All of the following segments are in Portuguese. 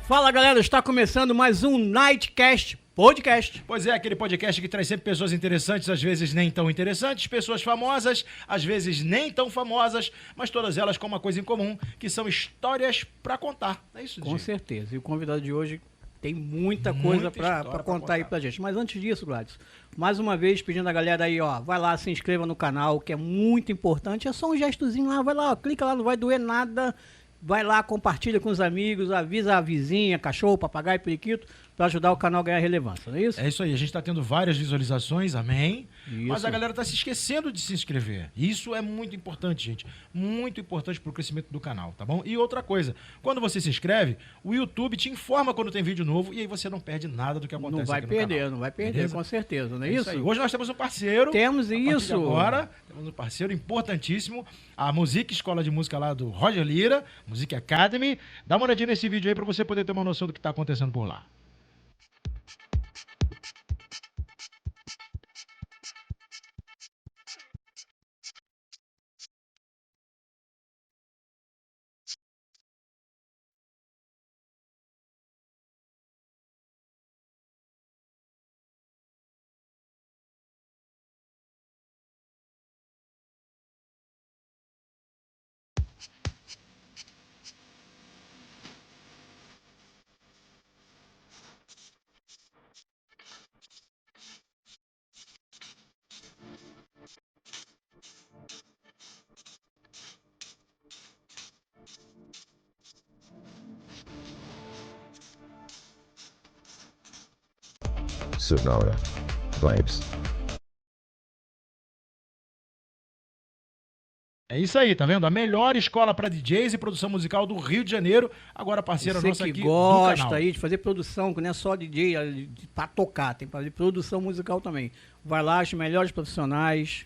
Fala galera, está começando mais um Nightcast Podcast. Pois é, aquele podcast que traz sempre pessoas interessantes, às vezes nem tão interessantes, pessoas famosas, às vezes nem tão famosas, mas todas elas com uma coisa em comum, que são histórias pra contar. É isso, Com certeza. E o convidado de hoje tem muita coisa pra contar aí pra gente. Mas antes disso, Gladys, mais uma vez pedindo a galera aí, ó, vai lá, se inscreva no canal, que é muito importante. É só um gestozinho lá, vai lá, ó, clica lá, não vai doer nada. Vai lá, compartilha com os amigos, avisa a vizinha, cachorro, papagaio, periquito, para ajudar o canal a ganhar relevância, não é isso? É isso aí, a gente está tendo várias visualizações, amém? Isso. Mas a galera está se esquecendo de se inscrever. Isso é muito importante, gente. Muito importante para o crescimento do canal, tá bom? E outra coisa, quando você se inscreve, o YouTube te informa quando tem vídeo novo e aí você não perde nada do que acontece aqui no canal. Não vai perder, Beleza? com certeza, não é É isso? isso aí. Hoje nós temos um parceiro. Temos isso. Agora, temos um parceiro importantíssimo, a Music Escola de Música lá do Roger Lira, Music Academy. Dá uma olhadinha nesse vídeo aí para você poder ter uma noção do que está acontecendo por lá. Sonora Vibes. É isso aí, tá vendo? A melhor escola para DJs e produção musical do Rio de Janeiro, agora parceira Você nossa que aqui gosta do canal. aí de fazer produção, que não é só DJ para tocar, tem que fazer produção musical também. Vai lá, os melhores profissionais,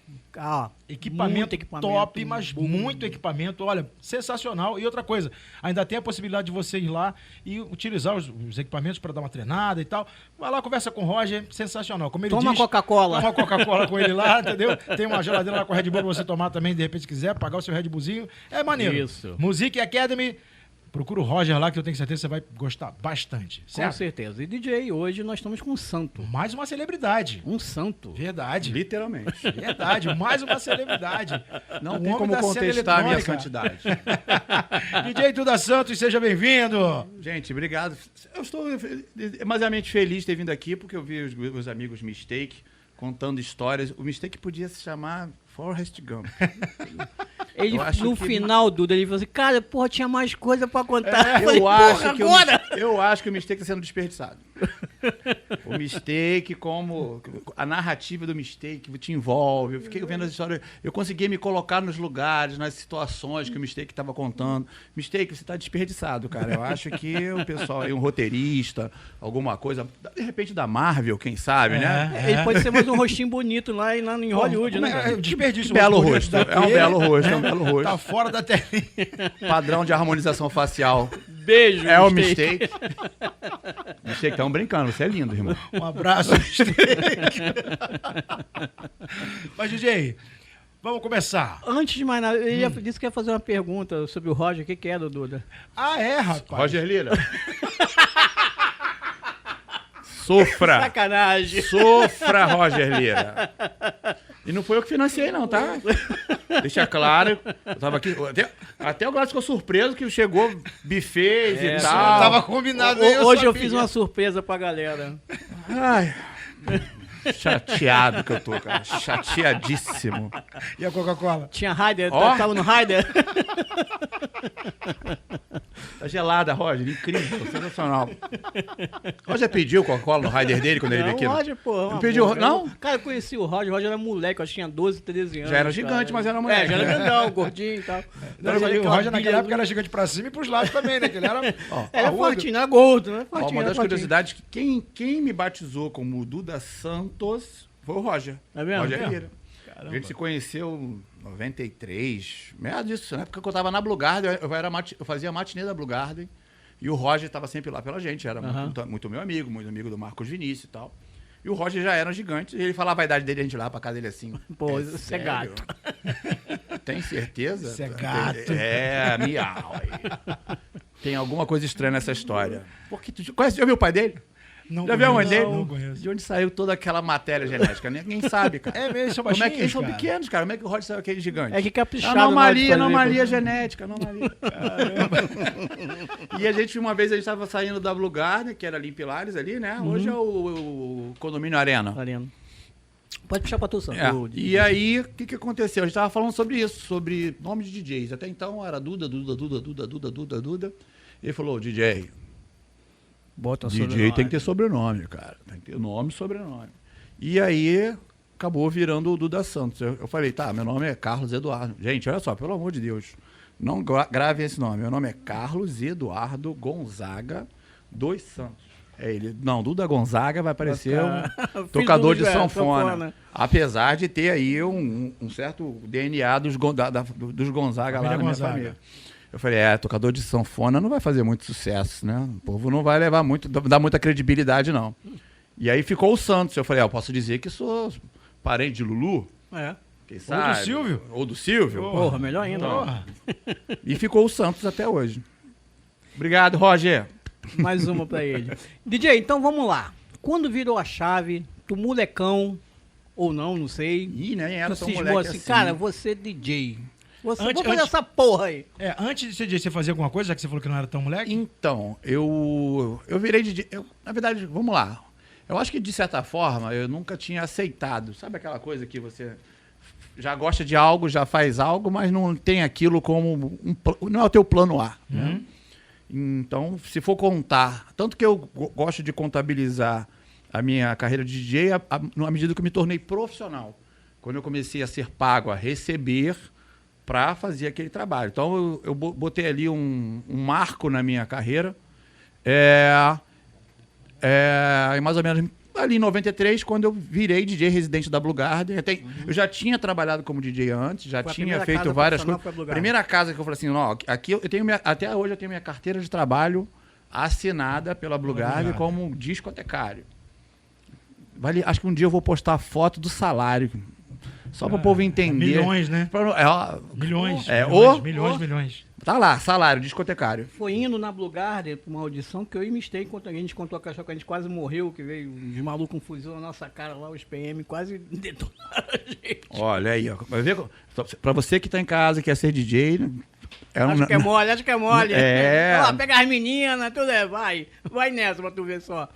Equipamento, muito top, mas bom. muito equipamento, olha, sensacional. E outra coisa, ainda tem a possibilidade de você ir lá e utilizar os equipamentos para dar uma treinada e tal. Vai lá, conversa com o Roger, sensacional. Como ele Toma diz, Coca-Cola. Toma Coca-Cola com ele lá, entendeu? Tem uma geladeira lá com Red Bull pra você tomar também, de repente quiser, pagar o seu Red Bullzinho. É maneiro. Isso. Music Academy, procura o Roger lá que eu tenho certeza que você vai gostar bastante. Com Certo? certeza. E DJ, hoje nós estamos com um santo. Mais uma celebridade. Um santo. Verdade. Literalmente. Verdade, mais uma celebridade. Não O tem homem como da cena contestar a minha eletrônica. santidade. DJ Duda Santos, seja bem-vindo. Gente, obrigado. Eu estou demasiadamente feliz de ter vindo aqui, porque eu vi os meus amigos Mistake contando histórias. O Mistake podia se chamar Forrest Gump. Ele, Eu acho no que- final, Duda, ele falou assim, cara, porra, tinha mais coisa pra contar. Eu acho que o Mistake está sendo desperdiçado. O Mistake, como a narrativa do Mistake te envolve. Eu fiquei vendo as histórias. Eu consegui me colocar nos lugares, nas situações que o Mistake estava contando. Mistake, você está desperdiçado, cara. Eu acho que o pessoal aí, um roteirista, alguma coisa, de repente da Marvel, quem sabe, né? Ele pode ser mais um rostinho bonito lá em Hollywood, Como né? é, cara? desperdício. Belo bonito rosto. daquele, É um belo rosto, é um belo rosto. Tá fora da telinha. Padrão de harmonização facial. Beijo, É o Mistake. Mistake. Mistake, estão brincando, você é lindo, irmão. Um abraço. Mas, DJ, vamos começar. Antes de mais nada, ele disse que ia fazer uma pergunta sobre o Roger. O que é, Duda? Ah, é, rapaz. Roger Lira. Sofra. Sacanagem. Sofra, Roger Lira. E não foi eu que financiei, não, tá? Deixa claro. Eu tava aqui. Até o Gladys ficou surpreso que chegou buffets e tal. Tava combinado aí, Hoje eu sabia. fiz uma surpresa pra galera. Ai. Chateado que eu tô, cara. Chateadíssimo. E a Coca-Cola? Tinha Raider, Ó. tava no Raider. Tá gelada, Roger. Incrível, sensacional. Roger pediu Coca-Cola no rider dele quando ele veio aqui. O Roger, pô. Não pediu, não? Cara, eu conheci o Roger era moleque, eu acho que tinha 12, 13 anos. Já era gigante, cara. mas era moleque. Já era grandão, gordinho e tal. Não, Mas e o aquela Roger naquela bilha- época era gigante pra cima e pros lados também, né? Que ele era Era parrudo. fortinho, não era gordo, né? Ó, Fortinho, uma era das fortinho. curiosidades, que quem me batizou como Duda Santos foi o Roger. É mesmo? Roger É. Lira. A gente se conheceu em 93, meia disso, na época que eu tava na Blue Garden, eu fazia matinê da Blue Garden, e o Roger tava sempre lá pela gente, era muito meu amigo, muito amigo do Marcos Vinícius e tal. E o Roger já era um gigante, e ele falava a idade dele, a gente lá pra casa dele assim. Pô, isso é sério? gato. Tem certeza? Isso é gato. É, miau. Aí. tem alguma coisa estranha nessa história. Porque já viu o pai dele? Não Já viu a mãe conheço, dele? Não conheço. De onde saiu toda aquela matéria genética? Ninguém sabe, cara. É mesmo, eles são Como é baixinhos, que eles são cara. pequenos, cara? Como é que o Roger saiu aquele gigante? É que caprichado na hora de Anomalia, fazer, anomalia pô. genética, anomalia. E a gente, uma vez, a gente estava saindo da Blue Garden, que era ali em Pilares, ali, né? Hoje é o Condomínio Arena. Arena. Pode puxar pra tu, Sam. É. O- E aí, o que aconteceu? A gente tava falando sobre isso, sobre nomes de DJs. Até então era Duda. Ele falou, DJ, Bota DJ tem que ter sobrenome, cara. Tem que ter nome e sobrenome. E aí, acabou virando o Duda Santos. Eu falei, tá, meu nome é Carlos Eduardo. Gente, olha só, pelo amor de Deus. Não gravem esse nome. Meu nome é Carlos Eduardo Gonzaga dos Santos. É ele. Não, Duda Gonzaga vai parecer um tocador de sanfona. Apesar de ter aí um certo DNA dos Gonzaga lá na minha Gonzaga. família. Eu falei, tocador de sanfona não vai fazer muito sucesso, né? O povo não vai levar muito, dar muita credibilidade, não. E aí ficou o Santos. Eu falei, eu posso dizer que sou parente de Lulu? É. Quem Ou do sabe? Silvio? Ou do Silvio? Porra, melhor ainda. Porra. E ficou o Santos até hoje. Obrigado, Roger. Mais uma pra ele. DJ, então vamos lá. Quando virou a chave, tu molecão, ou não sei. Ih, nem era Tu tão cismou moleque assim, assim. cara, você é DJ. Vou fazer Antes- essa porra aí. Antes de ser DJ, você fazia alguma coisa, já que você falou que não era tão moleque? Então, eu virei DJ. Na verdade, vamos lá. Eu acho que, de certa forma, eu nunca tinha aceitado. Sabe aquela coisa que você já gosta de algo, já faz algo, mas não tem aquilo como não é o teu plano A, né? Então, se for contar, tanto que eu gosto de contabilizar a minha carreira de DJ na medida que eu me tornei profissional. Quando eu comecei a ser pago, a receber para fazer aquele trabalho. Então, eu botei ali um marco na minha carreira. E mais ou menos ali em 93, quando eu virei DJ residente da Blue Garden. Eu já tinha trabalhado como DJ antes, já Foi a tinha primeira feito casa várias profissional, coisas. foi a Blue Garden. Primeira casa que eu falei assim, ó, aqui eu tenho até hoje eu tenho minha carteira de trabalho assinada pela Blue Garden como discotecário. Acho que um dia eu vou postar foto do salário, só para o povo entender. Milhões, né? Milhões. Milhões. Tá lá, salário, discotecário. Foi indo na Blue Garden pra uma audição que eu e Mistei, a gente contou a cachorra que a gente quase morreu, que veio os malucos com fuzil na nossa cara lá, os PM quase detonaram a gente. Olha aí, ó. Vai ver, pra você que tá em casa, quer ser DJ, né? Acho que é mole. É. Olha lá, pega as meninas, tudo vai nessa pra tu ver só.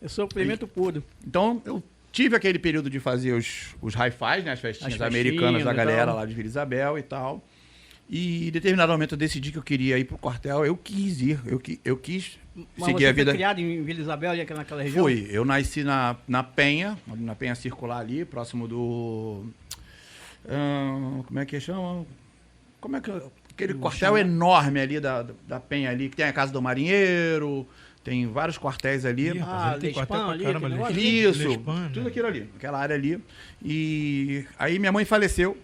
Eu sou experimento puro. Então, eu tive aquele período de fazer os hi-fis, né? As festinhas americanas da e galera tal. lá de Vila Isabel e tal. E em determinado momento eu decidi que eu queria ir pro quartel. Eu quis ir. Eu quis Mas seguir você a vida. foi criado em Vila Isabel, ali naquela região? Fui. Eu nasci na Penha Circular ali, próximo do... como é que chama? Aquele quartel enorme ali da Penha ali, que tem a Casa do Marinheiro, tem vários quartéis ali. Ih, rapaz, tem quartel pra ali, caramba aquele ali. negócio. Isso, Lespan, tudo né? aquilo ali, aquela área ali. E aí minha mãe faleceu,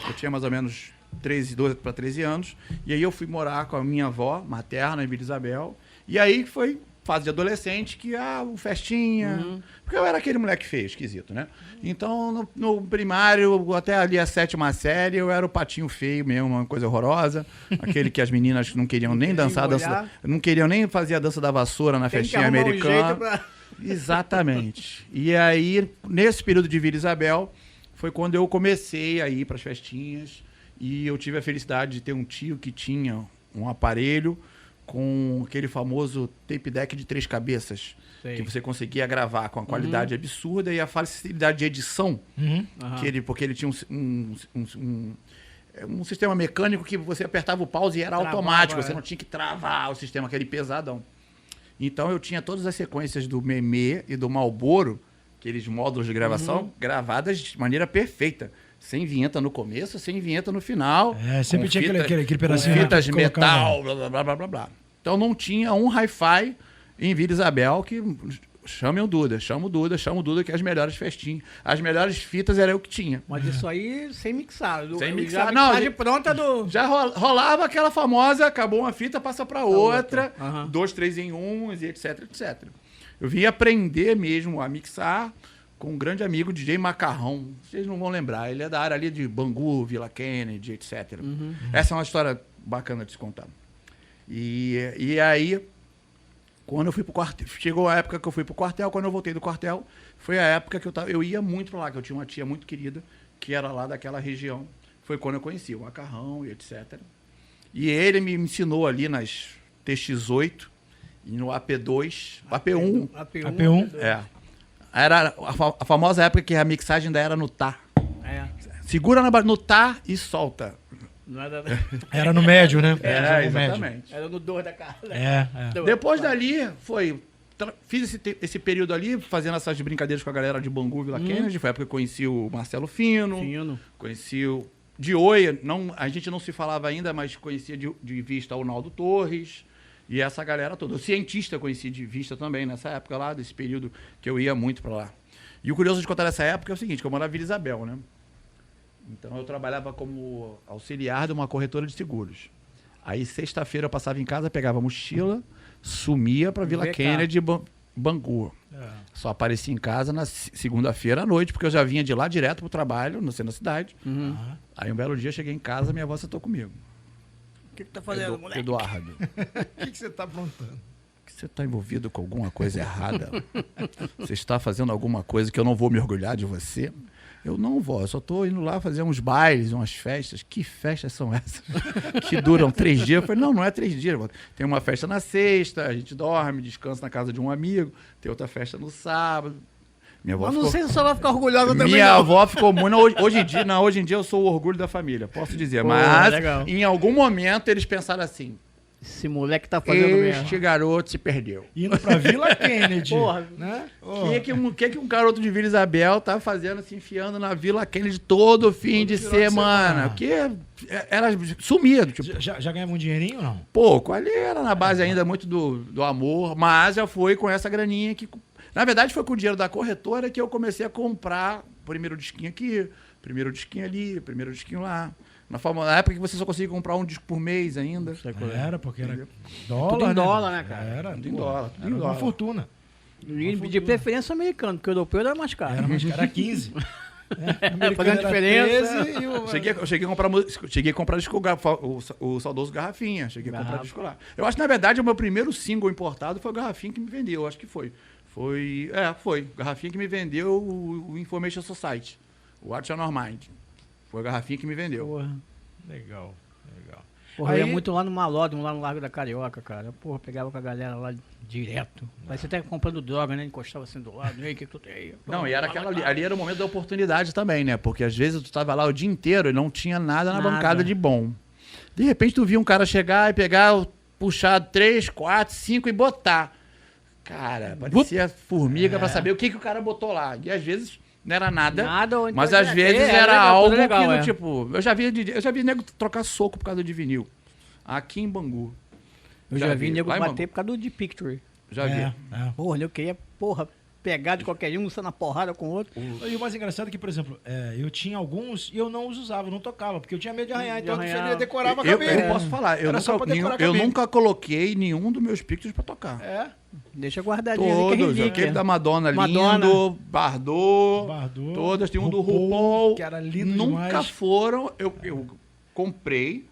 eu tinha mais ou menos 12 para 13 anos, e aí eu fui morar com a minha avó materna em Vila Isabel, e aí foi fase de adolescente, que festinha, porque eu era aquele moleque feio, esquisito, né? Então, no primário, até ali a 7ª série, eu era o patinho feio mesmo, uma coisa horrorosa, aquele que as meninas não queriam nem dançar a dança, não queriam nem fazer a dança da vassoura na Tem que festinha arrumar um americana. jeito pra- Exatamente. E aí, nesse período de Vila Isabel, foi quando eu comecei a ir para as festinhas, e eu tive a felicidade de ter um tio que tinha um aparelho com aquele famoso tape deck de 3 cabeças, Sei. que você conseguia gravar com a qualidade absurda e a facilidade de edição, porque ele tinha um sistema mecânico que você apertava o pause e era Travava, automático, você é. não tinha que travar o sistema, aquele pesadão. Então eu tinha todas as sequências do Memê e do Marlboro, aqueles módulos de gravação, gravadas de maneira perfeita. Sem vinheta no começo, sem vinheta no final. Sempre com tinha aquele com pedacinho. fitas de que colocava. metal, blá, blá, blá, blá, blá. Então não tinha um hi-fi em Vila Isabel que chama o Duda, que é as melhores festinhas. As melhores fitas era eu que tinha. Mas isso aí sem mixar. Sem Já mixar, a não, mixagem gente- pronta do... Já rolava aquela famosa, acabou uma fita, passa pra outra, outra. Aham. 2, 3 em 1 e etc, etc. Eu vim aprender mesmo a mixar com um grande amigo, DJ Macarrão. Vocês não vão lembrar, ele é da área ali de Bangu, Vila Kennedy, etc. Essa é uma história bacana de se contar. E aí, quando eu fui pro quartel, chegou a época que eu fui pro quartel, quando eu voltei do quartel, foi a época que eu ia muito pra lá, que eu tinha uma tia muito querida, que era lá daquela região. Foi quando eu conheci o Macarrão e etc. E ele me ensinou ali nas TX8 e no AP2, AP1. AP1. Era a famosa época que a mixagem ainda era no tá. Segura no tá e solta. Era no médio, né? Exatamente. Era no dor da cara. Depois dali, fiz esse período ali, fazendo essas brincadeiras com a galera de Bangu, Vila Kennedy. Foi a época que eu conheci o Marcelo Fino. Conheci o de Oi, a gente não se falava ainda, mas conhecia de vista o Naldo Torres. E essa galera toda. O cientista eu conheci de vista também, nessa época lá, desse período que eu ia muito pra lá. E o curioso de contar nessa época é o seguinte, que eu morava em Vila Isabel, né? Então eu trabalhava como auxiliar de uma corretora de seguros. Aí sexta-feira eu passava em casa, pegava a mochila, sumia pra Vila Kennedy de Bangu. Só aparecia em casa na segunda-feira à noite, porque eu já vinha de lá direto pro trabalho, no centro da cidade. Aí um belo dia eu cheguei em casa, minha avó sentou comigo. O que tá fazendo, moleque? Eduardo. O que você tá aprontando? Você está envolvido com alguma coisa errada? Você está fazendo alguma coisa que eu não vou me orgulhar de você? Eu não vou, eu só estou indo lá fazer uns bailes, umas festas. Que festas são essas? Que duram 3 dias? Eu falei, não é 3 dias. Tem uma festa na sexta, a gente dorme, descansa na casa de um amigo. Tem outra festa no sábado. Minha avó não sei se você vai ficar orgulhosa também. Minha avó ficou muito... Hoje em dia eu sou o orgulho da família, posso dizer. Mas legal. Em algum momento eles pensaram assim... Esse moleque tá fazendo mesmo. Este garoto se perdeu. Indo pra Vila Kennedy. Porra. Né? O que um garoto de Vila Isabel tá fazendo, se enfiando na Vila Kennedy todo fim de semana? Que era sumido. Tipo, já ganhava um dinheirinho ou não? pouco. Ali era na base ainda muito do amor, mas já foi com essa graninha que... Na verdade, foi com o dinheiro da corretora que eu comecei a comprar primeiro disquinho aqui, primeiro disquinho ali, primeiro disquinho lá. Na época que você só conseguia comprar um disco por mês ainda. Era, porque era dólar. Tudo em dólar, né, cara? Era, Tudo em dólar. Tudo em Era uma dólar. fortuna. De preferência americano, porque o europeu era mais caro. Era mais caro, era 15. Fazendo diferença. Eu cheguei a comprar disco, o saudoso Garrafinha. Cheguei a comprar disco lá. Eu acho que, na verdade, o meu primeiro single importado foi o Garrafinha que me vendeu. Eu acho que foi. Foi. Garrafinha que me vendeu o Information Society. O What's on Your Mind. Foi a Garrafinha que me vendeu. Porra. Legal. Porra, eu ia muito lá no Malódromo, lá no Largo da Carioca, cara. Porra, pegava com a galera lá direto. Mas você até comprando droga, né? Encostava assim do lado. E aí, o que tu tem aí? Não, e era aquela ali era o momento da oportunidade também, né? Porque às vezes tu tava lá o dia inteiro e não tinha nada na bancada de bom. De repente tu via um cara chegar e pegar, puxar 3, 4, 5 e botar. Cara, parecia formiga pra saber o que o cara botou lá. E às vezes não era nada, mas às vezes era algo legal, que, tipo... Eu já vi nego trocar soco por causa de vinil. Aqui em Bangu. Eu já vi nego bater por causa de Picture. Já vi. Porra, eu queria, pegar de qualquer um, sair na porrada com o outro. E o mais engraçado é que, por exemplo, eu tinha alguns e eu não os usava, não tocava, porque eu tinha medo de arranhar, então eu decorava a cabeça. Eu posso falar, eu nunca coloquei nenhum dos meus Pictures pra tocar. Deixa guardadinho. Todos, aquele da Madonna lindo, Bardot, todas, tem um do RuPaul, que era lindo nunca demais. Foram, eu comprei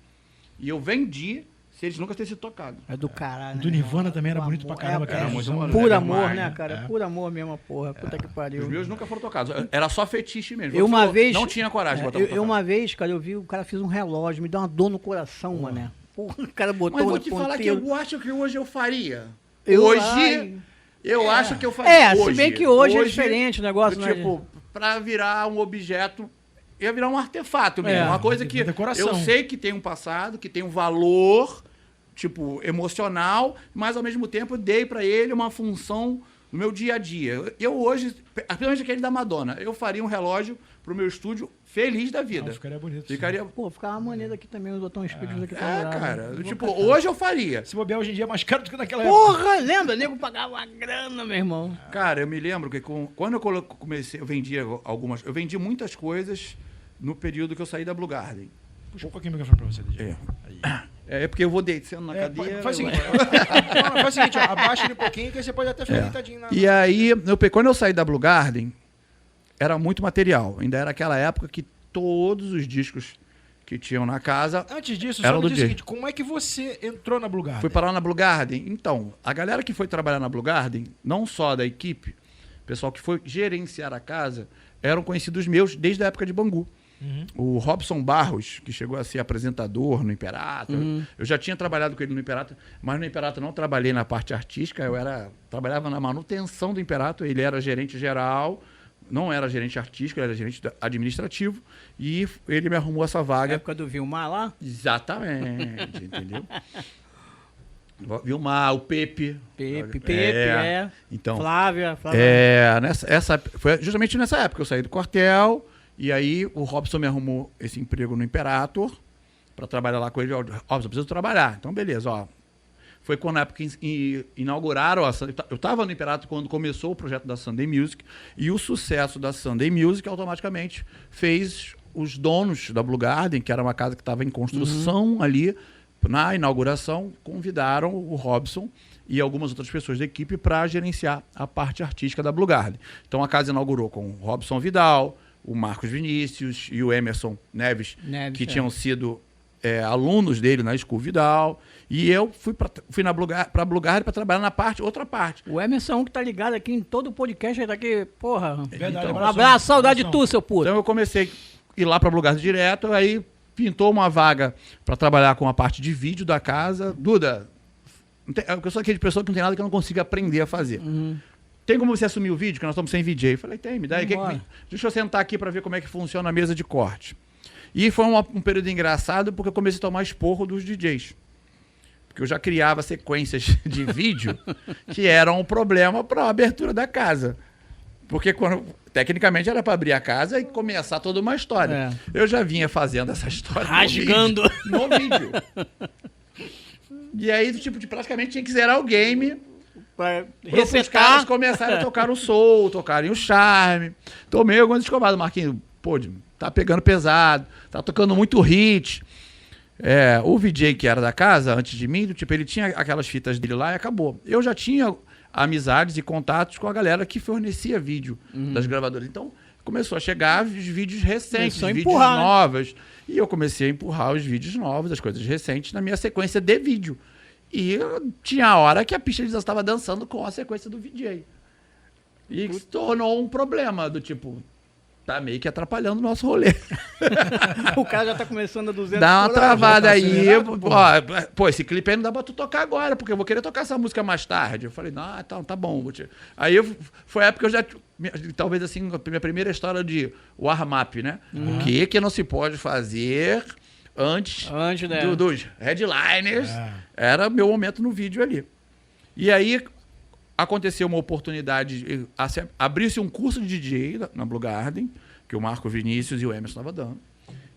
e eu vendi, se eles nunca terem sido tocados. É do caralho. Do Nirvana também era bonito pra caramba, cara. Puro amor, né, cara? Puro amor mesmo, porra. Puta que pariu. Os meus nunca foram tocados. Era só fetiche mesmo. Eu uma vez... Não tinha coragem de botar eu uma vez, cara, eu vi o cara fez um relógio, me deu uma dor no coração, mané. Porra, o cara botou Mas vou te falar que eu acho que hoje eu faria. Eu acho que eu faria. Se bem que hoje é diferente o negócio, né? Tipo, pra virar um objeto, ia virar um artefato mesmo. Uma coisa que eu sei que tem um passado, que tem um valor, tipo, emocional, mas ao mesmo tempo eu dei pra ele uma função no meu dia a dia. Eu hoje, principalmente aquele da Madonna, eu faria um relógio pro meu estúdio feliz da vida. Ficaria bonito. Ficava maneiro aqui também, botar um espírito aqui também. Cara, tipo, hoje eu faria. Se bobear hoje em dia é mais caro do que naquela época. Porra, lembra? O nego pagava uma grana, meu irmão. Cara, eu me lembro que quando eu comecei, eu vendi muitas coisas no período que eu saí da Blue Garden. Puxa um pouquinho o microfone pra você, DJ. É porque eu vou deitando na cadeira. Faz o seguinte, faz o seguinte, abaixa ele um pouquinho que aí você pode até ficar deitadinho. E aí, quando eu saí da Blue Garden, era muito material. Ainda era aquela época que todos os discos que tinham na casa. Antes disso, Era só do me diz o dia. seguinte, como é que você entrou na Blue Garden? Fui parar na Blue Garden. Então, a galera que foi trabalhar na Blue Garden, não só da equipe, o pessoal que foi gerenciar a casa, eram conhecidos meus desde a época de Bangu. O Robson Barros, que chegou a ser apresentador no Imperator. Eu já tinha trabalhado com ele no Imperator, mas no Imperator não trabalhei na parte artística, trabalhava na manutenção do Imperator, ele era gerente geral, não era gerente artístico, ele era gerente administrativo, e ele me arrumou essa Na vaga. época do Vilmar lá? Exatamente, entendeu? Vilmar, o Pepe. Então, Flávia. foi justamente nessa época que eu saí do quartel, e aí o Robson me arrumou esse emprego no Imperator para trabalhar lá com ele. Robson, preciso trabalhar. Então, beleza, ó. Foi quando na época inauguraram eu estava no Imperator quando começou o projeto da Sunday Music, e o sucesso da Sunday Music automaticamente fez os donos da Blue Garden, que era uma casa que estava em construção ali, na inauguração, convidaram o Robson e algumas outras pessoas da equipe para gerenciar a parte artística da Blue Garden. Então a casa inaugurou com o Robson Vidal, o Marcos Vinícius e o Emerson Neves que tinham sido alunos dele na School Vidal. E eu fui para a Blue Garden para trabalhar na outra parte. O Emerson é um que tá ligado aqui em todo o podcast, ele tá aqui, porra. Verdade, Um abraço, saudade de tu, seu puto. Então eu comecei a ir lá para a Blue Garden direto, aí pintou uma vaga para trabalhar com a parte de vídeo da casa. Duda, eu sou aquele pessoa que não tem nada que eu não consiga aprender a fazer. Tem como você assumir o vídeo, que nós estamos sem VJ? Eu falei, tem, me dá aí. Deixa eu sentar aqui para ver como é que funciona a mesa de corte. E foi um período engraçado, porque eu comecei a tomar esporro dos DJs. Porque eu já criava sequências de vídeo que eram um problema para a abertura da casa. Porque tecnicamente era para abrir a casa e começar toda uma história. Eu já vinha fazendo essa história rasgando no vídeo. E aí, praticamente tinha que zerar o game para os caras começarem a tocar o soul, tocarem o charme. Tomei algumas escovadas. Marquinhos, pô, tá pegando pesado, tá tocando muito hit. O VJ que era da casa, antes de mim, ele tinha aquelas fitas dele lá e acabou. Eu já tinha amizades e contatos com a galera que fornecia vídeo das gravadoras. Então, começou a chegar os vídeos recentes, vídeos novos. E eu comecei a empurrar os vídeos novos, as coisas recentes, na minha sequência de vídeo. E tinha a hora que a pista de dança estava dançando com a sequência do VJ. E se tornou um problema, do tipo... Tá meio que atrapalhando o nosso rolê. O cara já tá começando a 200. Dá uma travada aí. Pô, esse clipe aí não dá pra tu tocar agora, porque eu vou querer tocar essa música mais tarde. Eu falei, não, então, tá bom. Aí foi a época que eu já... Talvez assim, a minha primeira história de warm-up, né? O que não se pode fazer antes dos headliners. Era meu momento no vídeo ali. E aí... aconteceu uma oportunidade, abriu-se um curso de DJ na Blue Garden, que o Marco Vinícius e o Emerson estavam dando,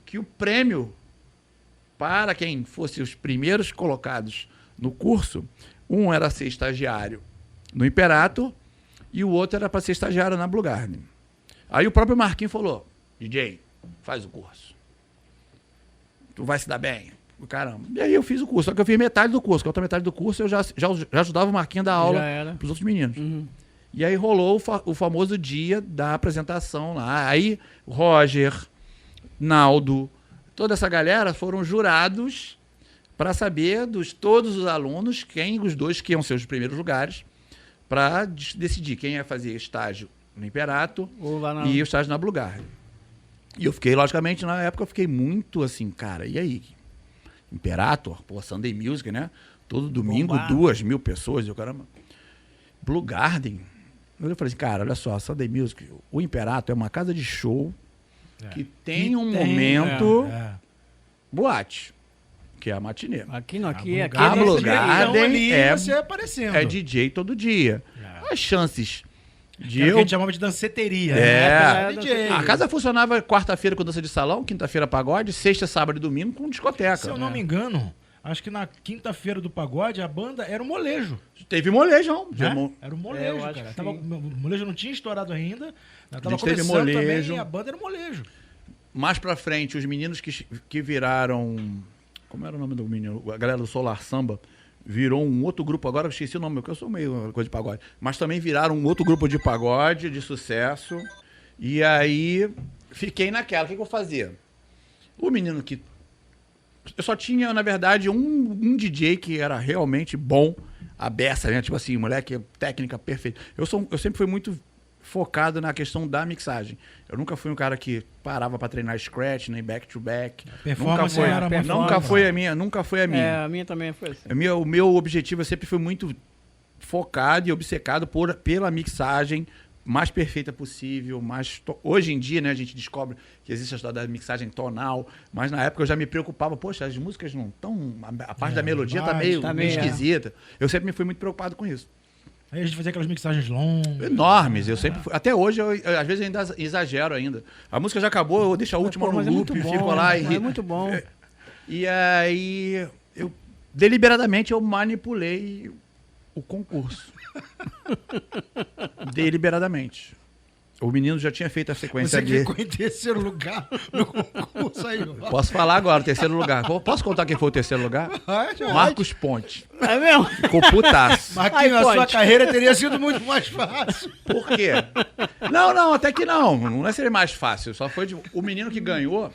que o prêmio para quem fosse os primeiros colocados no curso, um era ser estagiário no Imperator e o outro era para ser estagiário na Blue Garden. Aí o próprio Marquinhos falou, DJ, faz o curso. Tu vai se dar bem. Caramba. E aí eu fiz o curso, só que eu fiz metade do curso, que a outra metade do curso eu já ajudava o Marquinhos a dar aula para os outros meninos. E aí rolou o famoso dia da apresentação lá. Aí Roger, Naldo, toda essa galera foram jurados para saber todos os alunos, os dois que iam ser os primeiros lugares, para decidir quem ia fazer estágio no Imperator e o estágio na Blue Garden. E eu fiquei, logicamente, na época eu fiquei muito assim, cara, e aí? Imperator, Sunday Music, né? Todo domingo, 2.000 pessoas, e o caramba. Blue Garden. Eu falei assim, cara, olha só, Sunday Music, o Imperator é uma casa de show que tem momento boate, que é a matinê. A Blue Garden é DJ todo dia. As chances que a gente chamava de danceteria. A casa funcionava quarta-feira com dança de salão, quinta-feira pagode, sexta, sábado e domingo com discoteca. Se eu não me engano, acho que na quinta-feira do pagode a banda era o Molejo. Teve molejão. Era o Molejo, cara. O Molejo não tinha estourado ainda. Tava teve começando molejo. também e a banda era o Molejo. Mais pra frente, os meninos que viraram... Como era o nome do menino? A galera do Solar Samba virou um outro grupo, agora eu esqueci o nome, porque eu sou meio coisa de pagode, mas também viraram um outro grupo de pagode, de sucesso, e aí fiquei naquela, o que eu fazia? O menino que eu só tinha, na verdade, um DJ que era realmente bom, a beça, né? Tipo assim, moleque, técnica perfeita. Eu sempre fui muito focado na questão da mixagem. Eu nunca fui um cara que parava pra treinar scratch, nem back-to-back. Performance Nunca foi a minha. A minha também foi assim. O meu objetivo sempre foi muito focado e obcecado pela mixagem mais perfeita possível, hoje em dia, né, a gente descobre que existe a história da mixagem tonal, mas na época eu já me preocupava, poxa, as músicas não estão, a parte da melodia tá meio esquisita. Eu sempre me fui muito preocupado com isso. Aí a gente fazia aquelas mixagens longas. Enormes, eu sempre fui, até hoje, às vezes ainda exagero ainda. A música já acabou, eu deixo a última no loop, fico lá e... É muito bom. E aí, deliberadamente eu manipulei o concurso. Deliberadamente. O menino já tinha feito a sequência Você ficou em terceiro lugar no concurso aí. Posso falar agora, o terceiro lugar. Posso contar quem foi o terceiro lugar? Marcos Ponte. É mesmo? Ficou putaço. Marquinhos, a sua carreira teria sido muito mais fácil. Por quê? Não, até que não. Não é ser mais fácil. Só foi o menino que ganhou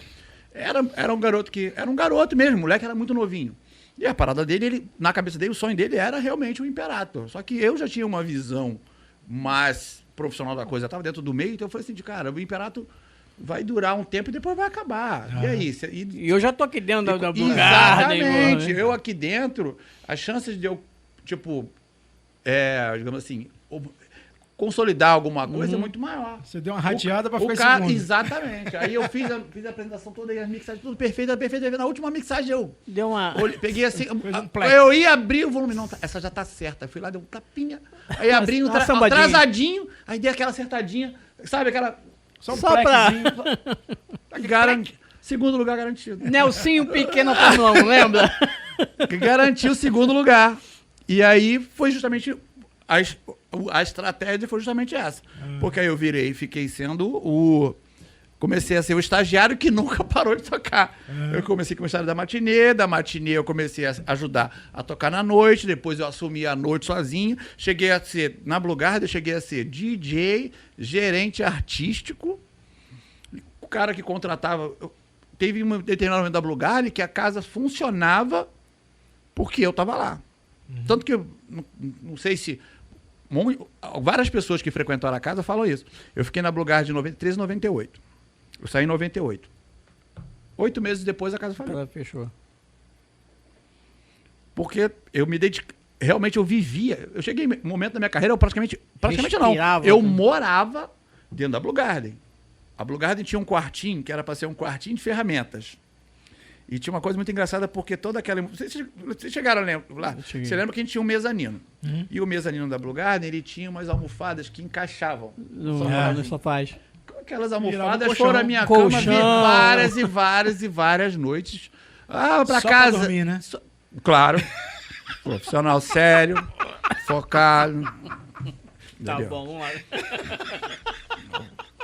era um garoto que... Era um garoto mesmo, o moleque era muito novinho. E a parada dele, na cabeça dele, o sonho dele era realmente o Imperator. Só que eu já tinha uma visão mais profissional da coisa, eu tava dentro do meio, então eu falei assim, cara, o Imperator vai durar um tempo e depois vai acabar. E aí? E eu já tô aqui dentro da Bluegarden. Exatamente. Eu aqui dentro, as chances de eu, tipo, digamos assim, consolidar alguma coisa é muito maior. Você deu uma rateada pra ficar em segundo. Exatamente. Aí eu fiz a apresentação toda e as mixagens tudo perfeita. Na última mixagem eu deu uma... peguei assim, eu ia abrir o volume, não, essa já tá certa. Eu fui lá, dei um tapinha, aí abri atrasadinho, aí dei aquela acertadinha, sabe aquela... Só pra... Segundo lugar garantido. Nelsinho pequeno Fórmula 1, lembra? Garantiu o segundo lugar. E aí foi justamente... A estratégia foi justamente essa. Porque aí eu virei e fiquei sendo comecei a ser o estagiário que nunca parou de tocar. Eu comecei com o estagiário da matinê eu comecei a ajudar a tocar na noite, depois eu assumi a noite sozinho, cheguei a ser, na Bluegarden, eu cheguei a ser DJ, gerente artístico, o cara que contratava... Teve um determinado momento da Bluegarden que a casa funcionava porque eu estava lá. Tanto que eu não sei se... Várias pessoas que frequentaram a casa falam isso. Eu fiquei na Bluegarden de 93 e 98. Eu saí em 98. 8 meses depois a casa faliu. Ela fechou. Porque eu me dediquei. Realmente eu vivia. Eu cheguei no momento da minha carreira, eu praticamente respirava, não. Eu morava dentro da Bluegarden. A Bluegarden tinha um quartinho que era para ser um quartinho de ferramentas. E tinha uma coisa muito engraçada, porque toda aquela... Vocês chegaram lá? Você lembra que a gente tinha um mezanino. E o mezanino da Bluegarden, ele tinha umas almofadas que encaixavam nos sofás. Aquelas almofadas foram a minha cama várias noites. Pra só casa. Pra dormir, né? Claro. Profissional sério, focado. Tá Entendeu? bom, vamos lá.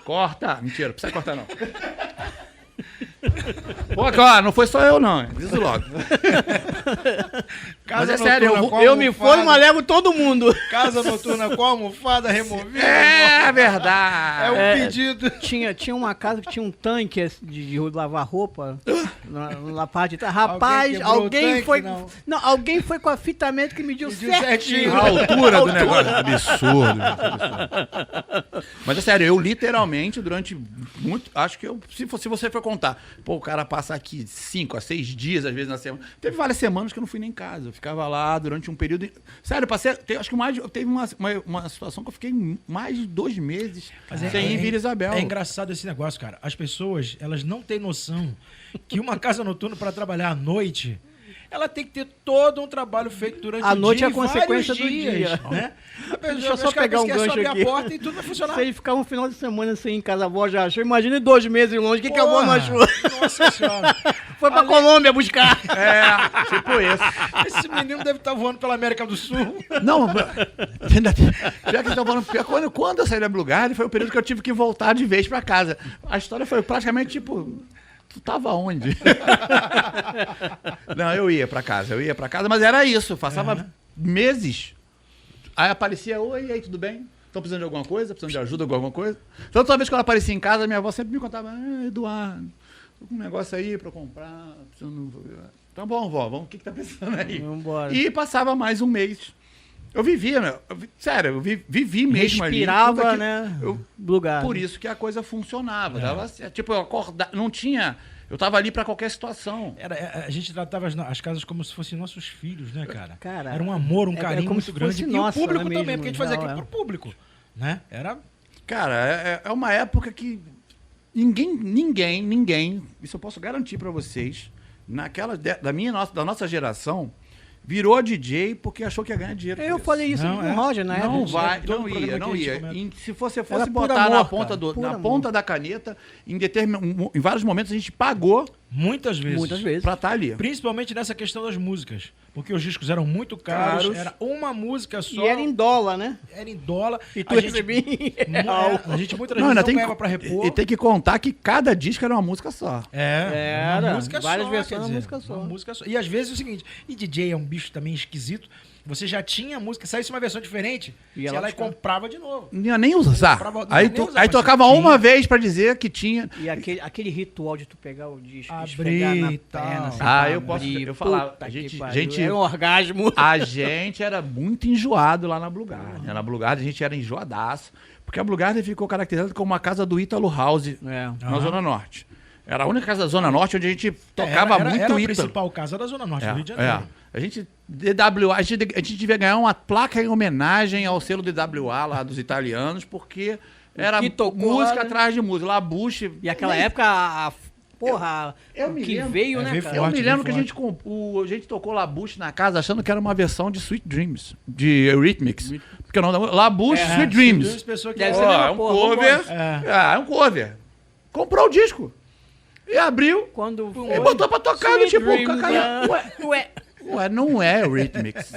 Corta. Mentira, não precisa cortar não. Pô, ó, não foi só eu não, diz logo. Casa mas é sério, eu me formo, mas levo todo mundo. Casa noturna com almofada removida. É verdade. É um pedido. Tinha uma casa que tinha um tanque de lavar roupa na parte de trás. Rapaz, alguém foi... Não, alguém foi com a fita métrica que mediu certinho. A altura do negócio. Absurdo. Mas é sério, eu literalmente durante muito... Acho que se você for contar, pô, o cara passa aqui 5 a 6 dias, às vezes, na semana. Teve várias semanas que eu não fui nem em casa. Eu ficava lá durante um período... Sério, acho que teve uma situação que eu fiquei mais de 2 meses sem ir em Vila Isabel. É engraçado esse negócio, cara. As pessoas, elas não têm noção que uma casa noturna para trabalhar à noite... Ela tem que ter todo um trabalho feito durante o dia. A noite é a consequência do dia. Né? Deixa eu só pegar um gancho aqui. A porta e tudo vai funcionar. Se ele ficar um final de semana sem ir em casa, a avó já achou. Imagina 2 meses longe. O que a avó não achou? Nossa senhora. Foi pra Colômbia buscar. Tipo isso. Esse menino deve estar voando pela América do Sul. Não, já que estão falando, quando eu saí da Bluegarden, foi o período que eu tive que voltar de vez pra casa. A história foi praticamente tipo... Tu tava onde? Não, eu ia pra casa, mas era isso, passava meses. Aí aparecia, oi, e aí, tudo bem? Estão precisando de alguma coisa? Precisando de ajuda com alguma coisa? Então, toda vez que ela aparecia em casa, minha avó sempre me contava, Eduardo, um negócio aí pra comprar. Tá bom, vó, vamos, o que tá pensando aí? Vambora. E passava mais um mês. Eu vivia, né? Sério, eu vivi mesmo ali. Respirava, né? Lugar. Por isso que a coisa funcionava. Dava, tipo, eu acordava, não tinha... Eu tava ali pra qualquer situação. A gente tratava as casas como se fossem nossos filhos, né, cara? Cara, era um amor, um carinho como muito se grande. fosse E nossa, o público né, também, mesmo, porque a gente fazia não, aquilo pro público, né? Era... Cara, é uma época que ninguém, isso eu posso garantir pra vocês, da nossa geração, virou DJ porque achou que ia ganhar dinheiro. Eu falei isso com o Roger, né? Não ia. Se você fosse Era por botar amor, na ponta da caneta, em vários momentos a gente pagou Muitas vezes. pra estar ali. Principalmente nessa questão das músicas. Porque os discos eram muito caros. Caros. Era uma música só. E era em dólar, né? Era em dólar. E tu recebia em real. A gente muitas Não, vezes ainda não tem ganhava pra repor. E tem que contar que cada disco era uma música só. Era, uma música várias só, versões, quer uma dizer, música só. uma música só. E às vezes é o seguinte, e DJ é um bicho também esquisito, você já tinha a música, saísse uma versão diferente, Ia você lá ia lá e buscar. comprava de novo. Não ia nem usar. Comprava- Aí, nem usar, aí mas tocava tinha. uma vez pra dizer que tinha. E aquele ritual de tu pegar o disco, Abrir esfregar na e tal. perna, assim, Ah, pra eu posso- abrir. eu falava, Puta a que gente- pariu, gente- era um orgasmo. A gente era muito enjoado lá na Blue Garden. Na Blue Garden a gente era enjoadaço. Porque a Blue Garden ficou caracterizada como uma casa do Ítalo House É. na Zona Norte. Era a única casa da Zona Norte onde a gente tocava muito era a Ítalo. principal casa da Zona Norte do Rio de Janeiro. A gente, DWA, a gente devia ganhar uma placa em homenagem ao selo DWA lá dos italianos, porque era que tocou música lá, né? atrás de música. La Bouche. E aquela época, eu o me que lembro- veio, né, veio cara? Eu forte, me lembro bem que a gente tocou La Bouche na casa achando que era uma versão de Sweet Dreams, de Eurythmics. Porque o nome da La Bouche Sweet Dreams. Duas pessoas que Deve Ó, ser a mesma é um porra, cover. vambora. É um cover. Comprou o disco. E abriu. Quando E botou pra tocar, do Sweet tipo, Dreams, cara, ué. Ué, não é Eurythmics.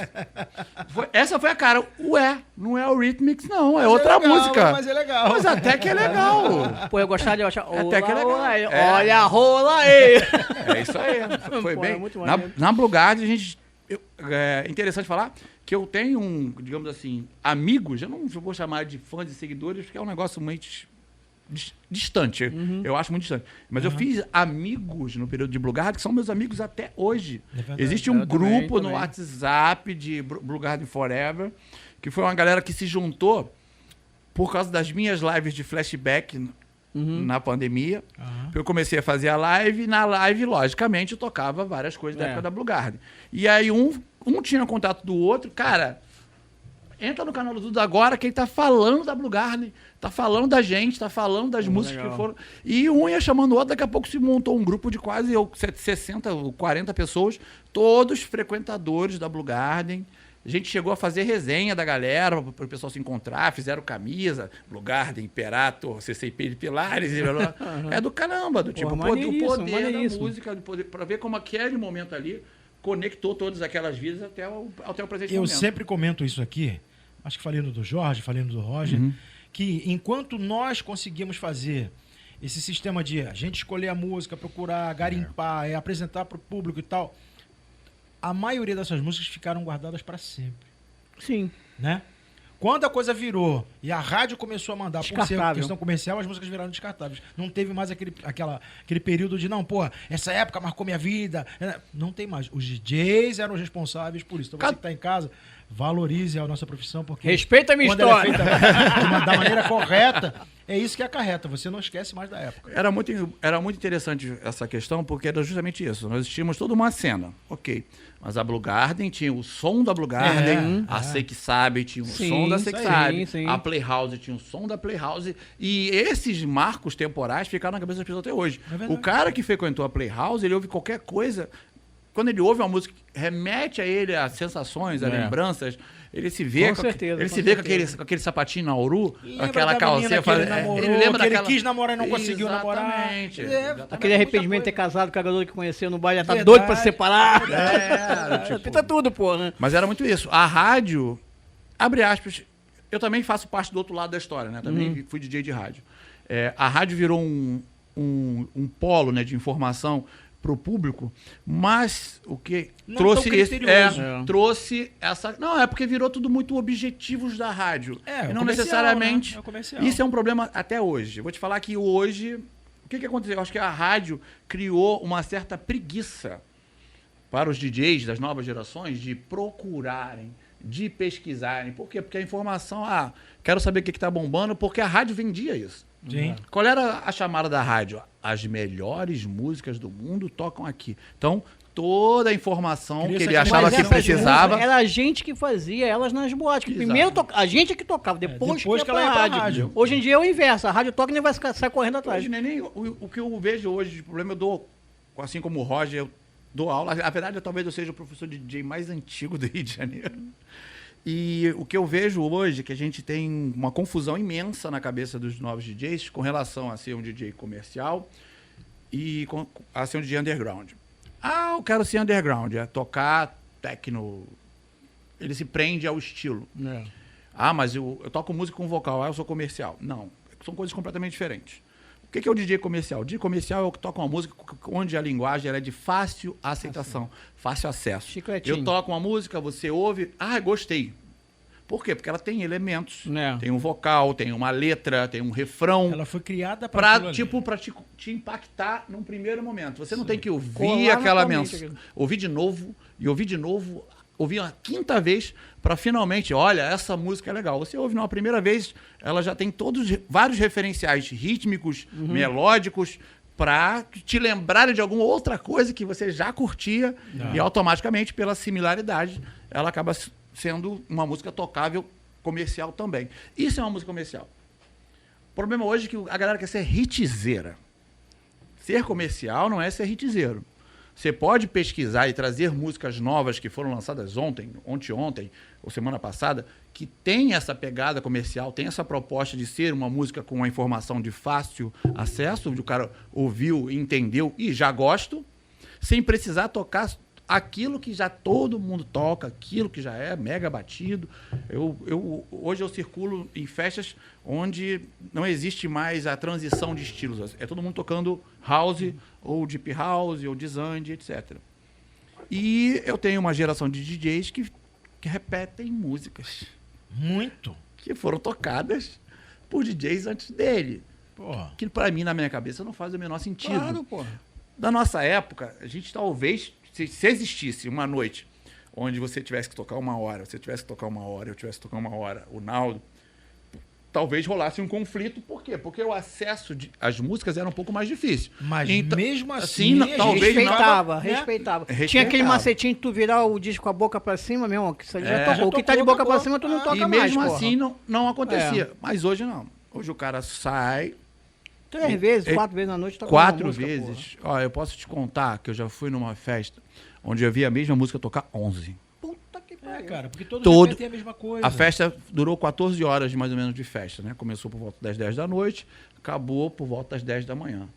Essa foi a cara. Ué, não é Eurythmics, não. É outra legal, música. mas é legal. Mas até que é legal. Pô, eu gostava de achar. Até que é legal. Olá, É. olha a rola aí. É isso aí. Foi Pô, bem. é muito Na, maneiro. na Blue Guard, a gente. É interessante falar que eu tenho digamos assim, amigos. Eu não vou chamar de fãs e seguidores, porque é um negócio muito distante. Eu acho muito distante. Mas eu fiz amigos no período de Blue Guard que são meus amigos até hoje. É verdade. Existe um Eu também, grupo no também. WhatsApp de Blue Guard Forever, que foi uma galera que se juntou por causa das minhas lives de flashback na pandemia. Aham. Eu comecei a fazer a live, e na live, logicamente, eu tocava várias coisas da É. época da Blue Guard. E aí um tinha contato do outro, cara, entra no canal do Tudo Agora, que ele tá falando da Blue Guard, tá falando da gente, tá falando das músicas legal. que foram. E um ia chamando o outro, daqui a pouco se montou um grupo de quase 60 ou 40 pessoas, todos frequentadores da Blue Garden. A gente chegou a fazer resenha da galera, para o pessoal se encontrar, fizeram camisa, Blue Garden, Imperator, CCP de Pilares, e blá, blá. É do caramba, do tipo, o maneiríssimo, poder da maneiríssimo. música, para ver como aquele momento ali conectou todas aquelas vidas até o presente Eu momento. sempre comento isso aqui, acho que falei no do Jorge, falei no do Roger, que enquanto nós conseguimos fazer esse sistema de a gente escolher a música, procurar, garimpar, apresentar para o público e tal, a maioria dessas músicas ficaram guardadas para sempre, Sim. né? Quando a coisa virou e a rádio começou a mandar por ser Descartável. questão comercial, as músicas viraram descartáveis. Não teve mais aquele período de, não, pô, essa época marcou minha vida. Não tem mais. Os DJs eram os responsáveis por isso. Então você que está em casa, valorize a nossa profissão, porque Respeita a minha quando ela é história. feita da maneira correta, é isso que acarreta. Você não esquece mais da época. Era muito interessante essa questão, porque era justamente isso. Nós tínhamos toda uma cena, ok. Mas a Blue Garden tinha o som da Blue Garden, a Sei Que Sabe tinha o Sim, som da Sei Que sim, Sabe, sim. a Playhouse tinha o som da Playhouse, e esses marcos temporais ficaram na cabeça das pessoas até hoje. É verdade. O cara que frequentou a Playhouse, ele ouve qualquer coisa, quando ele ouve uma música que remete a ele a sensações, a lembranças, ele se vê Com certeza, ele com se vê certeza. com aquele sapatinho Nauru, Lembra aquela da calcinha menina que ele namorou, ele lembra que ele daquela... quis namorar e não conseguiu namorar. Exatamente. Aquele arrependimento de ter casado com a garota que conheceu no baile, já tá Verdade. doido pra se separar. tipo- Pinta tudo, pô, né? Mas era muito isso. A rádio, abre aspas, eu também faço parte do outro lado da história, né? Também fui DJ de rádio. A rádio virou um polo, né, de informação para o público, mas o que Não trouxe tão criterioso. trouxe essa... Não, é porque virou tudo muito objetivos da rádio. É, e o não comercial, necessariamente... né? É o comercial. Isso é um problema até hoje. Eu vou te falar que hoje O que aconteceu? Eu acho que a rádio criou uma certa preguiça para os DJs das novas gerações de procurarem, de pesquisarem. Por quê? Porque a informação, quero saber o que está bombando, porque a rádio vendia isso. Sim. Qual era a chamada da rádio? As melhores músicas do mundo tocam aqui. Então, toda a informação Cria que essa ele achava Mas que essas precisava... músicas, era a gente que fazia elas nas boates. Que Exato. primeiro a gente é que tocava, depois depois que que ela ia ia pra pra rádio. rádio. Hoje em dia é o inverso. A rádio toca e nem vai sair correndo atrás. Hoje, nem o que eu vejo hoje de problema, eu dou, assim como o Roger, eu dou aula. Na verdade, talvez eu seja o professor de DJ mais antigo do Rio de Janeiro. E o que eu vejo hoje é que a gente tem uma confusão imensa na cabeça dos novos DJs com relação a ser um DJ comercial e a ser um DJ underground. Eu quero ser underground, é tocar techno. Ele se prende ao estilo. Mas eu toco música com vocal, eu sou comercial. Não, são coisas completamente diferentes. O que é o DJ comercial? O DJ comercial é o que toca uma música onde a linguagem ela é de fácil aceitação, fácil acesso. Chicletinho. Eu toco uma música, você ouve, gostei. Por quê? Porque ela tem elementos. Tem um vocal, tem uma letra, tem um refrão. Ela foi criada para te impactar num primeiro momento. Você não tem que ouvir Colar aquela na tua mente mensagem. aquilo. Ouvir de novo, ouvir uma quinta vez para finalmente, olha, essa música é legal. Você ouve numa primeira vez, ela já tem vários referenciais rítmicos, melódicos, para te lembrarem de alguma outra coisa que você já curtia e automaticamente, pela similaridade, ela acaba sendo uma música tocável comercial também. Isso é uma música comercial. O problema hoje é que a galera quer ser hitzeira. Ser comercial não é ser hitzeiro. Você pode pesquisar e trazer músicas novas que foram lançadas ontem ou semana passada, que tem essa pegada comercial, tem essa proposta de ser uma música com uma informação de fácil acesso, onde o cara ouviu, entendeu e já gosto, sem precisar tocar aquilo que já todo mundo toca, aquilo que já é mega batido. Hoje eu circulo em festas onde não existe mais a transição de estilos. É todo mundo tocando house, ou deep house, ou design, etc. E eu tenho uma geração de DJs que repetem músicas. Muito. Que foram tocadas por DJs antes dele. Porra. Que pra mim, na minha cabeça, não faz o menor sentido. Claro, porra. Da nossa época, a gente talvez... Se existisse uma noite onde você tivesse que tocar uma hora, eu tivesse que tocar uma hora, o Naldo, talvez rolasse um conflito. Por quê? Porque o acesso às músicas era um pouco mais difícil. Mas então, mesmo assim, talvez respeitava. Tinha aquele macetinho de tu virar o disco com a boca pra cima, meu irmão, que isso já tocou. O que tá de boca pra cima, tu não toca e mais, mesmo porra. assim não acontecia. Mas hoje não. Hoje o cara sai... 3 vezes, 4 vezes na noite toca 4 uma música, vezes. Ó, eu posso te contar que eu já fui numa festa onde eu vi a mesma música tocar 11. Puta que pariu. Cara, porque todos repetem a mesma coisa. A festa durou 14 horas mais ou menos de festa, né? Começou por volta das 10 da noite, acabou por volta das 10 da manhã.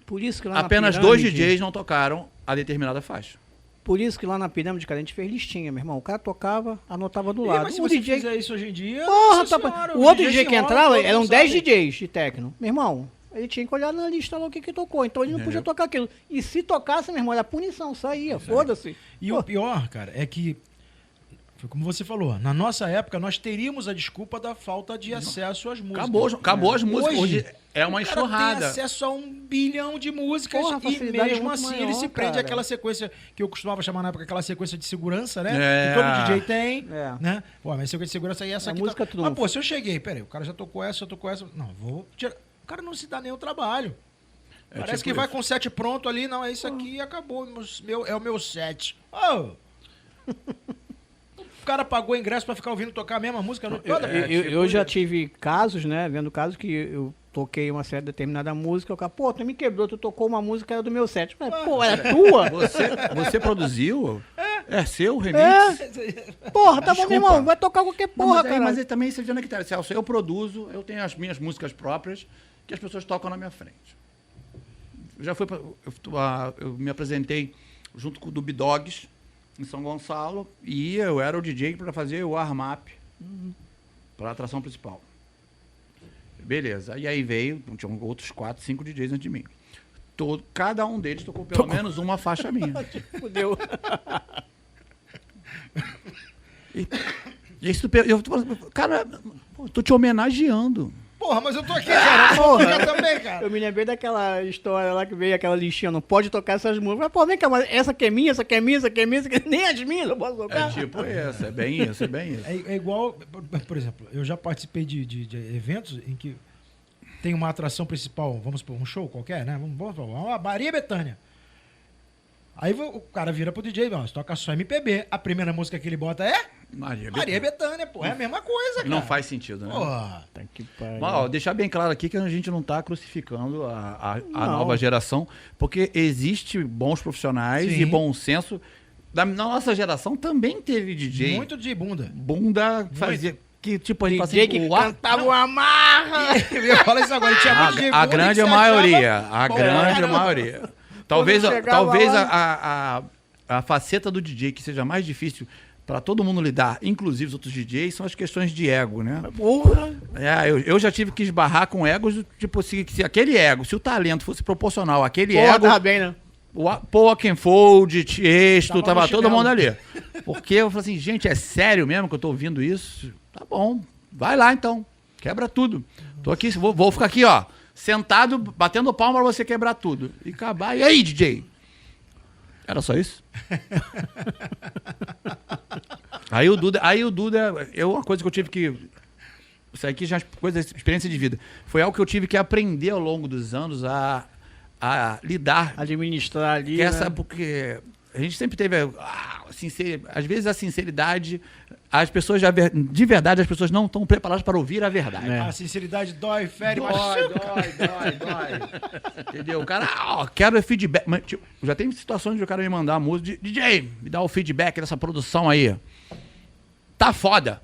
Por isso que lá Apenas na 2 Pirâmide, DJs não tocaram a determinada faixa. Por isso que lá na Pirâmide, cara, a gente fez listinha, meu irmão. O cara tocava, anotava do lado. Mas se O você DJ... fizer isso hoje em dia... Porra, nossa tá... senhora, O outro DJ DJ se que enrola, entrava, todo eram mundo 10 sabe. DJs de techno. Meu irmão, ele tinha que olhar na lista lá o que tocou. Então ele não podia tocar aquilo. E se tocasse, meu irmão, era punição, saía, foda-se. E o pior, cara, é que, foi como você falou, na nossa época nós teríamos a desculpa da falta de acesso às músicas. Acabou as músicas. Hoje, Hoje é uma O cara enxurrada. tem acesso a 1 bilhão de músicas Porra, a e facilidade é mesmo muito assim maior, ele se prende cara. àquela sequência que eu costumava chamar na época, aquela sequência de segurança, né? É. Que todo DJ tem, É. né? Pô, mas sequência de segurança aí essa A aqui música tá... trunfo. Mas pô, se eu cheguei, peraí, o cara já tocou essa, não, vou tirar. O cara não se dá nem o trabalho. Parece tipo que vai isso. com o set pronto ali, não, é isso aqui e acabou, é o meu set. Oh! O cara pagou ingresso pra ficar ouvindo tocar a mesma música a noite toda. Eu já tive casos, né? Vendo casos que eu toquei uma certa determinada música. O cara, pô, tu me quebrou, tu tocou uma música, era do meu set. Eu falei, pô, era tua? Você produziu? É seu remix? Porra, tá bom, Desculpa. meu irmão, vai tocar qualquer Não, porra, mas, cara. mas também você vendo que tá, Celso, eu produzo, eu tenho as minhas músicas próprias que as pessoas tocam na minha frente. Já fui eu me apresentei junto com o Dub Dogs em São Gonçalo e eu era o DJ para fazer o warm-up para a atração principal. Beleza. E aí veio, tinham outros 4, 5 DJs antes de mim. Cada um deles tocou pelo menos uma faixa minha. Fudeu. E isso, cara, pô, tô te homenageando. Porra, mas eu tô aqui, cara. Eu vou tocar também, cara. Eu me lembrei daquela história lá que veio aquela listinha, não pode tocar essas músicas. Mas, pô, vem cá, mas essa que é minha, essa que é minha, essa que é minha, essa que é... nem as minhas eu posso tocar. É tipo essa, é bem isso, é bem isso. É igual, por exemplo, eu já participei de eventos em que tem uma atração principal, vamos supor, um show qualquer, né? Vamos a Maria Bethânia. Aí o cara vira pro DJ, você toca só MPB. A primeira música que ele bota é Maria Bethânia, pô. É a mesma coisa, cara. Não faz sentido, né? Porra. Tá que pariu. Mas, ó, deixar bem claro aqui que a gente não está crucificando a nova geração, porque existe bons profissionais Sim. e bom senso. Na nossa geração também teve DJ. Muito de bunda. Bunda fazia. Que tipo, a gente DJ que cantava uma marra. Eu ia falar isso agora, ele tinha muito de bunda. A grande que se maioria. achava A bom grande pra maioria. Talvez chegava a faceta do DJ que seja mais difícil para todo mundo lidar, inclusive os outros DJs, são as questões de ego, né? Porra. Eu já tive que esbarrar com egos, tipo, se aquele ego, se o talento fosse proporcional àquele Porra, ego, tava bem, né? o Pokenfold, Tiesto, Tava tava no todo chinelo. mundo ali. Porque eu falei assim, gente, é sério mesmo que eu tô ouvindo isso? Tá bom, vai lá então, quebra tudo. Tô aqui, vou ficar aqui, ó, sentado, batendo palma pra você quebrar tudo. E acabar, e aí, DJ? Era só isso? Aí o Duda, uma coisa que eu tive que... Isso aqui já é coisa, experiência de vida. Foi algo que eu tive que aprender ao longo dos anos a lidar. Administrar ali, Essa, né? porque a gente sempre teve... às vezes a sinceridade... As pessoas, de verdade, as pessoas não estão preparadas para ouvir a verdade. É. A sinceridade dói, fere, Dói. Entendeu? O cara, quero feedback. Mas, tipo, já tem situações de o cara me mandar a música, DJ, me dá o feedback dessa produção aí. Tá foda.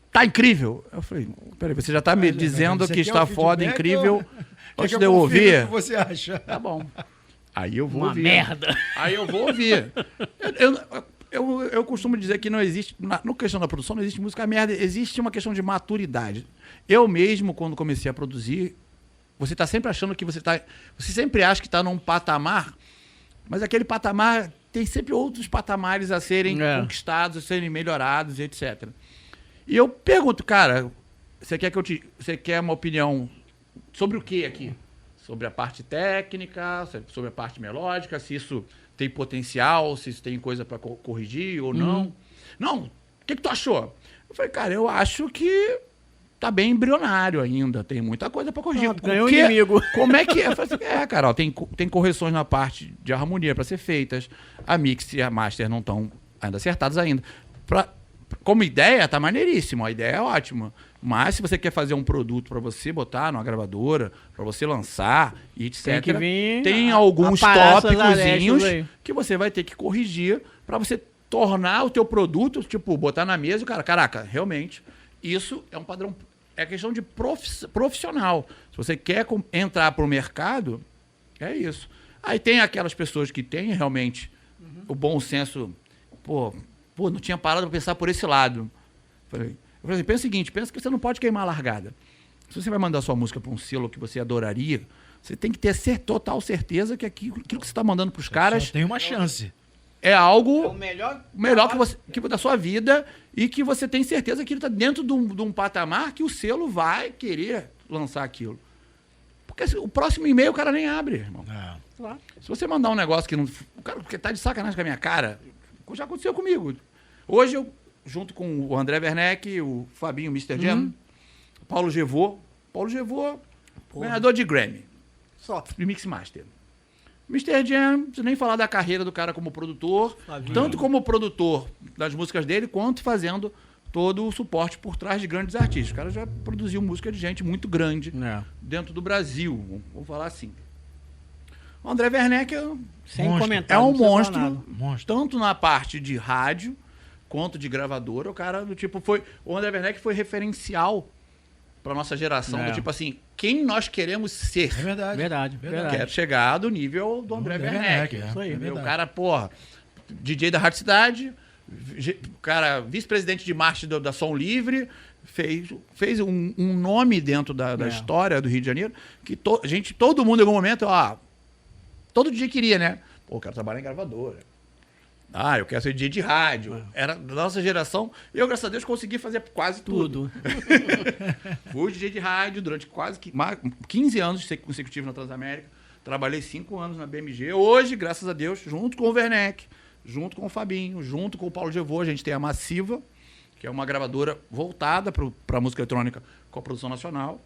Tá incrível. Eu falei, peraí, você já tá me dizendo você que quer está o foda, feedback incrível, Quer antes que de eu confirme ouvir. o que você acha? Tá bom. Aí eu vou Uma ouvir. merda. Aí eu vou ouvir. Eu costumo dizer que não existe, no questão da produção, não existe música merda, existe uma questão de maturidade. Eu mesmo, quando comecei a produzir, você está sempre achando que você sempre acha que está num patamar, mas aquele patamar tem sempre outros patamares a serem conquistados, a serem melhorados, etc. E eu pergunto, cara, você quer uma opinião sobre o que aqui? Sobre a parte técnica, sobre a parte melódica, se isso tem potencial, se isso tem coisa para corrigir ou não. Não, o que tu achou? Eu falei, cara, eu acho que tá bem embrionário ainda, tem muita coisa para corrigir. Ganhou um inimigo. Como é que é? Eu falei assim, Carol, tem correções na parte de harmonia para ser feitas, a mix e a master não estão ainda acertadas ainda. Como ideia, tá maneiríssimo, a ideia é ótima. Mas se você quer fazer um produto para você botar numa gravadora, para você lançar e etc, Tem que vir tem alguns aparar essas tópicozinhos arestas aí. que você vai ter que corrigir para você tornar o teu produto, tipo, botar na mesa e o cara, caraca, realmente, isso é um padrão, é questão de profissional. Se você quer entrar pro mercado, é isso. Aí tem aquelas pessoas que têm realmente o bom senso, pô, não tinha parado para pensar por esse lado. Eu falei assim, pensa o seguinte, pensa que você não pode queimar a largada. Se você vai mandar sua música para um selo que você adoraria, você tem que ter total certeza que aquilo que você está mandando para os caras Só tem uma chance. é algo É o melhor que da sua vida e que você tem certeza que ele está dentro de um patamar que o selo vai querer lançar aquilo. Porque o próximo e-mail o cara nem abre, irmão. É. Se você mandar um negócio que não... O cara que tá de sacanagem com a minha cara, já aconteceu comigo. Hoje eu, junto com o André Werneck, o Fabinho, o Mr. Jam, Paulo Gevô, ganhador de Grammy, Só. de Mix Master. Mr. Jam, não preciso nem falar da carreira do cara como produtor, tanto como produtor das músicas dele, quanto fazendo todo o suporte por trás de grandes artistas. O cara já produziu música de gente muito grande dentro do Brasil, vou falar assim. O André Werneck Sem Monstro. comentar. é um não precisa falar monstro, nada. tanto na parte de rádio quanto de gravadora. O cara do tipo o André Werneck foi referencial para nossa geração, do tipo assim, quem nós queremos ser. É verdade. Verdade. Quer chegar do nível do André Werneck. é. Isso aí, Entendeu? O verdade. cara, porra, DJ da Rádio Cidade, cara, vice-presidente de marketing da Som Livre, fez um nome dentro da história do Rio de Janeiro, que todo mundo em algum momento, todo dia queria, né? Pô, eu quero trabalhar em gravadora. Eu quero ser DJ de rádio. Era da nossa geração. Eu, graças a Deus, consegui fazer quase tudo. Fui DJ de rádio durante quase 15 anos consecutivos na Transamérica. Trabalhei 5 anos na BMG. Hoje, graças a Deus, junto com o Werneck, junto com o Fabinho, junto com o Paulo Gevô, a gente tem a Massiva, que é uma gravadora voltada para música eletrônica com a produção nacional.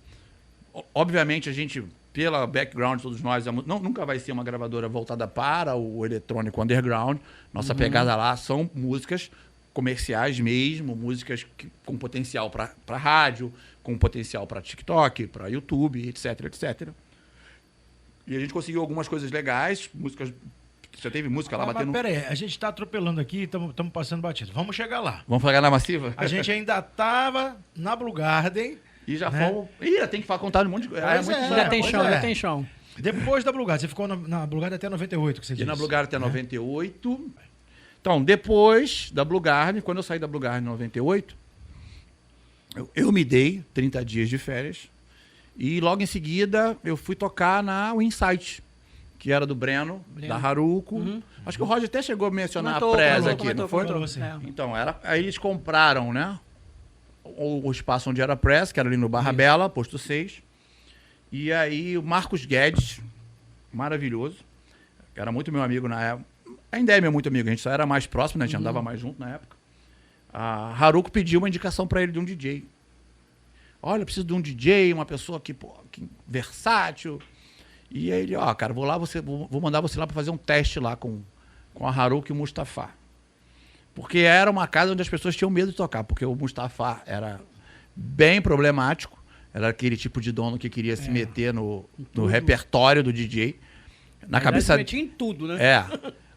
Obviamente, a gente, pela background de todos nós, nunca vai ser uma gravadora voltada para o eletrônico underground. Nossa pegada lá são músicas comerciais mesmo, músicas com potencial para rádio, com potencial para TikTok, para YouTube, etc, etc. E a gente conseguiu algumas coisas legais, músicas... Já teve música lá batendo... Mas pera aí, a gente tá atropelando aqui, estamos passando batido. Vamos chegar lá. Vamos chegar na Massiva? A gente ainda tava na Blue Garden. E já fomos... Tem que contar um monte de coisa. Ainda tem chão. Depois da Blue Garden, você ficou na Blue Garden até 98, que você disse. E na Blue Garden até 98. Então, depois da Blue Garden, quando eu saí da Blue Garden em 98, eu me dei 30 dias de férias. E logo em seguida, eu fui tocar na Insight, que era do Breno. Da Haruko. Acho que o Roger até chegou a mencionar a Prez aqui, não foi? Então, aí eles compraram, né? O espaço onde era a Press, que era ali no Barra Bela, posto 6. E aí o Marcos Guedes, maravilhoso, que era muito meu amigo na época. Ainda é muito amigo, a gente só era mais próximo, né? A gente andava mais junto na época. A Haruko pediu uma indicação para ele de um DJ. Olha, eu preciso de um DJ, uma pessoa que versátil. E aí ele, cara, vou mandar você lá para fazer um teste lá com a Haruko e o Mustafa. Porque era uma casa onde as pessoas tinham medo de tocar, porque o Mustafa era bem problemático, era aquele tipo de dono que queria se meter no repertório do DJ. Na cabeça... Se metia em tudo, né?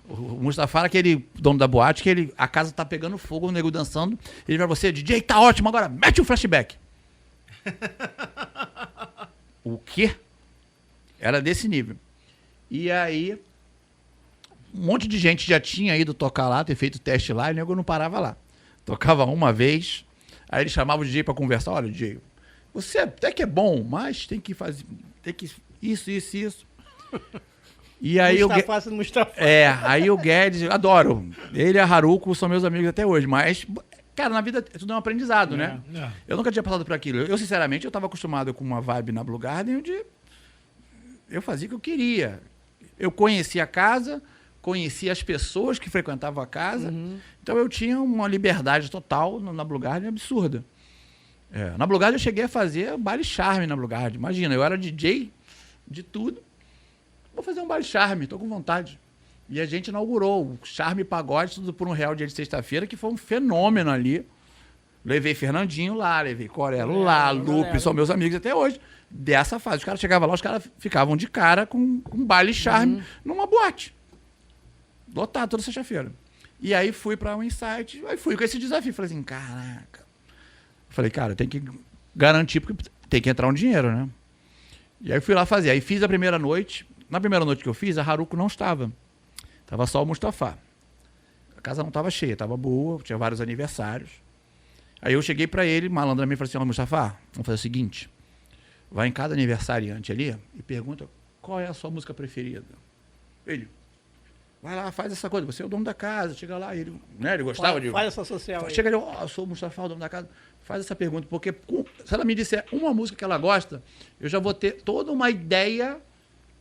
O Mustafa era aquele dono da boate que a casa tá pegando fogo, o nego dançando, ele vai você, DJ, tá ótimo, agora mete um flashback. O quê? Era desse nível. E aí... Um monte de gente já tinha ido tocar lá, ter feito teste lá, e o nego não parava lá. Tocava uma vez, aí ele chamava o DJ pra conversar. Olha, DJ, você até que é bom, mas tem que fazer... Isso. E aí aí o Guedes, adoro. Ele e a Haruko são meus amigos até hoje, mas... Cara, na vida tudo é um aprendizado, né? Eu nunca tinha passado por aquilo. Eu, sinceramente, eu tava acostumado com uma vibe na Blue Garden onde eu fazia o que eu queria. Eu conhecia a casa... Conhecia as pessoas que frequentavam a casa. Então eu tinha uma liberdade total na Blue Garden absurda. Na Blue Garden eu cheguei a fazer baile charme na Blue Garden. Imagina, eu era DJ de tudo. Vou fazer um baile charme, tô com vontade. E a gente inaugurou o Charme Pagode, tudo por R$1 dia de sexta-feira, que foi um fenômeno ali. Levei Fernandinho lá, levei Corelo lá, Lupe, são meus amigos até hoje. Dessa fase, os caras chegavam lá, os caras ficavam de cara com um baile charme numa boate. Lotado toda sexta-feira. E aí fui para um Insight, aí fui com esse desafio. Falei assim, caraca. Falei, cara, tem que garantir, porque tem que entrar um dinheiro, né? E aí fui lá fazer. Aí fiz a primeira noite. Na primeira noite que eu fiz, a Haruko não estava. Tava só o Mustafa. A casa não estava cheia, estava boa, tinha vários aniversários. Aí eu cheguei para ele, malandramente, falei assim, Mustafa, vamos fazer o seguinte. Vai em cada aniversariante ali e pergunta qual é a sua música preferida. Ele... Vai lá, faz essa coisa. Você é o dono da casa, chega lá. Ele gostava de... Faz essa social. Chega ali, eu sou o Mustafa, o dono da casa. Faz essa pergunta, porque se ela me disser uma música que ela gosta, eu já vou ter toda uma ideia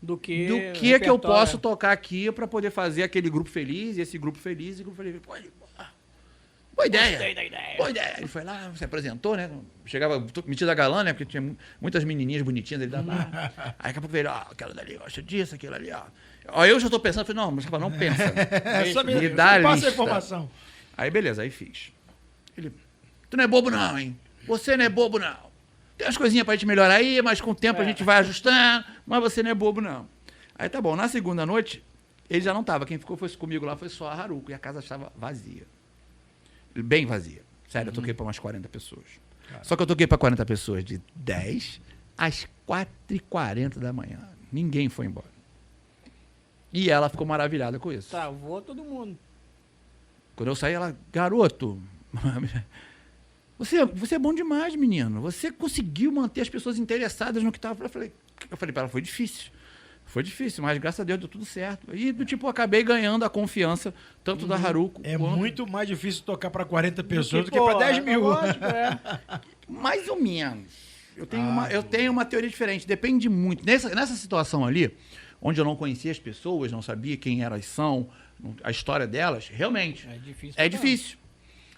do que eu posso tocar aqui para poder fazer aquele grupo feliz, e esse grupo feliz, e o grupo feliz. Boa ideia. Boa ideia. Ele foi lá, se apresentou, né? Chegava metido a galã, né? Porque tinha muitas menininhas bonitinhas ali da barra. Aí daqui a pouco veio, aquela dali gosta disso, aquilo ali, ó. Eu já tô pensando, falei, não, mas não pensa. Me dá a lista. Passa a informação. Aí beleza, aí fiz. Ele, tu não é bobo não, hein? Você não é bobo não. Tem umas coisinhas pra gente melhorar aí, mas com o tempo a gente vai ajustando, mas você não é bobo não. Aí tá bom, na segunda noite, ele já não tava. Quem ficou comigo lá foi só a Haruko, e a casa estava vazia. Bem vazia. Sério, eu toquei para umas 40 pessoas. Cara. Só que eu toquei para 40 pessoas de 10 às 4h40 da manhã. Ninguém foi embora. E ela ficou maravilhada com isso. Travou todo mundo. Quando eu saí, ela, garoto, você é bom demais, menino. Você conseguiu manter as pessoas interessadas no que estava. Eu falei para ela, foi difícil. Foi difícil, mas graças a Deus deu tudo certo. E do tipo, acabei ganhando a confiança tanto da Haruko É quanto... muito mais difícil tocar para 40 pessoas do que pô, para 10 mil. lógico, Mais ou menos. Eu tenho uma teoria diferente. Depende muito. Nessa situação ali, onde eu não conhecia as pessoas, não sabia quem elas são, a história delas, realmente É difícil. é difícil.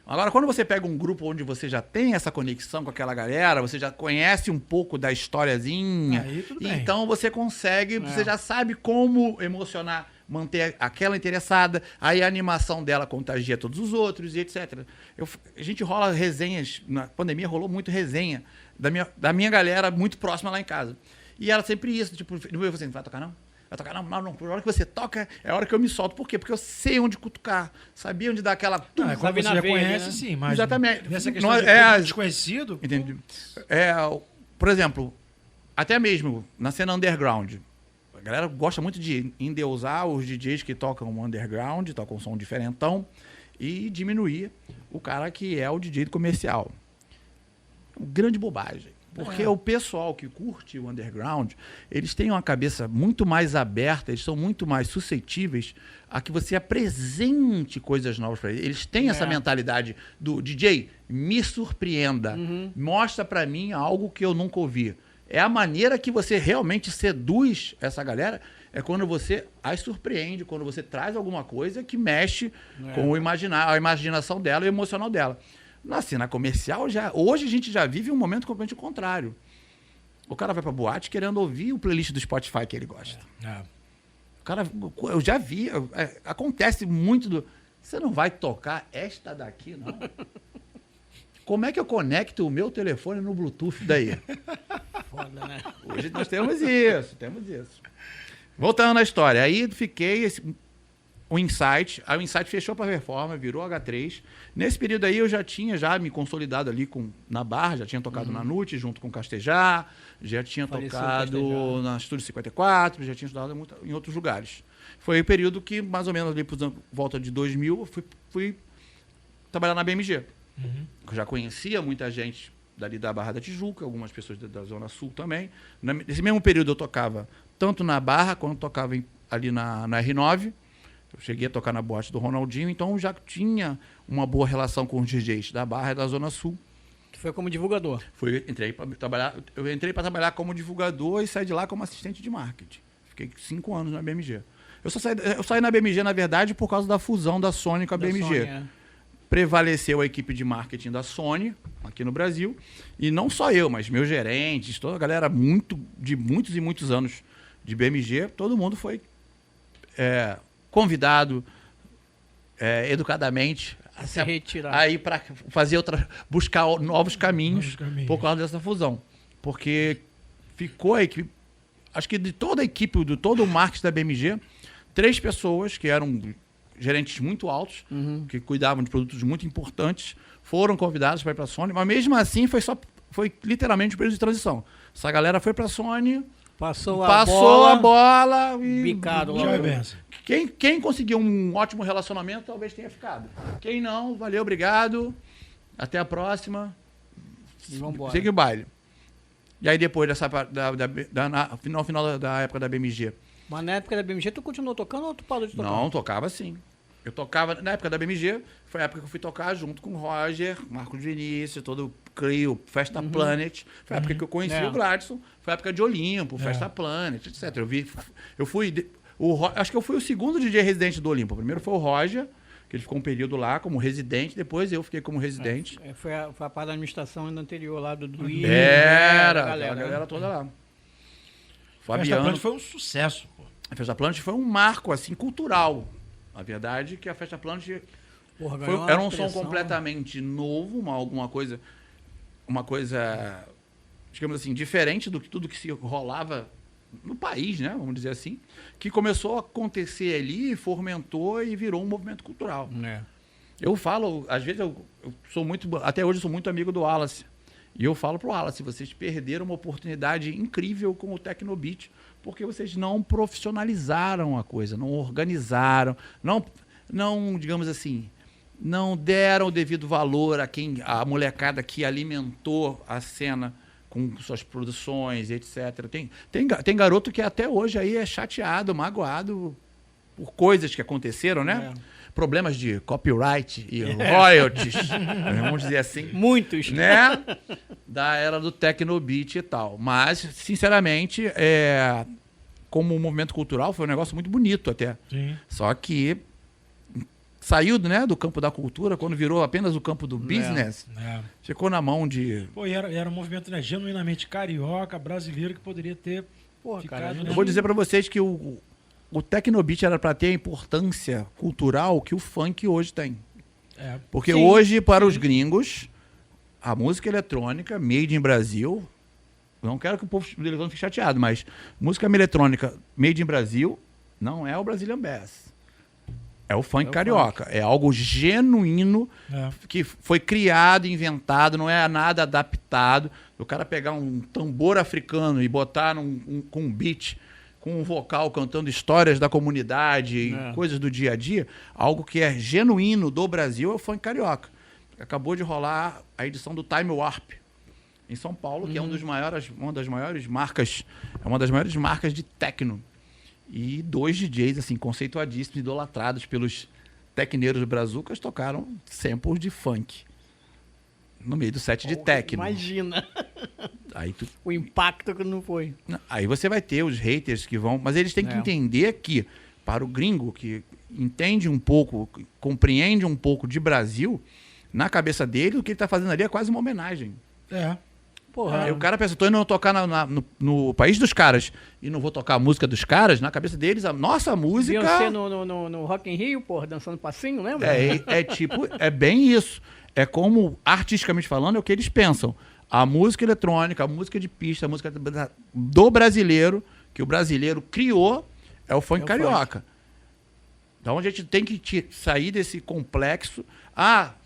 Agora, quando você pega um grupo onde você já tem essa conexão com aquela galera, você já conhece um pouco da historiazinha, Aí tudo bem. então você consegue, você já sabe como emocionar, manter aquela interessada, aí a animação dela contagia todos os outros e etc. A gente rola resenhas, na pandemia rolou muito resenha da minha galera muito próxima lá em casa. E era sempre isso, tipo, você não vai tocar não? Vai tocar? Não, por hora que você toca, é a hora que eu me solto. Por quê? Porque eu sei onde cutucar. Sabia onde dar aquela... Não, é quando Sabe você na já veia, conhece, né? sim. Mas Exatamente. nessa questão Não, de é, desconhecido... Entendi. Por exemplo, até mesmo na cena underground, a galera gosta muito de endeusar os DJs que tocam underground, tocam um som diferentão, e diminuir o cara que é o DJ do comercial. Grande bobagem. Porque o pessoal que curte o underground, eles têm uma cabeça muito mais aberta, eles são muito mais suscetíveis a que você apresente coisas novas para eles. Eles têm essa mentalidade do DJ, me surpreenda, mostra para mim algo que eu nunca ouvi. É a maneira que você realmente seduz essa galera, é quando você as surpreende, quando você traz alguma coisa que mexe com a imaginação dela e o emocional dela. Na cena comercial, hoje a gente já vive um momento completamente contrário. O cara vai pra boate querendo ouvir o playlist do Spotify que ele gosta. O cara, eu já vi, acontece muito do... Você não vai tocar esta daqui, não? Como é que eu conecto o meu telefone no Bluetooth daí? Foda, né? Hoje nós temos isso. Voltando à história, aí fiquei... O Insight fechou para a Performance, virou H3. Nesse período aí eu já tinha me consolidado ali na Barra, já tinha tocado na NUT junto com o Castejar, já tinha tocado na Estúdio 54, já tinha estudado em outros lugares. Foi o período que, mais ou menos ali por volta de 2000, eu fui trabalhar na BMG. Eu já conhecia muita gente dali da Barra da Tijuca, algumas pessoas da Zona Sul também. Nesse mesmo período eu tocava tanto na Barra quanto tocava ali na R9. Eu cheguei a tocar na boate do Ronaldinho, então já tinha uma boa relação com os DJs da Barra e da Zona Sul. Tu foi como divulgador. Eu entrei para trabalhar como divulgador e saí de lá como assistente de marketing. Fiquei 5 anos na BMG. Eu saí na BMG, na verdade, por causa da fusão da Sony com a BMG. Sony, Prevaleceu a equipe de marketing da Sony, aqui no Brasil. E não só eu, mas meus gerentes, toda a galera de muitos e muitos anos de BMG, todo mundo foi... convidado educadamente a se retirar. Aí para buscar novos caminhos por causa dessa fusão. Porque ficou a equipe, acho que de toda a equipe, de todo o marketing da BMG, 3 pessoas que eram gerentes muito altos, que cuidavam de produtos muito importantes, foram convidados para ir para a Sony, mas mesmo assim foi literalmente um período de transição. Essa galera foi para a Sony, Passou a bola e... Bicado lá. Quem conseguiu um ótimo relacionamento talvez tenha ficado. Quem não, valeu, obrigado. Até a próxima. E vambora. Segue o baile. E aí depois no final da época da BMG. Mas na época da BMG tu continuou tocando ou tu parou de tocar? Não, tocava sim. Eu tocava, na época da BMG, foi a época que eu fui tocar junto com o Roger, Marcos Vinícius, todo o Clio, Festa Planet. Foi a época que eu conheci o Gladson, foi a época de Olimpo, Festa Planet, etc. Acho que eu fui o segundo DJ residente do Olimpo. O primeiro foi o Roger, que ele ficou um período lá como residente, depois eu fiquei como residente. Foi a parte da administração anterior lá do Ian. Era, a galera toda lá. Festa Planet foi um sucesso, pô. A Festa Planet foi um marco, assim, cultural. A verdade é que a Festa Planet era um som completamente novo, uma coisa, digamos assim, diferente do que tudo que se rolava no país, né? Vamos dizer assim, que começou a acontecer ali, fomentou e virou um movimento cultural. Eu falo, às vezes eu sou até hoje eu sou muito amigo do Wallace. E eu falo pro Wallace, vocês perderam uma oportunidade incrível com o Tecnobeat, porque vocês não profissionalizaram a coisa, não organizaram, não, digamos assim, não deram o devido valor a molecada que alimentou a cena com suas produções, etc. Tem garoto que até hoje aí é chateado, magoado por coisas que aconteceram, né? Problemas de copyright e royalties, vamos dizer assim. Muitos. Né? Da era do Tecnobeat e tal. Mas, sinceramente, como movimento cultural, foi um negócio muito bonito até. Sim. Só que saiu, né, do campo da cultura, quando virou apenas o campo do business, ficou na mão de... Pô, e era um movimento, né, genuinamente carioca, brasileiro, que poderia ter ficado... Cara, né? Eu vou dizer pra vocês que o Tecnobeat era pra ter a importância cultural que o funk hoje tem. Porque Sim, hoje, para os gringos, a música eletrônica, made in Brasil, não quero que o povo fique chateado, mas música eletrônica made in Brasil não é o Brazilian Bass. É o funk carioca. É algo genuíno que foi criado, inventado, não é nada adaptado. O cara pegar um tambor africano e botar com um beat, com um vocal cantando histórias da comunidade, coisas do dia a dia, algo que é genuíno do Brasil é o funk carioca. Acabou de rolar a edição do Time Warp em São Paulo, que é uma das maiores marcas de techno. E 2 DJs, assim, conceituadíssimos, idolatrados pelos tecneiros brazucas, tocaram samples de funk no meio do set de techno. Imagina. Aí o impacto que não foi. Aí você vai ter os haters que vão... Mas eles têm que entender que, para o gringo que entende um pouco, compreende um pouco de Brasil, na cabeça dele, o que ele está fazendo ali é quase uma homenagem. Aí o cara pensa, tô indo tocar no país dos caras e não vou tocar a música dos caras, na cabeça deles, a nossa música... Beyoncé no Rock in Rio, porra, dançando passinho, lembra? É bem isso. É como, artisticamente falando, é o que eles pensam. A música eletrônica, a música de pista, a música do brasileiro, que o brasileiro criou, é o funk carioca. Então a gente tem que sair desse complexo.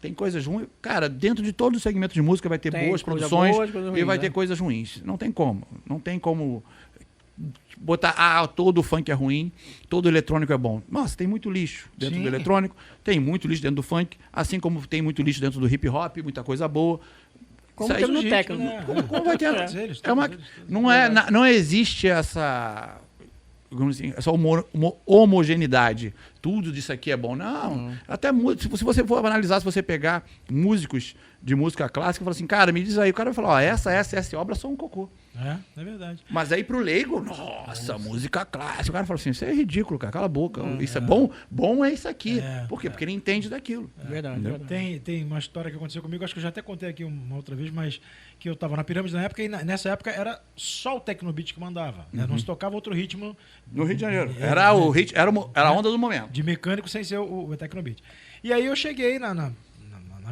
Tem coisas ruins. Cara, dentro de todos os segmentos de música vai ter boas produções e vai ter coisas ruins. Não tem como. Não tem como botar, todo funk é ruim, todo eletrônico é bom. Nossa, tem muito lixo dentro do eletrônico, tem muito lixo dentro do funk, assim como tem muito lixo dentro do hip hop, muita coisa boa. Como tem no técnico. Né? Como vai ter? Não existe essa homogeneidade. Tudo disso aqui é bom. Não. Até se você for analisar, se você pegar músicos de música clássica e falar assim, cara, me diz aí, o cara vai falar, essa obra é só um cocô. É verdade. Mas aí pro leigo, nossa, música clássica. O cara fala assim, isso é ridículo, cara, cala a boca. Isso é bom? Bom é isso aqui. Por quê? Porque ele entende daquilo. Verdade. Tem uma história que aconteceu comigo, acho que eu já até contei aqui uma outra vez, mas que eu tava na Pirâmide na época, e nessa época era só o Tecnobeat que mandava. Né? Não se tocava outro ritmo. No Rio de Janeiro. Era o hit, era a onda do momento. De mecânico sem ser o Tecnobeat. E aí eu cheguei na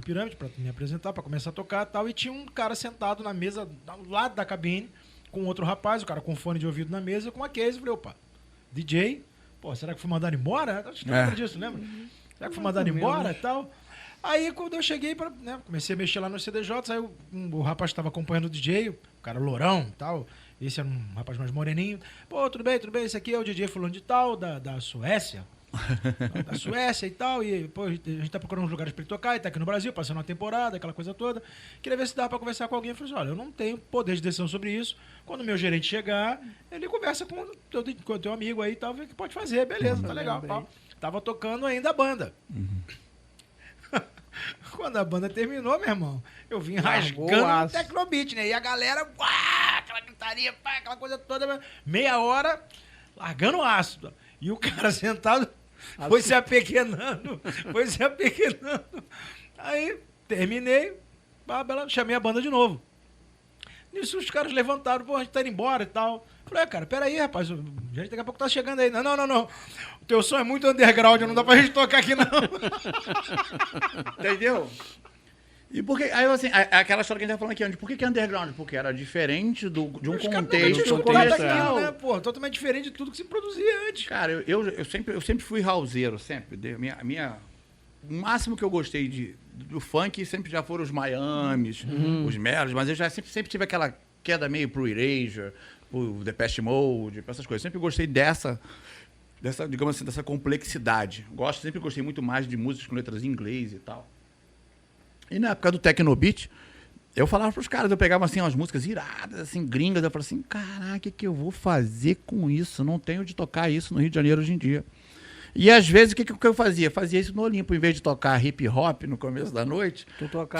Pirâmide para me apresentar, para começar a tocar e tal, e tinha um cara sentado na mesa, do lado da cabine, com outro rapaz, o cara com fone de ouvido na mesa, com uma case. Eu falei, opa, DJ, será que fui mandado embora? Acho que lembra disso, lembra? Será que fui mandado embora e tal? Aí, quando eu cheguei, comecei a mexer lá no CDJ, aí o rapaz estava acompanhando o DJ, o cara lourão e tal, esse era um rapaz mais moreninho. Tudo bem, esse aqui é o DJ fulano de tal, da Suécia. Da Suécia e tal, e a gente tá procurando uns lugares pra ele tocar, e tá aqui no Brasil, passando uma temporada, aquela coisa toda. Queria ver se dá pra conversar com alguém. Eu falei assim, olha, eu não tenho poder de decisão sobre isso. Quando o meu gerente chegar, ele conversa com o teu amigo aí e tal, vê o que pode fazer, beleza, tá legal. Tava tocando ainda a banda. Quando a banda terminou, meu irmão, eu vim rasgando o Tecnobeat, né? E a galera, aquela gritaria, aquela coisa toda, meia hora, largando o ácido. E o cara sentado foi se apequenando. Aí, terminei, chamei a banda de novo. Nisso os caras levantaram, a gente tá indo embora e tal. Falei, cara, peraí, rapaz, a gente daqui a pouco tá chegando aí. Não. O teu som é muito underground, não dá pra gente tocar aqui, não. Entendeu? E porque, aí assim, aquela história que a gente tá falando aqui antes, por que é underground? Porque era diferente de um contexto. Daquilo, né, totalmente diferente de tudo que se produzia antes. Cara, eu sempre fui houseiro, sempre. O máximo que eu gostei do funk sempre já foram os Miamis, os Melos, mas eu já sempre tive aquela queda meio pro Erasure, pro Depeche Mode, pra essas coisas. Sempre gostei dessa, digamos assim, dessa complexidade. Sempre gostei muito mais de músicas com letras em inglês e tal. E na época do Tecnobeat, eu falava pros caras, eu pegava assim umas músicas iradas, assim, gringas, eu falava assim, caraca, o que eu vou fazer com isso? Não tenho de tocar isso no Rio de Janeiro hoje em dia. E às vezes, o que eu fazia? Fazia isso no Olimpo, em vez de tocar hip hop no começo da noite,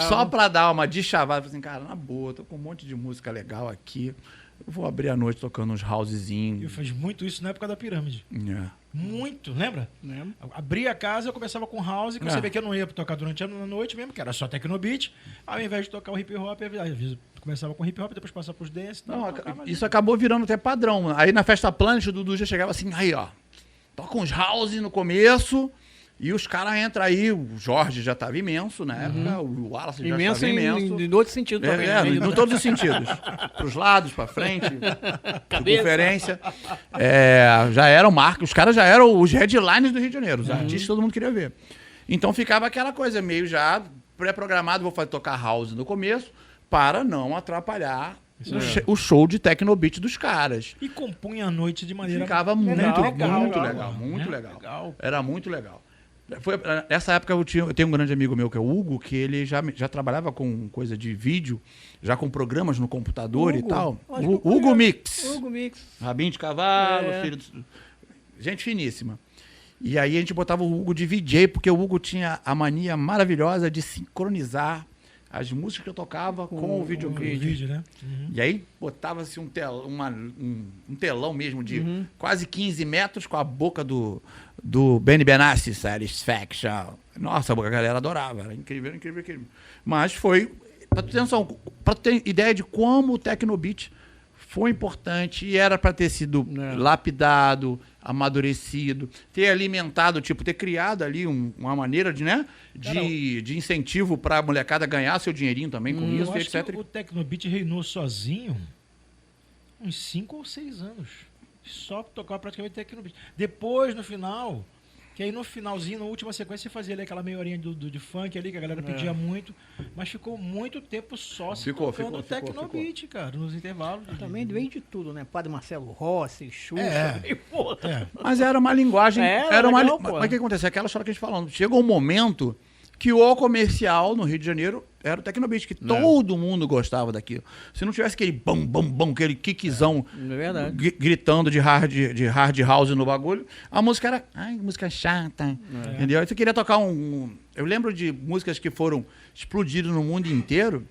só pra dar uma deschavada, assim, cara, na boa, tô com um monte de música legal aqui, eu vou abrir a noite tocando uns housezinhos. Eu fiz muito isso na época da Pirâmide. Muito, lembra? Lembro. Abria a casa, eu começava com house, que eu sabia que eu não ia tocar durante a noite mesmo, que era só Tecnobeat. Ao invés de tocar o hip hop, às vezes eu começava com hip hop, depois passava pros dance. Isso acabou virando até padrão. Aí na Festa Planet, o Dudu já chegava assim, aí ó, toca uns house no começo, e os caras entram aí, o Jorge já estava imenso na época, o Wallace já estava imenso. Em outro sentido também. Em todos os sentidos. Pros lados, pra frente, circunferência. Já eram marcas, os caras já eram os headlines do Rio de Janeiro, os artistas que todo mundo queria ver. Então ficava aquela coisa meio já pré-programado, vou tocar house no começo, para não atrapalhar o show de Tecnobeat dos caras. E compunha a noite de maneira... Ficava muito legal. legal. Era muito legal. Nessa época eu tenho um grande amigo meu que é o Hugo, que ele já trabalhava com coisa de vídeo, já com programas no computador e tal. Hugo Mix. Hugo Mix. Rabinho de cavalo, filho do... Gente finíssima. E aí a gente botava o Hugo de VJ, porque o Hugo tinha a mania maravilhosa de sincronizar as músicas que eu tocava com o videoclipe. Né? E aí botava-se um telão mesmo de quase 15 metros com a boca do Benny Benassi, Satisfaction. Nossa, a galera adorava, era incrível. Mas foi, pra ter ideia de como o Tecnobeat foi importante e era para ter sido lapidado, amadurecido, ter alimentado, ter criado ali uma maneira de incentivo para a molecada ganhar seu dinheirinho também com isso, acho etc. Que o Tecnobeat reinou sozinho uns 5 ou 6 anos. Só tocar praticamente Tecnobeat. Depois, no final, que aí no finalzinho, na última sequência, você fazia ali aquela meia horinha de funk ali, que a galera pedia muito, mas ficou muito tempo só tocando Tecnobeat, cara, nos intervalos. Também vem de tudo, né? Padre Marcelo Rossi, Xuxa, Mas era uma linguagem... Mas o que acontece? Aquela história que a gente falando. Chegou um momento que o comercial no Rio de Janeiro era o Tecnobeat, que todo mundo gostava daquilo. Se não tivesse aquele bam, bam, bam, aquele kickzão gritando de hard house no bagulho, a música era, música chata, entendeu? Aí você queria tocar Eu lembro de músicas que foram explodidas no mundo inteiro,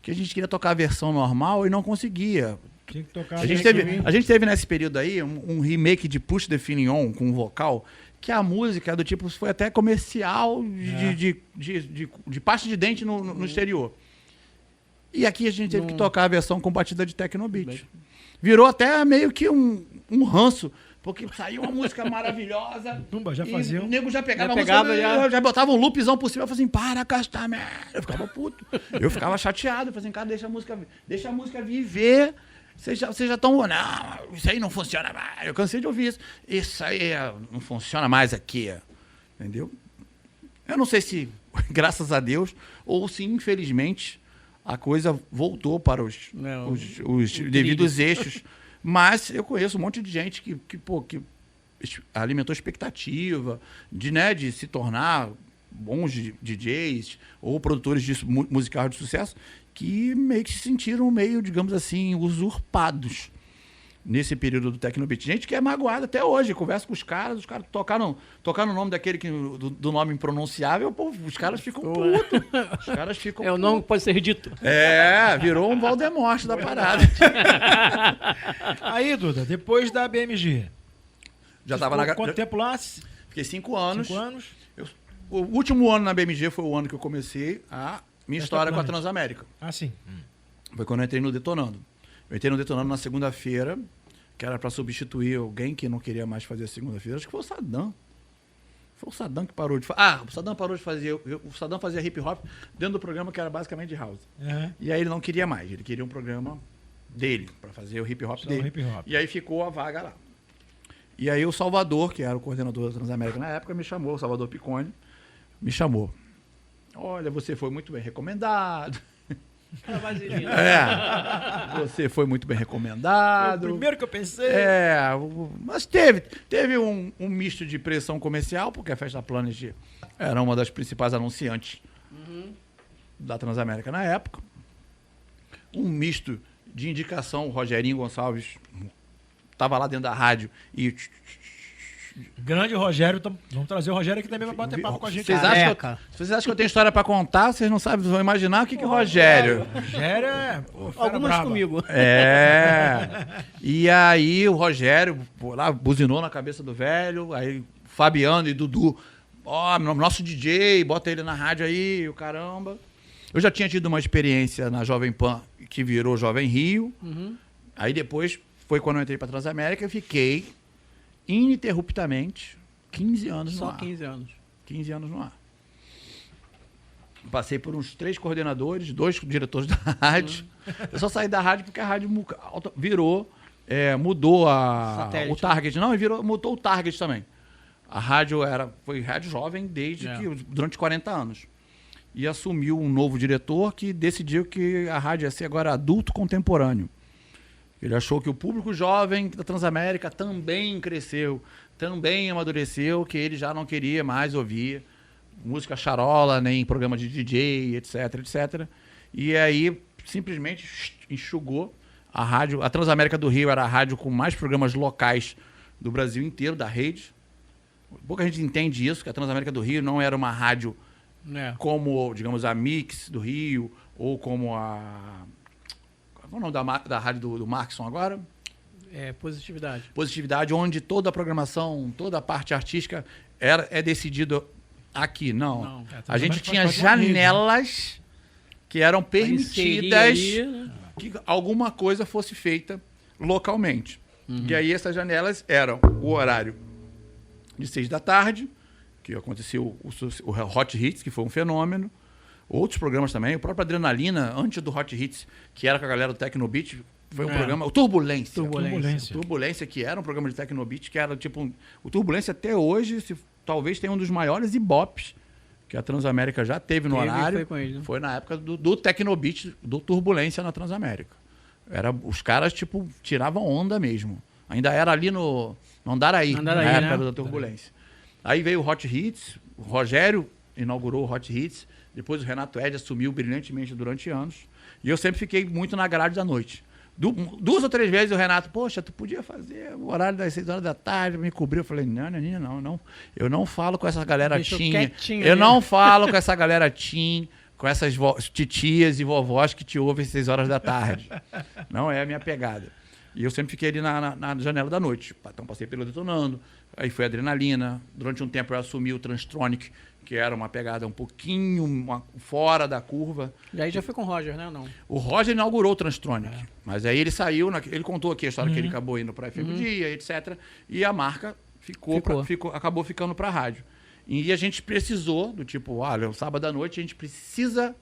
que a gente queria tocar a versão normal e não conseguia. Tinha que tocar A gente teve nesse período aí um remake de Push the Feeling On com vocal, que a música do tipo foi até comercial de pasta de dente no exterior. E aqui a gente teve que tocar a versão com batida de Tecnobeat. Virou até meio que um ranço, porque saiu uma música maravilhosa. Já fazia. O nego já pegava a música, já botava um loopzão por cima. Eu falei assim, para, Castar, merda. Eu ficava puto. Eu ficava chateado. Eu falei assim, cara, deixa a música viver. Vocês já estão... Não, isso aí não funciona mais. Eu cansei de ouvir isso. Isso aí não funciona mais aqui. Entendeu? Eu não sei se, graças a Deus, ou se, infelizmente, a coisa voltou para os devidos eixos. Mas eu conheço um monte de gente que alimentou expectativa de se tornar bons DJs ou produtores de musical de sucesso, que meio que se sentiram digamos assim, usurpados nesse período do Tecnobeat. Gente que é magoada até hoje, conversa com os caras tocaram o nome daquele do nome impronunciável, os caras ficam putos. Os caras ficam o nome pode ser dito. Virou um Voldemort da parada. Aí, Duda, depois da BMG. Já tava na... Quanto tempo lá? Fiquei 5 anos. 5 anos? O último ano na BMG foi o ano que eu comecei a minha história com a Transamérica. Sim. Foi quando eu entrei no Detonando. Eu entrei no Detonando na segunda-feira, que era para substituir alguém que não queria mais fazer a segunda-feira. Acho que foi o Saddam. Foi o Saddam que parou de fazer. O Saddam parou de fazer. O Saddam fazia hip hop dentro do programa que era basicamente de house. E aí ele não queria mais. Ele queria um programa dele, para fazer o hip hop dele. E aí ficou a vaga lá. E aí o Salvador, que era o coordenador da Transamérica na época, me chamou, o Salvador Picone, me chamou. Olha, você foi muito bem recomendado. Você foi muito bem recomendado. Foi o primeiro que eu pensei. Mas teve um misto de pressão comercial, porque a Festa Planet era uma das principais anunciantes da Transamérica na época. um misto de indicação. O Rogerinho Gonçalves estava lá dentro da rádio e... Grande Rogério, vamos trazer o Rogério aqui também para bater papo com a gente. Vocês acham que eu tenho história para contar? Vocês não sabem, vão imaginar o que é o Rogério. Rogério é... Algumas brava. comigo. E aí o Rogério lá buzinou na cabeça do velho, aí Fabiano e Dudu, nosso DJ, bota ele na rádio aí, o caramba. Eu já tinha tido uma experiência na Jovem Pan, que virou Jovem Rio. Aí depois foi quando eu entrei para Transamérica e fiquei ininterruptamente 15 anos no ar. Só 15 anos. 15 anos no ar. Passei por uns 3 coordenadores, 2 diretores da rádio. Eu só saí da rádio porque a rádio virou, mudou o target. Não, mudou o target também. A rádio foi rádio jovem durante 40 anos. E assumiu um novo diretor que decidiu que a rádio ia ser agora adulto contemporâneo. Ele achou que o público jovem da Transamérica também cresceu, também amadureceu, que ele já não queria mais ouvir música charola, nem programa de DJ, etc, etc. E aí, simplesmente enxugou a rádio. A Transamérica do Rio era a rádio com mais programas locais do Brasil inteiro, da rede. Pouca gente entende isso, que a Transamérica do Rio não era uma rádio como, digamos, a Mix do Rio, ou como a... Qual é o nome da rádio do Markson agora? Positividade. Positividade, onde toda a programação, toda a parte artística é decidido aqui. Não. A gente tinha janelas que eram permitidas que alguma coisa fosse feita localmente. E aí essas janelas eram o horário de 6 da tarde, que aconteceu o Hot Hits, que foi um fenômeno. Outros programas também, o próprio Adrenalina, antes do Hot Hits, que era com a galera do Tecnobeat, foi um programa... O Turbulência, que era um programa de Tecnobeat, que era tipo... O Turbulência até hoje, talvez tenha um dos maiores ibops que a Transamérica já teve no horário. Foi com ele, né? Foi na época do Tecnobeat, do Turbulência na Transamérica. Os caras, tipo, tiravam onda mesmo. Ainda era ali no Andaraí, na época da Turbulência. Aí veio o Hot Hits, o Rogério inaugurou o Hot Hits, depois o Renato Ed assumiu brilhantemente durante anos. E eu sempre fiquei muito na grade da noite. 2 ou 3 vezes o Renato, poxa, tu podia fazer o horário das 6 horas da tarde, me cobrir. Eu falei, não. Eu não falo com essa galera Eu não falo com essa galera teen, com essas titias e vovós que te ouvem às 6 horas da tarde. Não é a minha pegada. E eu sempre fiquei ali na janela da noite. Então passei pelo Detonando, aí foi Adrenalina. Durante um tempo eu assumi o Transtronic, que era uma pegada um pouquinho fora da curva. E aí já foi com o Roger, né? Não? O Roger inaugurou o Transtronic. Mas aí ele saiu, ele contou aqui a história que ele acabou indo para a FM Dia, etc. E a marca acabou ficando para a rádio. E a gente precisou, do tipo, olha, sábado à noite a gente precisa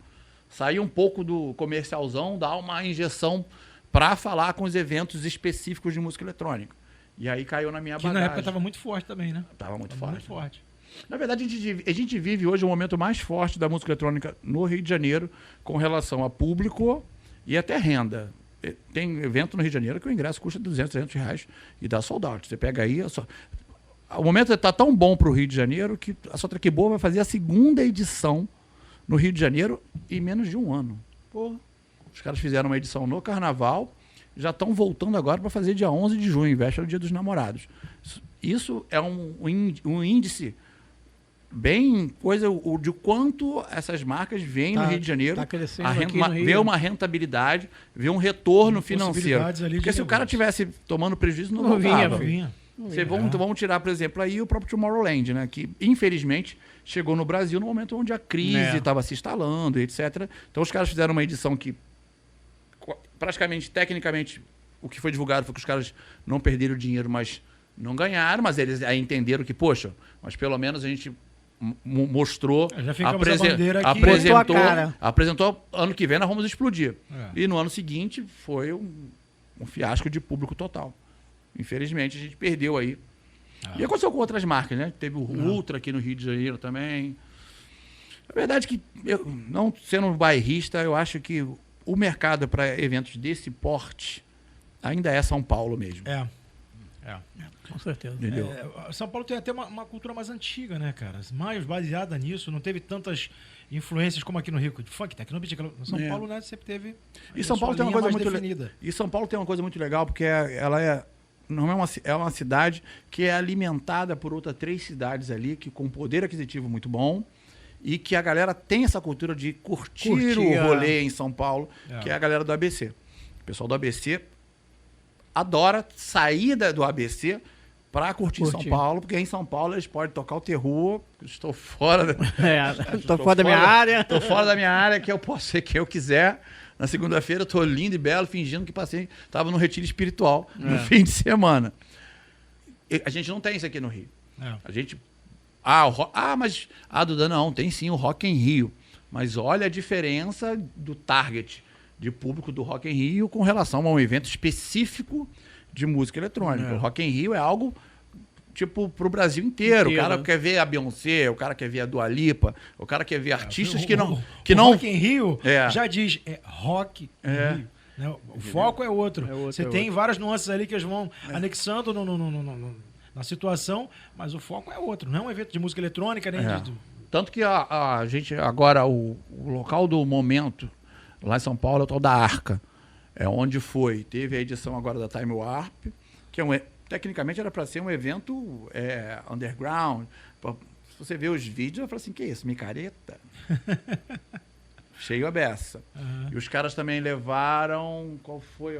sair um pouco do comercialzão, dar uma injeção para falar com os eventos específicos de música eletrônica. E aí caiu na minha bagagem. Que na época estava muito forte também, né? Estava muito forte. Na verdade, a gente vive hoje o momento mais forte da música eletrônica no Rio de Janeiro com relação a público e até renda. Tem evento no Rio de Janeiro que o ingresso custa 200, 300 reais e dá sold out. Você pega aí... O momento está tão bom para o Rio de Janeiro que a Só Track Boa vai fazer a 2ª edição no Rio de Janeiro em menos de um ano. Porra. Os caras fizeram uma edição no Carnaval, já estão voltando agora para fazer dia 11 de junho, véspera do Dia dos Namorados. Isso é um índice bem coisa de quanto essas marcas vêm no Rio de Janeiro, vê uma rentabilidade, vê um retorno financeiro. Porque se o cara tivesse tomando prejuízo, não vinha. Vamos tirar, por exemplo, aí o próprio Tomorrowland, né? Que infelizmente chegou no Brasil no momento onde a crise estava se instalando, etc. Então os caras fizeram uma edição que praticamente, tecnicamente, o que foi divulgado foi que os caras não perderam dinheiro, mas não ganharam, mas eles aí entenderam que, poxa, mas pelo menos a gente mostrou, apresentou, ano que vem nós vamos explodir. E no ano seguinte foi um fiasco de público total. Infelizmente, a gente perdeu aí. E aconteceu com outras marcas, né? Teve o Ultra aqui no Rio de Janeiro também. A verdade é que, eu, não sendo um bairrista, eu acho que o mercado para eventos desse porte ainda é São Paulo mesmo. Com certeza. Entendeu? São Paulo tem até uma cultura mais antiga, né, cara? Mais baseada nisso, não teve tantas influências como aqui no Rio, de funk, tecnobeat. São Paulo, né, sempre teve. E São Paulo tem uma coisa muito definida. E São Paulo tem uma coisa muito legal, porque ela não é uma cidade que é alimentada por outras 3 cidades ali, que com poder aquisitivo muito bom, e que a galera tem essa cultura de curtir o rolê em São Paulo, que é a galera do ABC. O pessoal do ABC adora sair do ABC para curtir São Paulo, porque em São Paulo eles podem tocar o terror. Estou fora estou fora da minha área. Estou fora da minha área, que eu posso ser quem eu quiser. Na segunda-feira eu estou lindo e belo, fingindo que estava no retiro espiritual no fim de semana. A gente não tem isso aqui no Rio. A gente... mas... Duda, não, tem sim o Rock em Rio. Mas olha a diferença do target de público do Rock em Rio com relação a um evento específico de música eletrônica. O Rock em Rio é algo, tipo, pro Brasil inteiro. O cara quer ver a Beyoncé, o cara quer ver a Dua Lipa, o cara quer ver artistas que não... Rock em Rio já diz, Rock em Rio. Né? O foco é outro. Você tem várias nuances ali que eles vão anexando na situação, mas o foco é outro. Não é um evento de música eletrônica, nem de... Tanto que a gente, agora, o local do momento, lá em São Paulo, é o tal da Arca. É onde teve a edição agora da Time Warp, que tecnicamente era para ser um evento underground. Se você vê os vídeos, eu falo assim, que isso, micareta? Cheio a beça. E os caras também levaram, qual foi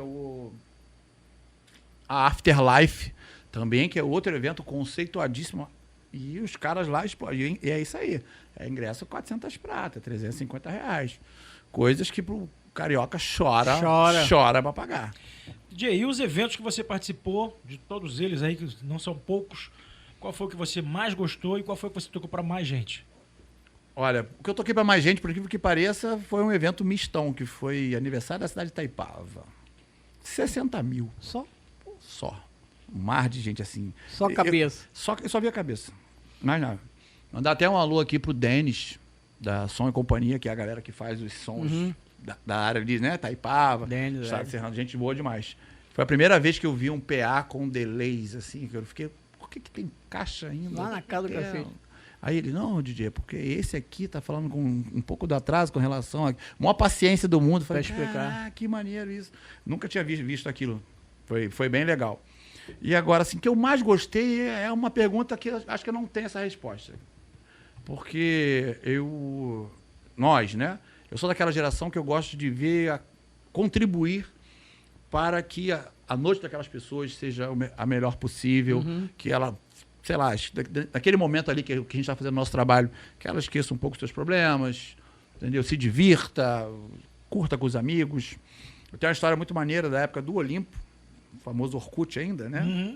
a Afterlife, também, que é outro evento conceituadíssimo. E os caras lá explodem. E é isso aí. É ingresso 400 prata, R$350. Coisas que pro carioca chora pra pagar. DJ, e os eventos que você participou, de todos eles aí, que não são poucos, qual foi o que você mais gostou e qual foi o que você tocou pra mais gente? Olha, o que eu toquei pra mais gente, por incrível que pareça, foi um evento mistão, que foi aniversário da cidade de Itaipava. 60 mil. Só. Um mar de gente assim. Só cabeça. Eu só vi a cabeça. Mais nada. Mandar até um alô aqui pro Denis, da Som e Companhia, que é a galera que faz os sons da área ali, né? Taipava, Estado Serrano, gente boa demais. Foi a primeira vez que eu vi um PA com delays, assim, que eu fiquei, por que tem caixa ainda? Lá na casa do cacete. Aí ele, não, DJ, porque esse aqui tá falando com um pouco de atraso com relação a... Maior paciência do mundo. Falei, explicar. Que maneiro isso. Nunca tinha visto aquilo. Foi bem legal. E agora, assim, o que eu mais gostei é uma pergunta que eu acho que eu não tenho essa resposta. Porque nós, né? Eu sou daquela geração que eu gosto de ver contribuir para que a noite daquelas pessoas seja a melhor possível, que ela, sei lá, naquele momento ali que a gente está fazendo o nosso trabalho, que ela esqueça um pouco os seus problemas, entendeu? Se divirta, curta com os amigos. Eu tenho uma história muito maneira da época do Olimpo, o famoso Orkut ainda, né?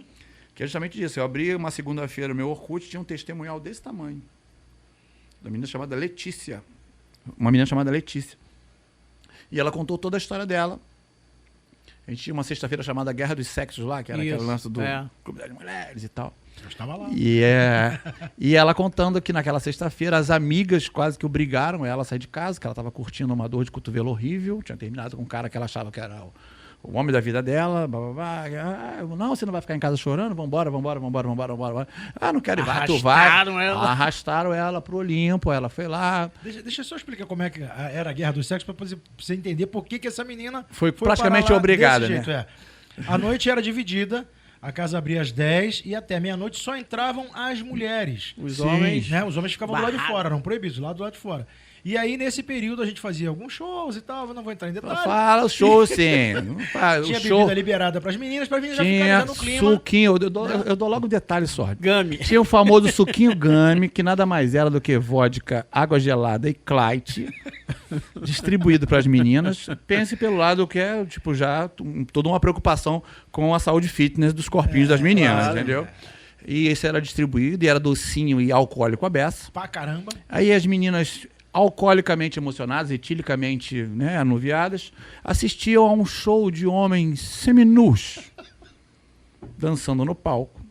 Que é justamente isso. Eu abri uma segunda-feira o meu Orkut, tinha um testemunhal desse tamanho. Da menina chamada Letícia. Uma menina chamada Letícia. E ela contou toda a história dela. A gente tinha uma sexta-feira chamada Guerra dos Sexos lá, que era aquele lance do Clube das Mulheres e tal. Eu estava lá. E ela contando que naquela sexta-feira as amigas quase que obrigaram ela a sair de casa, que ela estava curtindo uma dor de cotovelo horrível, tinha terminado com um cara que ela achava que era o homem da vida dela, blá, blá, blá. Não, você não vai ficar em casa chorando, vambora. Não quero ir, vai, tu vai. Arrastaram ela pro Olimpo, ela foi lá. Deixa eu só explicar como é que era a Guerra dos Sexos, pra você entender por que essa menina foi praticamente obrigada, jeito, né? A noite era dividida, a casa abria às 10 e até meia-noite só entravam as mulheres. Os homens... Né? Os homens ficavam do lado de fora, eram proibidos, do lado de fora. E aí, nesse período, a gente fazia alguns shows e tal, não vou entrar em detalhes. Fala o show, sim. Tinha bebida liberada para as meninas já ficarem no clima. Suquinho, eu dou logo um detalhe só. Gummy. Tinha o famoso suquinho Gummy, que nada mais era do que vodka, água gelada e Clyde, distribuído para as meninas. Pense pelo lado que é, tipo, já toda uma preocupação com a saúde fitness dos corpinhos das meninas, entendeu? E esse era distribuído, e era docinho e alcoólico à beça. Pra caramba. Aí as meninas... alcoolicamente emocionadas, etilicamente, né, anuviadas, assistiam a um show de homens seminus dançando no palco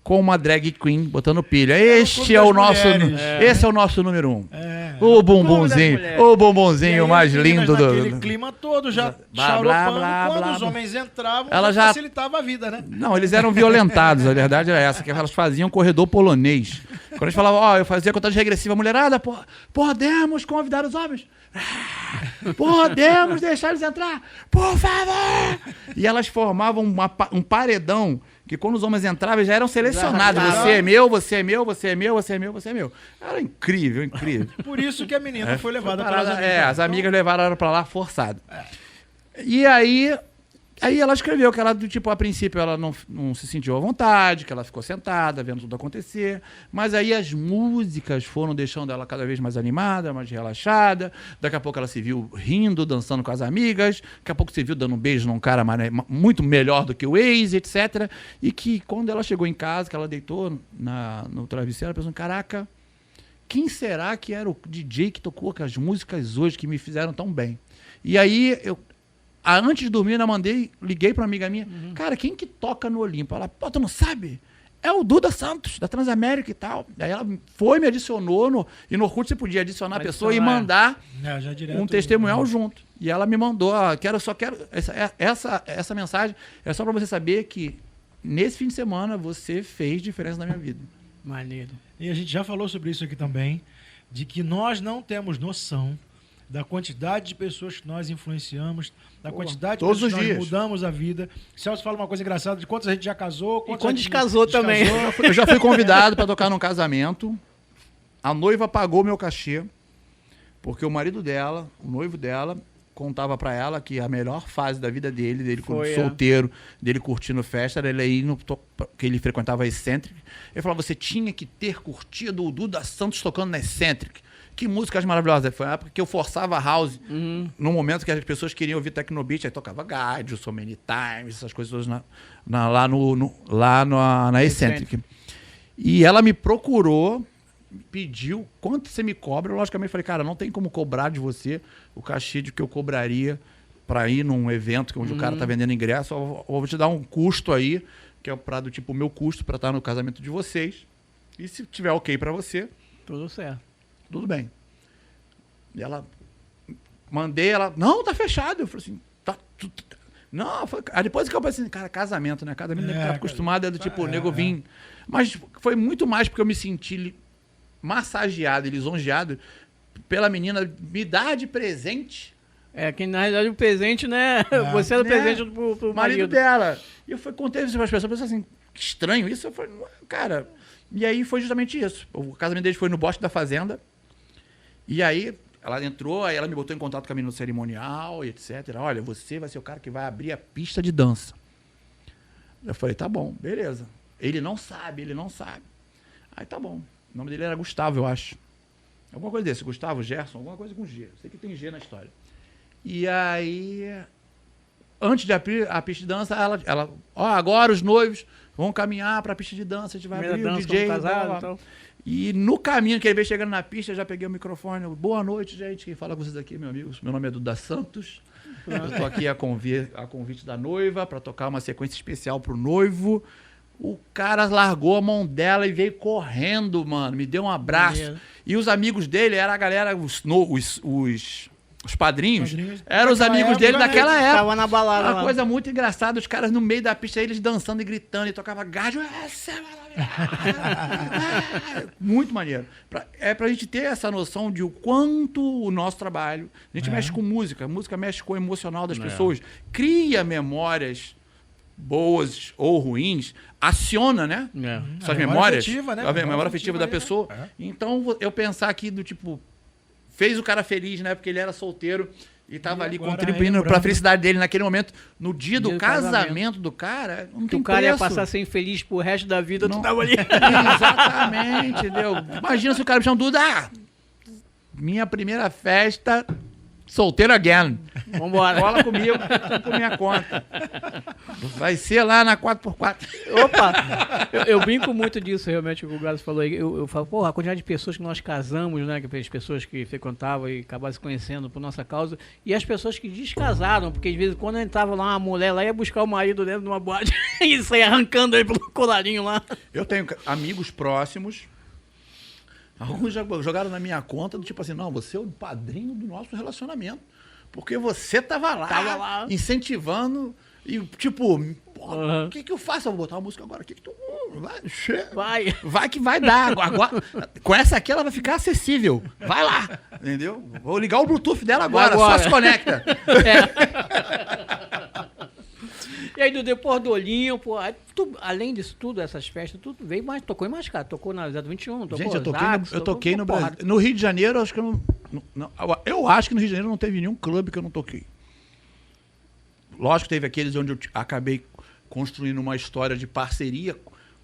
com uma drag queen botando pilha. Esse é o nosso número 1. O bumbumzinho. O bumbumzinho mais lindo do... Aquele clima todo, já charopando. Quando os homens entravam, ela já facilitava a vida, né? Não, eles eram violentados, a verdade era essa, que elas faziam corredor polonês. Quando a gente falava, eu fazia contagem regressiva, a mulherada, podemos convidar os homens? Podemos deixar eles entrar? Por favor! E elas formavam um paredão que quando os homens entravam, já eram selecionados. Você é meu, você é meu, você é meu, você é meu, você é meu. Era incrível, incrível. Por isso que a menina foi levada para as amigas. As amigas levaram ela pra lá forçado. E aí ela escreveu que ela, a princípio, ela não se sentiu à vontade, que ela ficou sentada, vendo tudo acontecer. Mas aí as músicas foram deixando ela cada vez mais animada, mais relaxada. Daqui a pouco ela se viu rindo, dançando com as amigas. Daqui a pouco se viu dando um beijo num cara muito melhor do que o ex, etc. E que quando ela chegou em casa, que ela deitou no travesseiro, ela pensou, caraca, quem será que era o DJ que tocou as músicas hoje que me fizeram tão bem? E aí antes de dormir, liguei pra uma amiga minha. Cara, quem que toca no Olimpo? Ela, tu não sabe? É o Duda Santos, da Transamérica e tal. Aí ela me adicionou, e no Orkut você podia adicionar a pessoa e mandar um testemunhal junto. E ela me mandou, só quero essa mensagem, é só pra você saber que nesse fim de semana você fez diferença na minha vida. Maneiro. E a gente já falou sobre isso aqui também, de que nós não temos noção da quantidade de pessoas que nós influenciamos, da quantidade de pessoas que nós mudamos a vida. Celso fala uma coisa engraçada de quantos a gente já casou, quantos a gente descasou também. Eu já fui convidado para tocar num casamento. A noiva pagou meu cachê, porque o marido dela, o noivo dela, contava para ela que a melhor fase da vida dele solteiro, dele curtindo festa, era ele ir que ele frequentava a Eccentric. Ele falava, você tinha que ter curtido o Duda Santos tocando na Eccentric. Que músicas maravilhosas. Foi a época que eu forçava a house. No momento que as pessoas queriam ouvir Tecnobeat, aí tocava Gadio, So Many Times, essas coisas todas lá na Eccentric. E ela me procurou, pediu quanto você me cobra. Eu, logicamente, falei, cara, não tem como cobrar de você o cachê de que eu cobraria para ir num evento onde o cara tá vendendo ingresso. Eu vou te dar um custo aí, que é o meu custo para estar no casamento de vocês. E se tiver ok para você... Tudo certo. Tudo bem. E ela... Mandei, ela... Não, tá fechado. Eu falei assim... Não, foi... Aí depois que eu pensei, cara, casamento, né? Casamento deve estar acostumado, é do nego vim... Mas foi muito mais porque eu me senti massageado e lisonjeado pela menina me dar de presente. Que na realidade o presente, né? Você era o presente pro marido dela. E eu contei isso para as pessoas, assim, que estranho isso. Eu falei, cara... E aí foi justamente isso. O casamento deles foi no Bosque da Fazenda. E aí ela entrou, aí ela me botou em contato com a menina cerimonial e etc. Olha, você vai ser o cara que vai abrir a pista de dança. Eu falei, tá bom, beleza. Ele não sabe. Aí tá bom. O nome dele era Gustavo, eu acho. Alguma coisa desse, Gustavo, Gerson, alguma coisa com G. Sei que tem G na história. E aí, antes de abrir a pista de dança, ela agora os noivos vão caminhar para a pista de dança, a gente vai abrir o DJ. Casado, então. E no caminho que ele veio chegando na pista, eu já peguei o microfone. Boa noite, gente. Quem fala com vocês aqui, meu amigo. Meu nome é Duda Santos. Eu estou aqui a convite da noiva para tocar uma sequência especial pro noivo. O cara largou a mão dela e veio correndo, mano. Me deu um abraço. E os amigos dele, era a galera, os padrinhos, eram os amigos dele daquela época. Tava na balada. Uma coisa muito engraçada, os caras no meio da pista, eles dançando e gritando, e tocava Gadio. Muito maneiro. Pra gente ter essa noção de o quanto o nosso trabalho, a gente mexe com música mexe com o emocional das pessoas, cria memórias boas ou ruins, aciona, né? Essas memórias. Afetiva, né? A memória afetiva da pessoa. Então, eu pensar aqui do tipo, fez o cara feliz, né? Porque ele era solteiro e estava ali contribuindo para a felicidade dele naquele momento, no dia do casamento do cara. Não tem o cara preço. Ia passar a ser infeliz pro resto da vida, tu tava ali. Exatamente, entendeu? Imagina se o cara me chama Duda. Minha primeira festa, solteiro again. Vambora. Cola comigo, por minha conta. Vai ser lá na 4x4. Opa! Eu brinco muito disso, realmente, o que o Gado falou aí. Eu falo, porra, a quantidade de pessoas que nós casamos, né? As pessoas que frequentavam e acabavam se conhecendo por nossa causa. E as pessoas que descasaram, porque às vezes quando entrava lá uma mulher lá, ia buscar o marido dentro de uma boate e saia arrancando aí pelo colarinho lá. Eu tenho amigos próximos Alguns jogaram na minha conta do tipo assim, não, você é o padrinho do nosso relacionamento. Porque você tava lá. Incentivando e tipo, o que eu faço? Eu vou botar uma música agora. Que tu... Vai que vai dar. Agora, com essa aqui ela vai ficar acessível. Vai lá. Entendeu? Vou ligar o Bluetooth dela agora. Só se conecta. E aí, depois do Olhinho, pô, além disso tudo, essas festas, tudo veio mais, tocou em mais cara. Tocou na 021, tocou Gente, Zax, eu toquei no Brasil. No Rio de Janeiro, acho que eu acho que no Rio de Janeiro não teve nenhum clube que eu não toquei. Lógico que teve aqueles onde eu acabei construindo uma história de parceria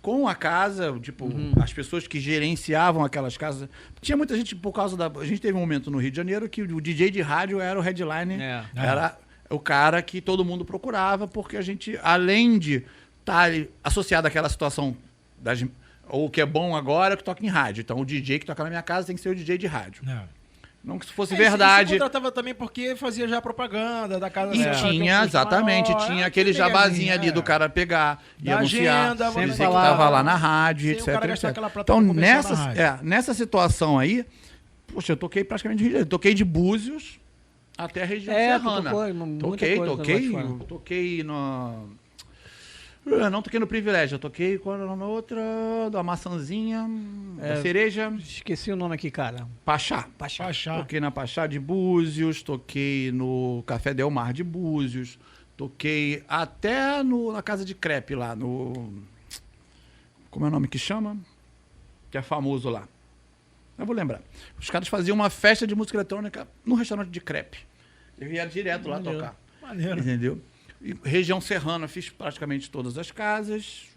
com a casa, tipo, as pessoas que gerenciavam aquelas casas. Tinha muita gente por causa da... A gente teve um momento no Rio de Janeiro que o DJ de rádio era o headline, era o cara que todo mundo procurava, porque a gente, além de estar associado àquela situação ou que é bom agora, que toca em rádio. Então, o DJ que toca na minha casa tem que ser o DJ de rádio. Não que se fosse verdade. Você contratava também porque fazia já propaganda da casa. E tinha, exatamente, tinha aquele jabazinho ali do cara pegar e anunciar, agenda, dizer que tava lá na rádio, etc. Então, nessa situação aí, poxa, eu toquei praticamente de Rio de Janeiro. Toquei de Búzios até a região serrana. Toquei no... Eu não toquei no Privilégio, eu toquei na outra, da maçãzinha, da cereja. Esqueci o nome aqui, cara. Pachá. Toquei na Pachá de Búzios, toquei no Café Del Mar de Búzios, toquei até na Casa de Crepe lá, no... Como é o nome que chama? Que é famoso lá. Eu vou lembrar. Os caras faziam uma festa de música eletrônica no restaurante de crepe. Eu ia direto lá tocar. Maneiro. Entendeu? E região serrana, fiz praticamente todas as casas.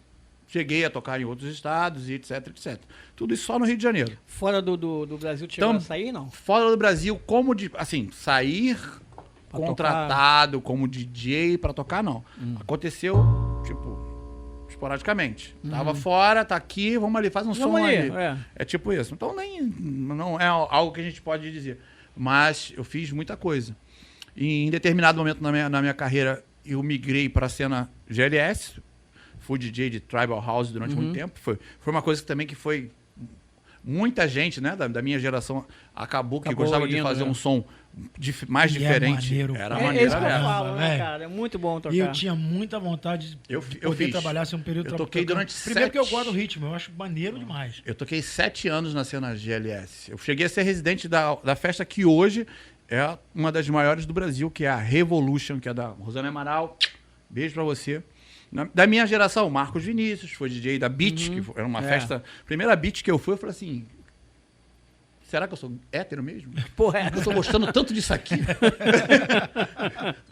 Cheguei a tocar em outros estados e etc, etc. Tudo isso só no Rio de Janeiro. Fora do Brasil, chegou a sair, não? Fora do Brasil, sair pra contratado tocar como DJ pra tocar, não. Aconteceu, tipo... esporadicamente. Tava fora, tá aqui, vamos ali, faz um som ali. É tipo isso. Então não é algo que a gente pode dizer. Mas eu fiz muita coisa. E em determinado momento na minha carreira, eu migrei para a cena GLS. Fui DJ de Tribal House durante muito tempo. Foi uma coisa também que foi... Muita gente, né, da minha geração acabou que gostava de fazer um som mais diferente. Era maneiro. Cara, é muito bom tocar. E eu tinha muita vontade de poder trabalhar um período. Eu toquei durante Primeiro que eu gosto do ritmo, eu acho maneiro demais. Eu toquei 7 anos na cena GLS. Eu cheguei a ser residente da festa que hoje é uma das maiores do Brasil, que é a Revolution, que é da Rosana Amaral. Beijo pra você. Da minha geração, Marcos Vinícius, foi DJ da Beat, que era uma festa... Primeira Beat que eu fui, eu falei assim... Será que eu sou hétero mesmo? Porra, eu tô gostando tanto disso aqui.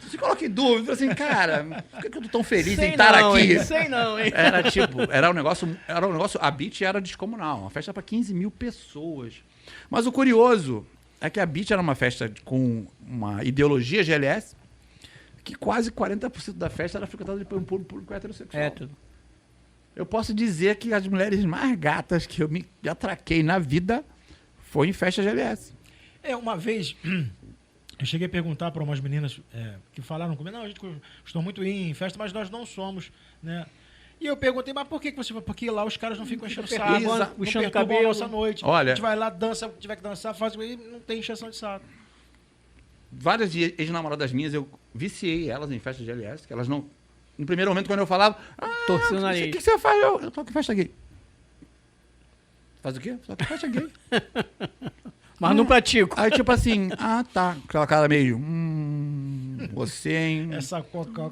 Se coloca em dúvida, assim, cara, por que eu tô tão feliz em estar aqui? Sei não, hein? Era um negócio, a Beat era descomunal, uma festa para 15 mil pessoas. Mas o curioso é que a Beat era uma festa com uma ideologia GLS, que quase 40% da festa era frequentada por um público heterossexual. Eu posso dizer que as mulheres mais gatas que eu me atraquei na vida foi em festa GLS. Uma vez, eu cheguei a perguntar para umas meninas que falaram comigo, não, a gente gostou muito em festa, mas nós não somos, né? E eu perguntei, mas por que você foi? Porque lá os caras não ficam enchendo o saco, puxando o cabelo a nossa noite. Olha, a gente vai lá, dança, tiver que dançar, faz e não tem encheção de saco. Várias ex-namoradas minhas, eu viciei elas em festa GLS, que elas não... No primeiro momento, quando eu falava, o que você faz? Eu toco em festa gay. Faz o quê? Toco em festa gay. Mas não pratico. Aí, tipo assim, tá. Aquela cara meio, você, hein? Essa Coca-Cola.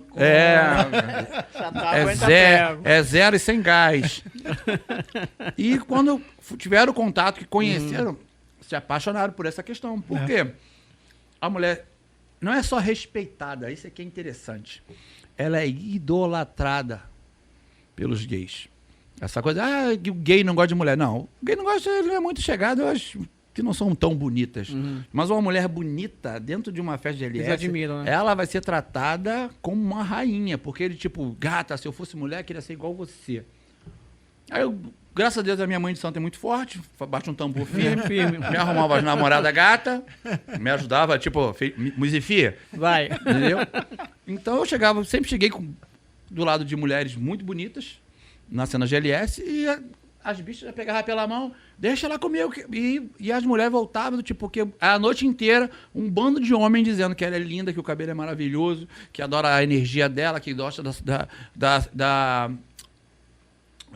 É zero e sem gás. E quando tiveram contato, que conheceram, se apaixonaram por essa questão. Por quê? A mulher não é só respeitada, isso aqui é interessante. Ela é idolatrada pelos gays. Essa coisa, que o gay não gosta de mulher. Não, o gay não gosta, ele é muito chegado, eu acho que não são tão bonitas. Mas uma mulher bonita, dentro de uma festa de LS, admiram, né? Ela vai ser tratada como uma rainha, porque ele, tipo, gata, se eu fosse mulher, queria ser igual você. Aí eu, graças a Deus, a minha mãe de santo é muito forte, bate um tambor firme, me arrumava as namoradas gata, me ajudava, tipo, musifia. Vai. Entendeu? Então eu sempre cheguei do lado de mulheres muito bonitas, na cena GLS, e as bichas já pegavam pela mão, deixa ela comigo. E as mulheres voltavam, tipo, porque a noite inteira, um bando de homens dizendo que ela é linda, que o cabelo é maravilhoso, que adora a energia dela, que gosta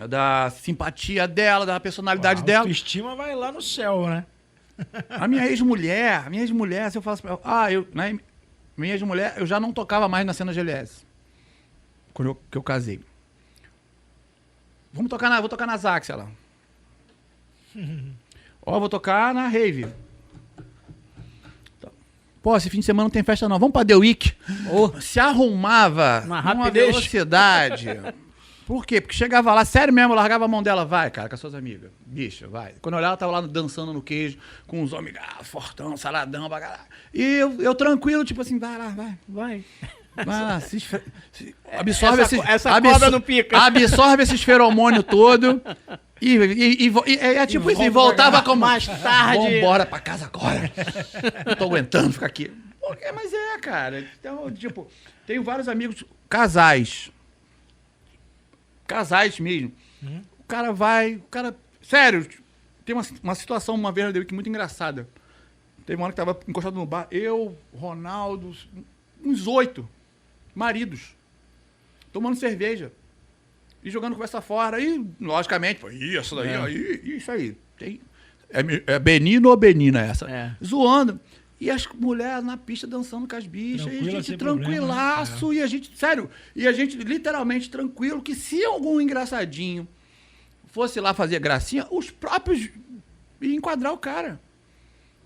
da simpatia dela, da personalidade dela. A autoestima vai lá no céu, né? A minha ex-mulher, se eu falasse pra ela, minha ex-mulher, eu já não tocava mais na cena GLS. Quando eu casei. Vou tocar na Zax, ela. Vou tocar na Rave. Pô, esse fim de semana não tem festa não. Vamos pra The Week. Se arrumava numa velocidade. Por quê? Porque chegava lá, sério mesmo, largava a mão dela. Vai, cara, com as suas amigas. Bicha, vai. Quando eu olhava, ela tava lá dançando no queijo, com os homens, fortão, saladão, pra caralho. E eu tranquilo, tipo assim, vai lá, vai. Vai lá, absorve essa corda não pica. Absorve esses feromônios todos. E é tipo isso, e voltava como mais tarde. Vambora pra casa agora. Não tô aguentando ficar aqui. Mas cara. Então, tipo, tenho vários amigos, casais mesmo. O cara sério, tem uma situação uma vez que muito engraçada. Teve uma hora que tava encostado no bar, eu, Ronaldo, uns 8 maridos, tomando cerveja e jogando conversa fora. E, logicamente, isso daí, isso aí. É Benino ou Benina essa? Zoando. E as mulheres na pista dançando com as bichas. Tranquila, e a gente tranquilaço. E a gente, sério, literalmente tranquilo, que se algum engraçadinho fosse lá fazer gracinha, os próprios iam enquadrar o cara.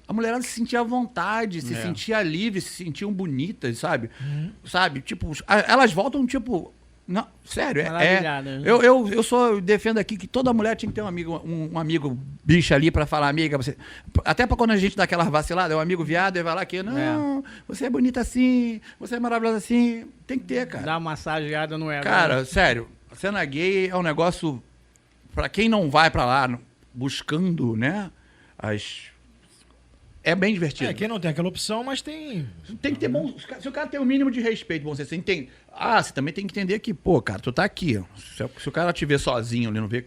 A mulherada se sentia à vontade, se sentia livre, se sentiam bonitas, sabe? Sabe? Tipo, elas voltam, tipo... Não, sério, eu defendo aqui que toda mulher tinha que ter um amigo bicho ali pra falar, amiga, você... Até pra quando a gente dá aquela vacilada, é um amigo viado, ele vai lá que, não, você é bonita assim, você é maravilhosa assim, tem que ter, cara. Dá uma massageada no ego. Cara, sério, a cena gay é um negócio, pra quem não vai pra lá buscando, né, é bem divertido. Quem não tem aquela opção, mas tem... Tem que ter bom... Se o cara tem o mínimo de respeito, você tem... você também tem que entender que, pô, cara, tu tá aqui. Se o cara te ver sozinho ali, não vê...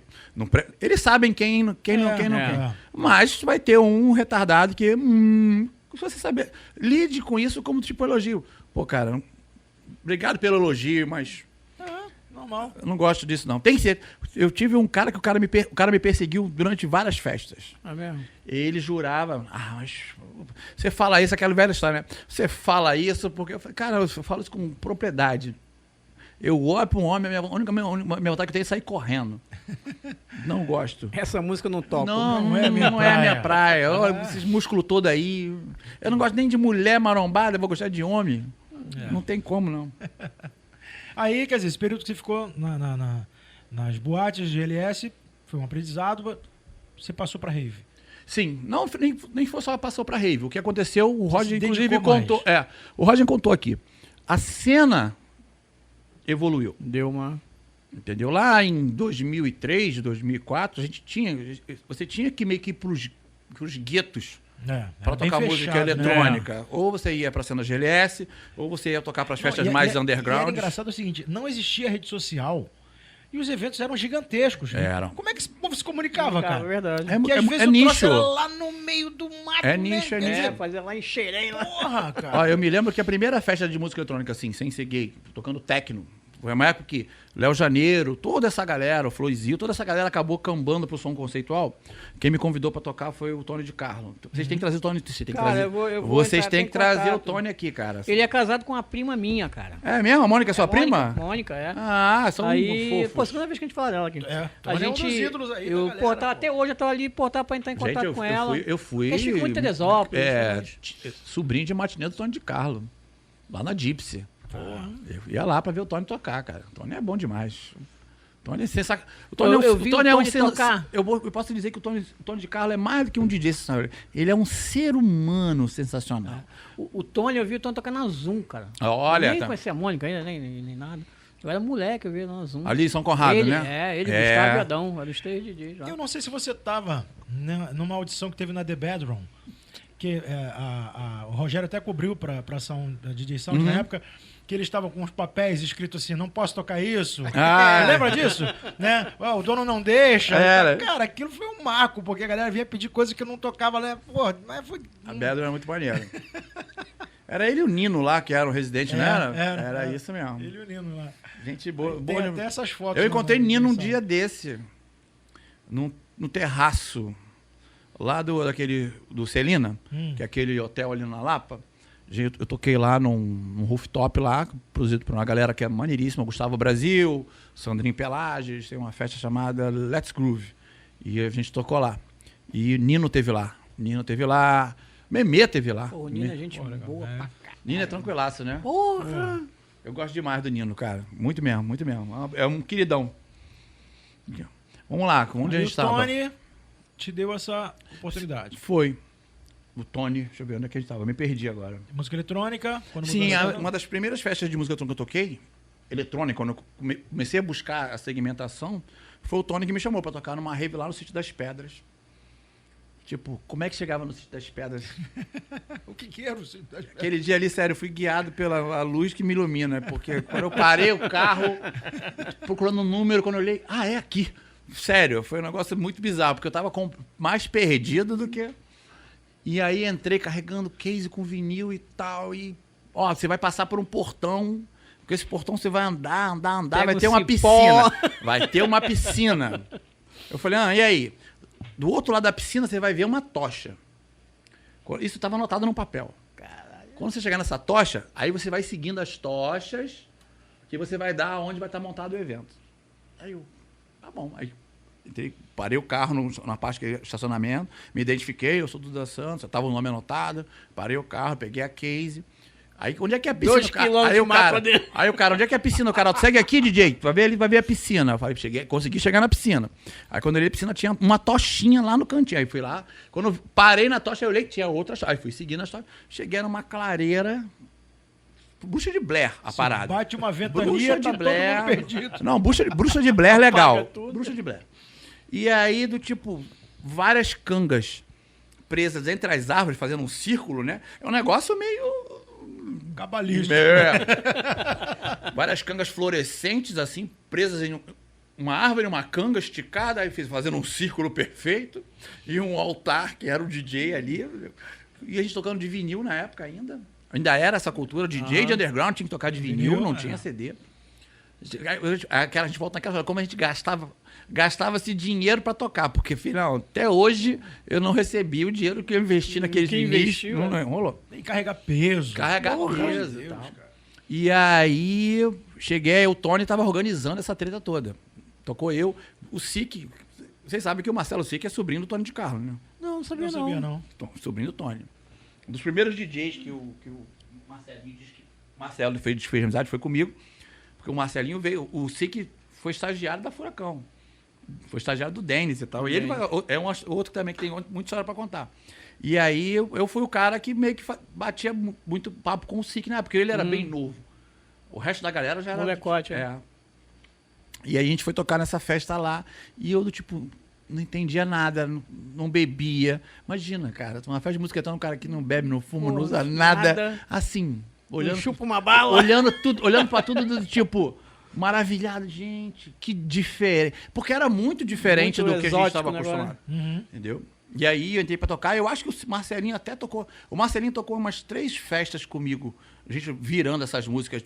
Eles sabem quem não quer. Mas vai ter um retardado que... se você saber... Lide com isso como tipo elogio. Pô, cara, obrigado pelo elogio, mas... Normal. Eu não gosto disso, não. Tem que ser... Eu tive um cara que o cara me perseguiu durante várias festas. Mesmo? Ele jurava... mas... Você fala isso, aquela velha história, né? Você fala isso porque... Eu falei, cara, eu falo isso com propriedade. Eu olho para um homem, a minha vontade que eu tenho é sair correndo. Não gosto. Essa música eu não toco. Não é a minha praia. Olha, esses músculos todos aí. Eu não gosto nem de mulher marombada, eu vou gostar de homem. Não tem como, não. Aí, quer dizer, esse período que você ficou nas boates de LS, foi um aprendizado, você passou pra rave. Sim, nem foi só passou pra rave. O que aconteceu, o Roger inclusive contou. O Roger contou aqui. A cena evoluiu. Deu uma... Entendeu? Lá em 2003, 2004, você tinha que meio que ir pros guetos. Para tocar música eletrônica. Né? Ou você ia para a cena GLS, ou você ia tocar para as festas mais underground. E era engraçado o seguinte, não existia rede social e os eventos eram gigantescos. Né? Eram. Como é que esse povo se comunicava, cara? É verdade. Porque às vezes nicho. Era lá no meio do mato. É nicho, né? é nicho. Fazer lá em Xerém. Porra, cara. Eu me lembro que a primeira festa de música eletrônica, assim, sem ser gay, tocando techno, foi uma época que Léo Janeiro, toda essa galera, o Floizil, toda essa galera acabou cambando pro som conceitual. Quem me convidou pra tocar foi o Tony de Carlo. Vocês têm que trazer o Tony. Vocês têm que trazer o Tony aqui, cara. Ele é casado com uma prima minha, cara. É mesmo? A Mônica é sua prima? Mônica, é. São aí, fofos. segunda vez que a gente fala dela aqui. A gente, é um dos ídolos aí da galera, até hoje eu tava ali pra entrar em contato com ela. Eu fui. Porque ficou em Teresópolis. Sobrinho de matinê do Tony de Carlo. Lá na Gypsy. Eu ia lá pra ver o Tony tocar, cara. O Tony é bom demais. O Tony é sensacional. O Tony é um tocar. Eu posso dizer que o Tony de Carlo é mais do que um DJ sensacional. Ele é um ser humano sensacional. O Tony, eu vi o Tony tocar na Zoom, cara. Olha, eu nem conhecia a Mônica ainda, nem nada. Eu era moleque, eu vi na Zoom. Ali em São Conrado, né? Ele Gustavo e Adão, era os três DJs já. Eu não sei se você tava numa audição que teve na The Bedroom. que o Rogério até cobriu para ação da DJ Sound na época, que eles estavam com uns papéis escritos assim, não posso tocar isso. Lembra disso? Né? O dono não deixa. Cara, aquilo foi um marco, porque a galera vinha pedir coisa que eu não tocava, né? Pô, mas foi... A Bedro era muito maneiro. Era ele e o Nino lá, que era o residente, não era? Era isso mesmo. Ele e o Nino lá. Gente boa. Tem até essas fotos. Eu encontrei Nino um dia desse, no terraço, lá do Celina, que é aquele hotel ali na Lapa. Eu toquei lá num rooftop lá, produzido por uma galera que é maneiríssima, Gustavo Brasil, Sandrinho Pelages, tem uma festa chamada Let's Groove. E a gente tocou lá. E Nino teve lá. Memê teve lá. Pô, o Nino é gente boa pra cá. Nino é tranquilaço, né? Porra! Eu gosto demais do Nino, cara. Muito mesmo. É um queridão. Vamos lá, onde a gente estava? O Tony te deu essa oportunidade. Foi. O Tony, deixa eu ver onde é que a gente estava. Me perdi agora. Música eletrônica? Sim, uma das primeiras festas de música eletrônica que eu toquei, eletrônica, quando eu comecei a buscar a segmentação, foi o Tony que me chamou para tocar numa rave lá no Sítio das Pedras. Tipo, como é que chegava no Sítio das Pedras? O que era o Sítio das Pedras? Aquele dia ali, sério, eu fui guiado pela luz que me ilumina, porque quando eu parei o carro, procurando um número, quando eu olhei, é aqui. Sério, foi um negócio muito bizarro, porque eu tava mais perdido do que... E aí entrei carregando case com vinil e tal, e... Ó, você vai passar por um portão, porque esse portão você vai andar, vai ter uma piscina. Vai ter uma piscina. Eu falei, e aí? Do outro lado da piscina você vai ver uma tocha. Isso estava anotado num papel. Caralho. Quando você chegar nessa tocha, aí você vai seguindo as tochas que você vai dar onde vai estar montado o evento. Aí eu, tá bom. Aí parei o carro na parte que é estacionamento, me identifiquei, eu sou Duda Santos, eu tava o nome anotado, parei o carro, peguei a case. Aí, onde é que é a piscina? 2 quilômetros Aí o cara, onde é que é a piscina? O cara, segue aqui, DJ, ele vai ver a piscina. Eu falei, consegui chegar na piscina. Aí quando eu olhei a piscina, tinha uma tochinha lá no cantinho. Aí fui lá, quando eu parei na tocha, eu olhei, tinha outra. Aí fui seguindo a tocha, cheguei numa clareira, Bruxa de Blair, a parada. Bate uma ventania, tá Blair, todo mundo perdido. Não, Bruxa de Blair, legal. Bruxa de Blair. E aí, várias cangas presas entre as árvores, fazendo um círculo, né? É um negócio meio... Cabalístico. Várias cangas fluorescentes, assim, presas em uma árvore, uma canga esticada, aí fazendo um círculo perfeito, e um altar, que era o DJ ali. E a gente tocando de vinil na época ainda. Ainda era essa cultura, DJ de underground, tinha que tocar de vinil, não tinha CD. A gente volta naquela hora, como a gente gastava-se dinheiro para tocar, porque, afinal, até hoje eu não recebi o dinheiro que eu investi naqueles vinis. Não rolou. Tem que carregar peso. Peso e tal. E aí, cheguei, o Tony tava organizando essa treta toda. Tocou eu, o Sique. Vocês sabem que o Marcelo Sique é sobrinho do Tony de Carlo, né? Não sabia não. Sobrinho do Tony. Um dos primeiros DJs que o Marcelinho disse que... Marcelo fez amizade, foi comigo. Porque o Marcelinho veio... O Sique foi estagiário da Furacão. Foi estagiário do Dennis e tal. E ele é outro também que tem muita história pra contar. E aí eu fui o cara que meio que batia muito papo com o Sique, né? Porque ele era bem novo. O resto da galera já era... Molecote, E aí a gente foi tocar nessa festa lá. E eu, não entendia nada, não bebia. Imagina, cara, uma festa de música é um cara que não bebe, não fuma, não usa nada. Assim, olhando... Chupa uma bala. Olhando pra tudo do tipo... Maravilhado, gente, que diferente. Porque era muito diferente do que a gente estava acostumado. Entendeu? E aí eu entrei pra tocar. Eu acho que o Marcelinho até tocou. O Marcelinho tocou umas 3 festas comigo. A gente virando essas músicas,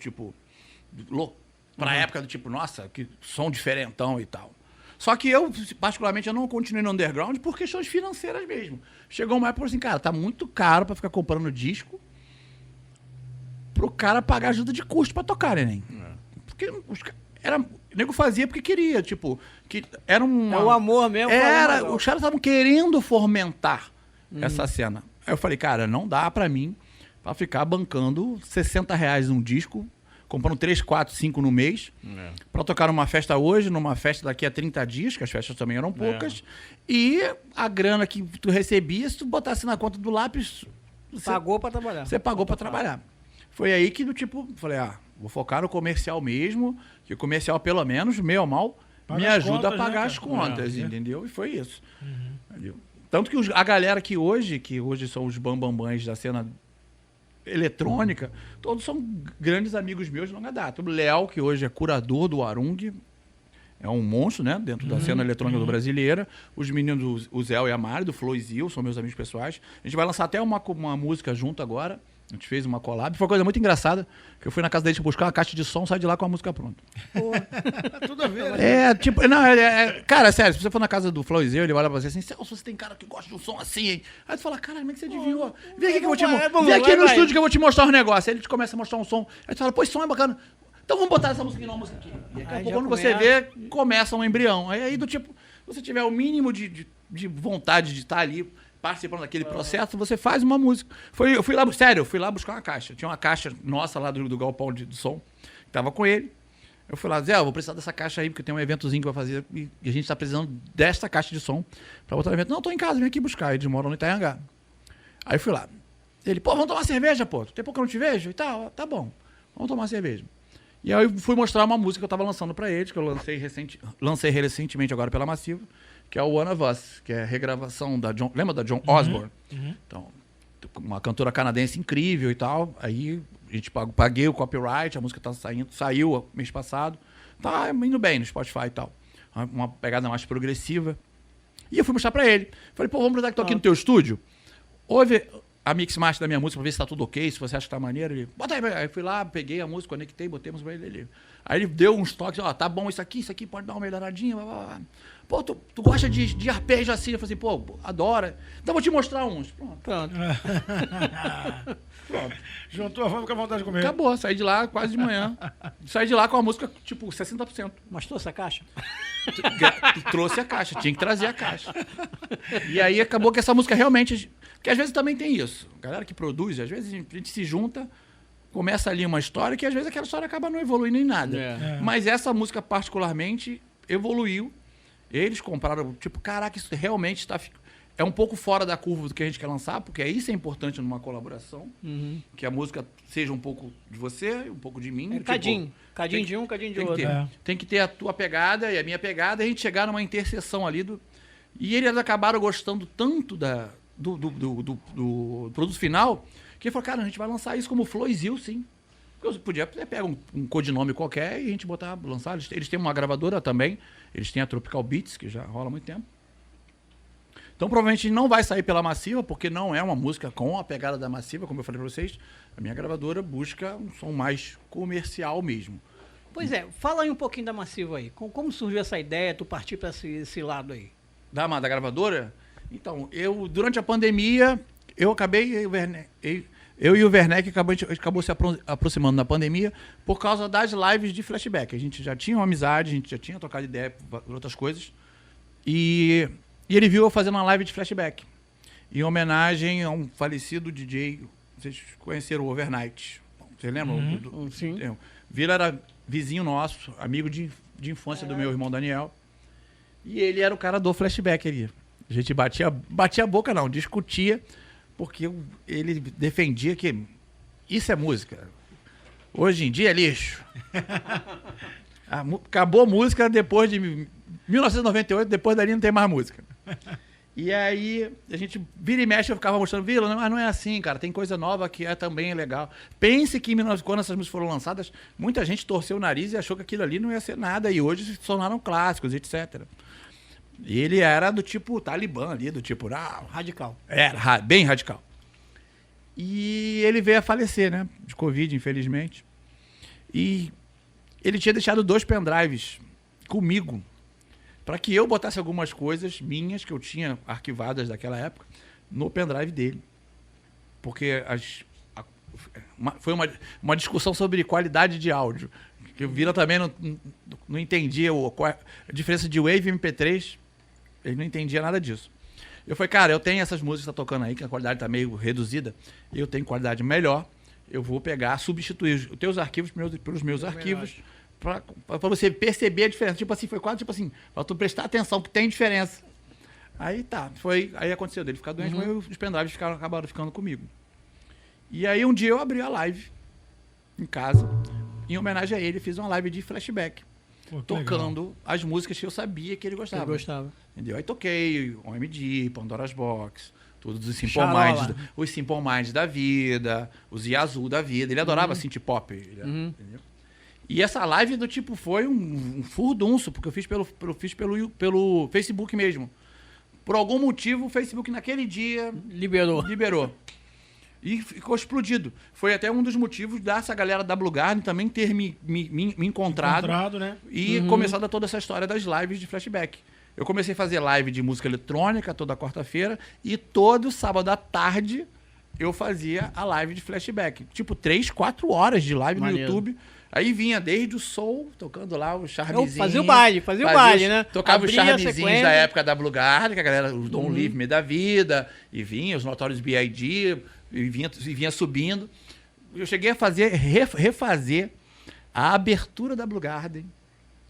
pra época do tipo, nossa, que som diferentão e tal. Só que eu, particularmente, eu não continuei no underground por questões financeiras mesmo. Chegou uma época assim, cara, tá muito caro pra ficar comprando disco pro cara pagar ajuda de custo pra tocar, né? Porque o nego fazia porque queria, que era um... É o amor mesmo. Os caras estavam querendo fomentar essa cena. Aí eu falei, cara, não dá pra mim pra ficar bancando R$60 um disco, comprando 3, 4, 5 no mês, pra tocar numa festa hoje, numa festa daqui a 30 dias, que as festas também eram poucas, e a grana que tu recebia, se tu botasse na conta do lápis... Pagou pra trabalhar. Você pagou pra trabalhar. Foi aí que falei, vou focar no comercial mesmo, que o comercial, pelo menos, meio ou mal, me ajuda a pagar as contas, entendeu? E foi isso. Entendeu? Tanto que a galera que hoje são os bambambãs da cena eletrônica, todos são grandes amigos meus de longa data. O Léo, que hoje é curador do Arung, é um monstro, né? Dentro da cena eletrônica do brasileira. Os meninos, o Zé e a Mari, do Flow e Zil, são meus amigos pessoais. A gente vai lançar até uma música junto agora. A gente fez uma collab. Foi uma coisa muito engraçada, que eu fui na casa deles buscar uma caixa de som, saí de lá com a música pronta. Tudo a ver, né? Tipo... Não, cara, sério, se você for na casa do Flow e Zil, ele vai lá pra você assim, Celso, você tem cara que gosta de um som assim, hein? Aí tu fala, cara, como é que você adivinhou? Vem aqui que eu vou te mostrar. Vem aqui no estúdio que eu vou te mostrar um negócio. Aí ele te começa a mostrar um som. Aí tu fala, pô, esse som é bacana. Então vamos botar essa música aqui, não, música aqui. E daqui a pouco, quando você vê, começa um embrião. Aí do tipo, se você tiver o mínimo de vontade de estar ali participando daquele processo, você faz uma música. Eu fui lá buscar uma caixa. Tinha uma caixa nossa lá do galpão de som, que tava com ele. Eu fui lá, Zé, eu vou precisar dessa caixa aí, porque tem um eventozinho que vai fazer, e a gente tá precisando desta caixa de som pra botar no evento. Não, eu tô em casa, vem aqui buscar. Eles moram no Itaiangá. Aí eu fui lá. Ele, pô, vamos tomar cerveja, pô. Tem pouco que eu não te vejo? E tal, tá bom. Vamos tomar cerveja. E aí eu fui mostrar uma música que eu tava lançando pra eles, que eu lancei recentemente agora pela Massiva, que é o One of Us, que é a regravação da John... Lembra da John Osborne? Então, uma cantora canadense incrível e tal. Aí a gente paguei o copyright, a música tá saiu mês passado. Tá indo bem no Spotify e tal. Uma pegada mais progressiva. E eu fui mostrar pra ele. Falei, pô, vamos aproveitar que tô aqui no teu estúdio. Ouve a mix master da minha música pra ver se tá tudo ok, se você acha que tá maneiro. Ele, bota aí. Aí fui lá, peguei a música, conectei, botei a música pra ele. Aí ele deu uns toques, ó, tá bom isso aqui pode dar uma melhoradinha, blá, blá, blá. Pô, tu gosta de arpejo assim? Eu falei assim, pô, adora. Então vou te mostrar uns. Pronto. Juntou a fome com a vontade de comer. Acabou, saí de lá quase de manhã. Saí de lá com a música, tipo, 60%. Mas trouxe a caixa? Trouxe a caixa, tinha que trazer a caixa. E aí acabou que essa música realmente... Porque às vezes também tem isso. A galera que produz, às vezes a gente se junta, começa ali uma história que às vezes aquela história acaba não evoluindo em nada. Mas essa música particularmente evoluiu. Eles compraram, tipo, caraca, isso realmente é um pouco fora da curva do que a gente quer lançar, porque isso é importante numa colaboração, que a música seja um pouco de você, um pouco de mim. Cadinho de um, cadinho de outro. Tem que ter a tua pegada e a minha pegada, e a gente chegar numa interseção ali. E eles acabaram gostando tanto do produto final, que ele falou, cara, a gente vai lançar isso como Flow e Zil, sim. Eu podia pegar um codinome qualquer e a gente lançar. Eles têm uma gravadora também. Eles têm a Tropical Beats, que já rola há muito tempo. Então, provavelmente não vai sair pela Massiva, porque não é uma música com a pegada da Massiva, como eu falei pra vocês. A minha gravadora busca um som mais comercial mesmo. Pois é, fala aí um pouquinho da Massiva aí. Como surgiu essa ideia, tu partir pra esse lado aí? Da gravadora? Então, durante a pandemia, eu e o Werneck acabou se aproximando na pandemia por causa das lives de flashback. A gente já tinha uma amizade, a gente já tinha trocado ideia por outras coisas. E ele viu eu fazendo uma live de flashback, em homenagem a um falecido DJ. Vocês conheceram o Overnight. Vocês lembram? Sim. Vila era vizinho nosso, amigo de infância do meu irmão Daniel. E ele era o cara do flashback ali. A gente batia a boca, não, discutia, porque ele defendia que isso é música. Hoje em dia é lixo. Acabou a música depois de 1998, depois dali não tem mais música. E aí, a gente vira e mexe, eu ficava mostrando, Vila, mas não é assim, cara, tem coisa nova que também é legal. Pense que quando essas músicas foram lançadas, muita gente torceu o nariz e achou que aquilo ali não ia ser nada, e hoje se tornaram clássicos, etc. E ele era do tipo Talibã ali, do tipo... radical. Era bem radical. E ele veio a falecer, né? De Covid, infelizmente. E ele tinha deixado 2 pendrives comigo para que eu botasse algumas coisas minhas que eu tinha arquivadas daquela época no pendrive dele. Porque foi uma discussão sobre qualidade de áudio. Que o Vila também não entendia a diferença de Wave e MP3. Ele não entendia nada disso. Eu falei, cara, eu tenho essas músicas que tá tocando aí, que a qualidade tá meio reduzida, eu tenho qualidade melhor, eu vou pegar, substituir os teus arquivos pelos meus arquivos, pra você perceber a diferença. Tipo assim, foi quase tipo assim, pra tu prestar atenção que tem diferença. Aí tá, aí aconteceu dele ficar doente, mas os pendrives acabaram ficando comigo. E aí um dia eu abri a live em casa, em homenagem a ele, fiz uma live de flashback. Pô, que tocando as músicas que eu sabia que ele Eu gostava. gostava. Entendeu? Aí toquei OMD, Pandora's Box, todos os Simple Charola. Minds, os Simple Minds da vida, os Yazoo da vida. Ele adorava synth pop. Entendeu? E essa live do tipo foi um furdunço, porque eu fiz pelo Facebook mesmo. Por algum motivo, o Facebook naquele dia liberou. E ficou explodido. Foi até um dos motivos dessa galera da Blue Garden também ter me encontrado né? e começado toda essa história das lives de flashback. Eu comecei a fazer live de música eletrônica toda quarta-feira e todo sábado à tarde eu fazia a live de flashback. Tipo, 3, 4 horas de live Maneiro. no YouTube. Aí vinha desde o soul, tocando lá o charmezinho. Fazia o baile, né? Tocava os Abria a charmezinhos sequência. da época da Blue Garden, que a galera, os Don't Leave Me da vida, e vinha os Notorious B.I.G., e vinha subindo. Eu cheguei a refazer a abertura da Blue Garden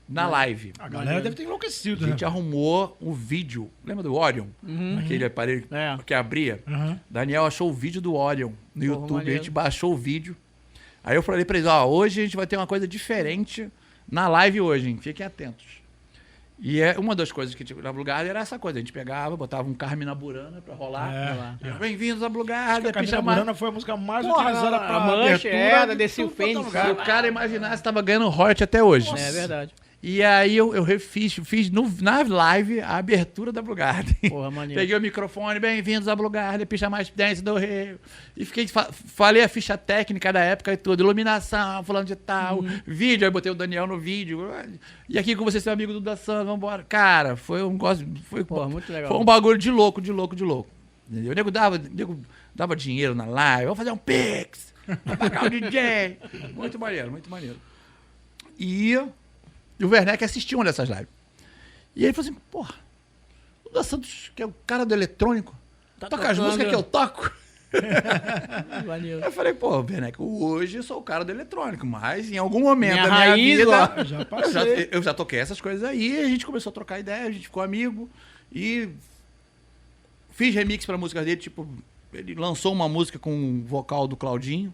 na live. A galera deve ter A enlouquecido, né? gente arrumou um vídeo. Lembra do Orion? Aquele aparelho que abria? Uhum. Daniel achou o vídeo do Orion no Porra, YouTube. maneiro. A gente baixou o vídeo. Aí eu falei pra eles, ó, hoje a gente vai ter uma coisa diferente na live hoje, hein? Fiquem atentos. E uma das coisas que tinha na Blue Garden era essa coisa. A gente pegava, botava um Carmina Burana pra rolar. Bem-vindos à Blue Garden. A Camila Burana foi a música mais Porra, utilizada a pra Mancha, abertura da de Desceu tudo quanto é Fênix. lugar. Se o cara imaginasse, tava ganhando royalty até hoje. É verdade. E aí eu refiz, na live a abertura da Blue Garden. Porra, maneiro. Peguei o microfone, bem-vindos à Blue Garden, picha mais dance do Rio. E falei a ficha técnica da época e tudo, iluminação, falando de tal, vídeo, aí botei o Daniel no vídeo. E aqui com você, seu amigo do Daçan, vambora. Cara, foi um negócio, Porra, muito legal. foi um bagulho de louco. Entendeu? O nego dava dinheiro na live, vamos fazer um pix, pra pagar o DJ. Muito maneiro. E o Werneck assistiu uma dessas lives. E ele falou assim, porra, o Da Santos, que é o cara do eletrônico, toca as músicas que eu toco. Maneiro. Eu falei, pô, Werneck, hoje eu sou o cara do eletrônico, mas em algum momento Minha da minha raiz, vida, ó, já passei. eu já toquei essas coisas aí, a gente começou a trocar ideia, a gente ficou amigo e fiz remix pra música dele, tipo, ele lançou uma música com o vocal do Claudinho,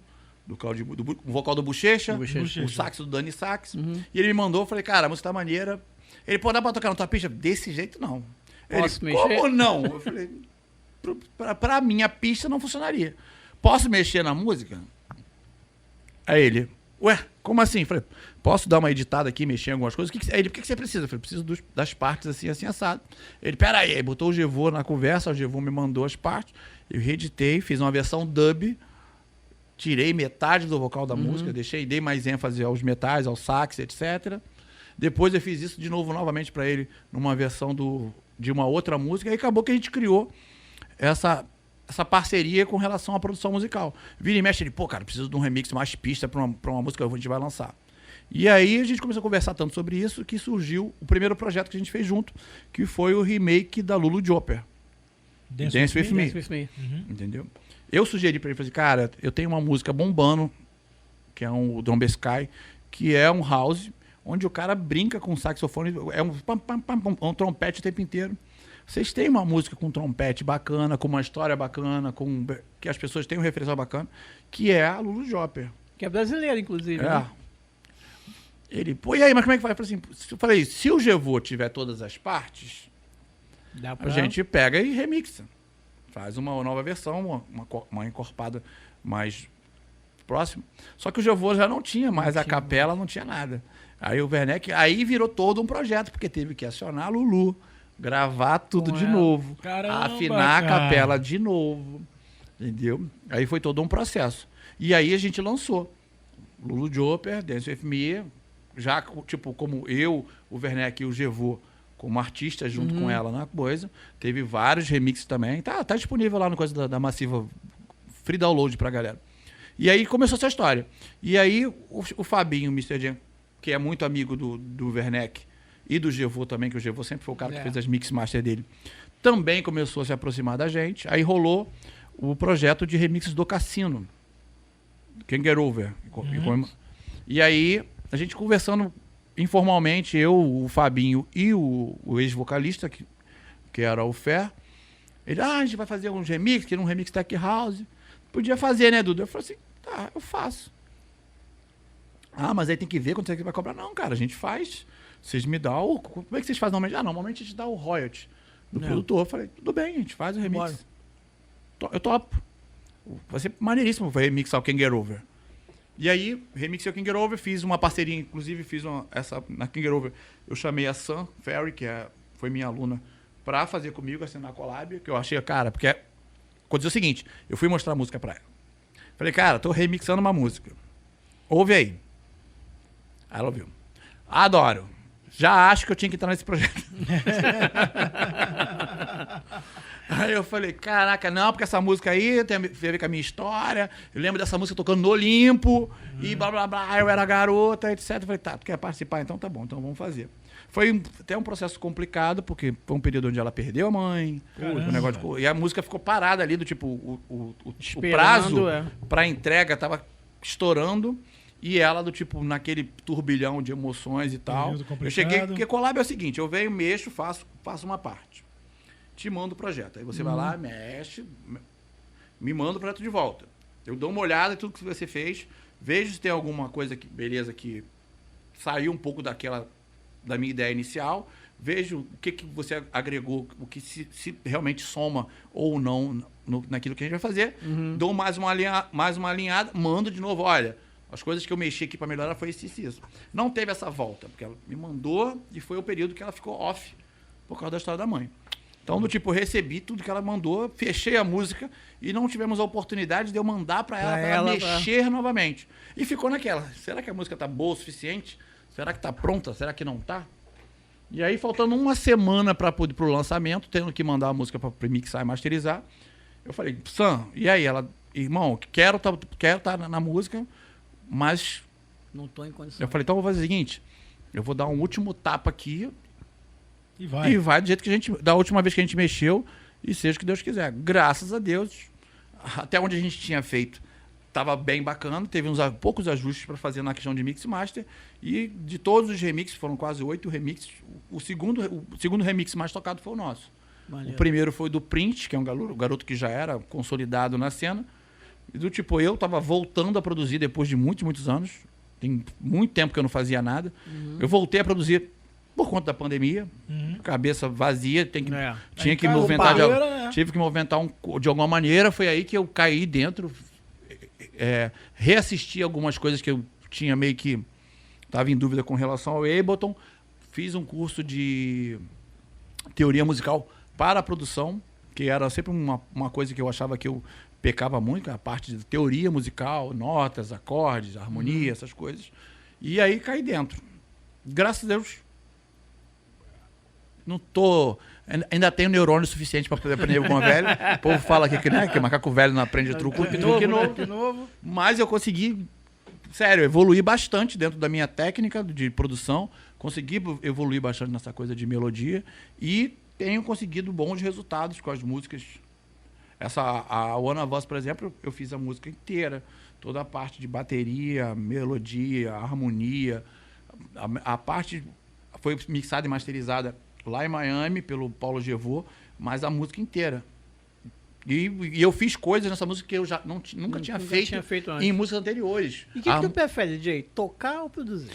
o vocal do Bochecha, Bochecha. o sax do Dani Sax, e ele me mandou, eu falei, cara, a música tá maneira. Ele, pô, dá pra tocar na tua pista? Desse jeito, não. Posso Ele, mexer? como não? Eu falei, pra minha pista não funcionaria. Posso mexer na música? Aí ele, ué, como assim? Eu falei, posso dar uma editada aqui, mexer em algumas coisas? Aí ele, o que você precisa? Eu falei, preciso das partes assim, assim, assado. Ele, peraí, aí botou o Gevô na conversa, o Gevô me mandou as partes, eu reeditei, fiz uma versão dub, tirei metade do vocal da música, dei mais ênfase aos metais, ao sax, etc. Depois eu fiz isso de novo, novamente para ele, numa versão de uma outra música, e acabou que a gente criou essa parceria com relação à produção musical. Vira e mexe, ele, pô, cara, preciso de um remix mais pista para uma música que a gente vai lançar. E aí a gente começou a conversar tanto sobre isso que surgiu o primeiro projeto que a gente fez junto, que foi o remake da Lulu Jopper. Dance With Me. Dance With Me. Entendeu? Eu sugeri pra ele, falei assim, cara, eu tenho uma música bombando, que é o Drum Sky, que é um house, onde o cara brinca com saxofone, é um pam, pam, pam, pam, um trompete o tempo inteiro. Vocês têm uma música com trompete bacana, com uma história bacana, que as pessoas têm um referencial bacana, que é a Lulu Jopper. Que é brasileiro, inclusive. É. Né? Ele, pô, e aí, mas como é que vai? Eu falei, se o Gevô tiver todas as partes, Dá a pra... gente pega e remixa. Faz uma nova versão, uma encorpada mais próxima. Só que o Gevô já não tinha mais a capela, não tinha nada. Aí o Werneck, aí virou todo um projeto, porque teve que acionar a Lulu, gravar tudo Com de ela. novo, Caramba, afinar cara. a capela de novo, entendeu? Aí foi todo um processo. E aí a gente lançou Lulu Jopper, Dance With Me, já tipo como eu, o Werneck e o Gevô, como artista junto com ela na coisa. Teve vários remixes também. Tá disponível lá no coisa da Massiva, free download pra galera. E aí começou essa história. E aí o Fabinho, o Mr. Jam, que é muito amigo do Werneck e do Gevô também, que o Gevô sempre foi o cara que fez as mix master dele, também começou a se aproximar da gente. Aí rolou o projeto de remixes do Cassino, Can't Get Over. E aí a gente conversando informalmente, eu, o Fabinho e o ex-vocalista, que era o Fer, ele, a gente vai fazer uns remixes, queria um remix Tech House. Podia fazer, né, Dudu? Eu falei assim, tá, eu faço. Ah, mas aí tem que ver quanto você vai cobrar. Não, cara, a gente faz. vocês me dão... Como é que vocês fazem normalmente? Normalmente a gente dá o royalty do produtor. Eu falei, tudo bem, a gente faz o remix. Eu topo. Vai ser maneiríssimo remixar o Can't Get Over. E aí, remixei o Can't Get Over, fiz uma parceria, inclusive na Can't Get Over, eu chamei a Sam Ferry, que foi minha aluna, pra fazer comigo, assinar a collab, que eu achei, cara, porque aconteceu o seguinte, eu fui mostrar a música pra ela. Falei, cara, tô remixando uma música. Ouve aí. Aí ela ouviu. Adoro. Já acho que eu tinha que entrar nesse projeto. Aí eu falei, caraca, não, porque essa música aí tem a ver com a minha história. Eu lembro dessa música tocando no Olimpo, e blá, blá, blá, eu era garota, etc. Eu falei, tá, tu quer participar? Então tá bom, então vamos fazer. Foi até um processo complicado, porque foi um período onde ela perdeu a mãe, e a música ficou parada ali, do tipo, o prazo pra entrega tava estourando, e ela do tipo, naquele turbilhão de emoções e tal. Eu cheguei, porque collab é o seguinte, eu venho, mexo, faço uma parte. Te mando o projeto. Aí você vai lá, mexe, me manda o projeto de volta. Eu dou uma olhada em tudo que você fez, vejo se tem alguma coisa que, beleza, que saiu um pouco da minha ideia inicial, vejo o que você agregou, o que se realmente soma ou não naquilo que a gente vai fazer, dou mais uma alinhada, mando de novo, olha, as coisas que eu mexi aqui para melhorar foi isso. Não teve essa volta, porque ela me mandou e foi o período que ela ficou off por causa da história da mãe. Então, do tipo, eu recebi tudo que ela mandou, fechei a música e não tivemos a oportunidade de eu mandar para ela mexer novamente. E ficou naquela, será que a música tá boa o suficiente? Será que tá pronta? Será que não tá? E aí, faltando uma semana para pro lançamento, tendo que mandar a música para mixar e masterizar, eu falei, Sam, e aí? Ela, irmão, quero tá na música, mas... Não tô em condição. Eu falei, então eu vou fazer o seguinte, eu vou dar um último tapa aqui, E vai do jeito que da última vez que a gente mexeu, e seja o que Deus quiser. Graças a Deus, até onde a gente tinha feito, estava bem bacana, teve poucos ajustes para fazer na questão de mix e master, e de todos os remixes, foram quase 8 remixes, o segundo remix mais tocado foi o nosso. Valeu. O primeiro foi do Print, que é um garoto que já era consolidado na cena, e do tipo, eu estava voltando a produzir depois de muitos anos, tem muito tempo que eu não fazia nada, eu voltei a produzir por conta da pandemia, cabeça vazia, tinha que movimentar tive que movimentar de alguma maneira, foi aí que eu caí dentro, reassisti algumas coisas que eu tinha meio que estava em dúvida com relação ao Ableton, fiz um curso de teoria musical para a produção, que era sempre uma coisa que eu achava que eu pecava muito, a parte de teoria musical, notas, acordes, harmonia, essas coisas, e aí caí dentro. Graças a Deus, não tô... Ainda tenho neurônio suficiente para poder aprender com velho. O povo fala aqui que macaco velho não aprende truque novo. Mas eu consegui, sério, evoluir bastante dentro da minha técnica de produção. Consegui evoluir bastante nessa coisa de melodia. E tenho conseguido bons resultados com as músicas. A One of Us, por exemplo, eu fiz a música inteira. Toda a parte de bateria, melodia, harmonia. A parte foi mixada e masterizada lá em Miami, pelo Paulo Gevô, mas a música inteira. E eu fiz coisas nessa música que eu já nunca tinha feito em músicas anteriores. E o que tu prefere, Jay? Tocar ou produzir?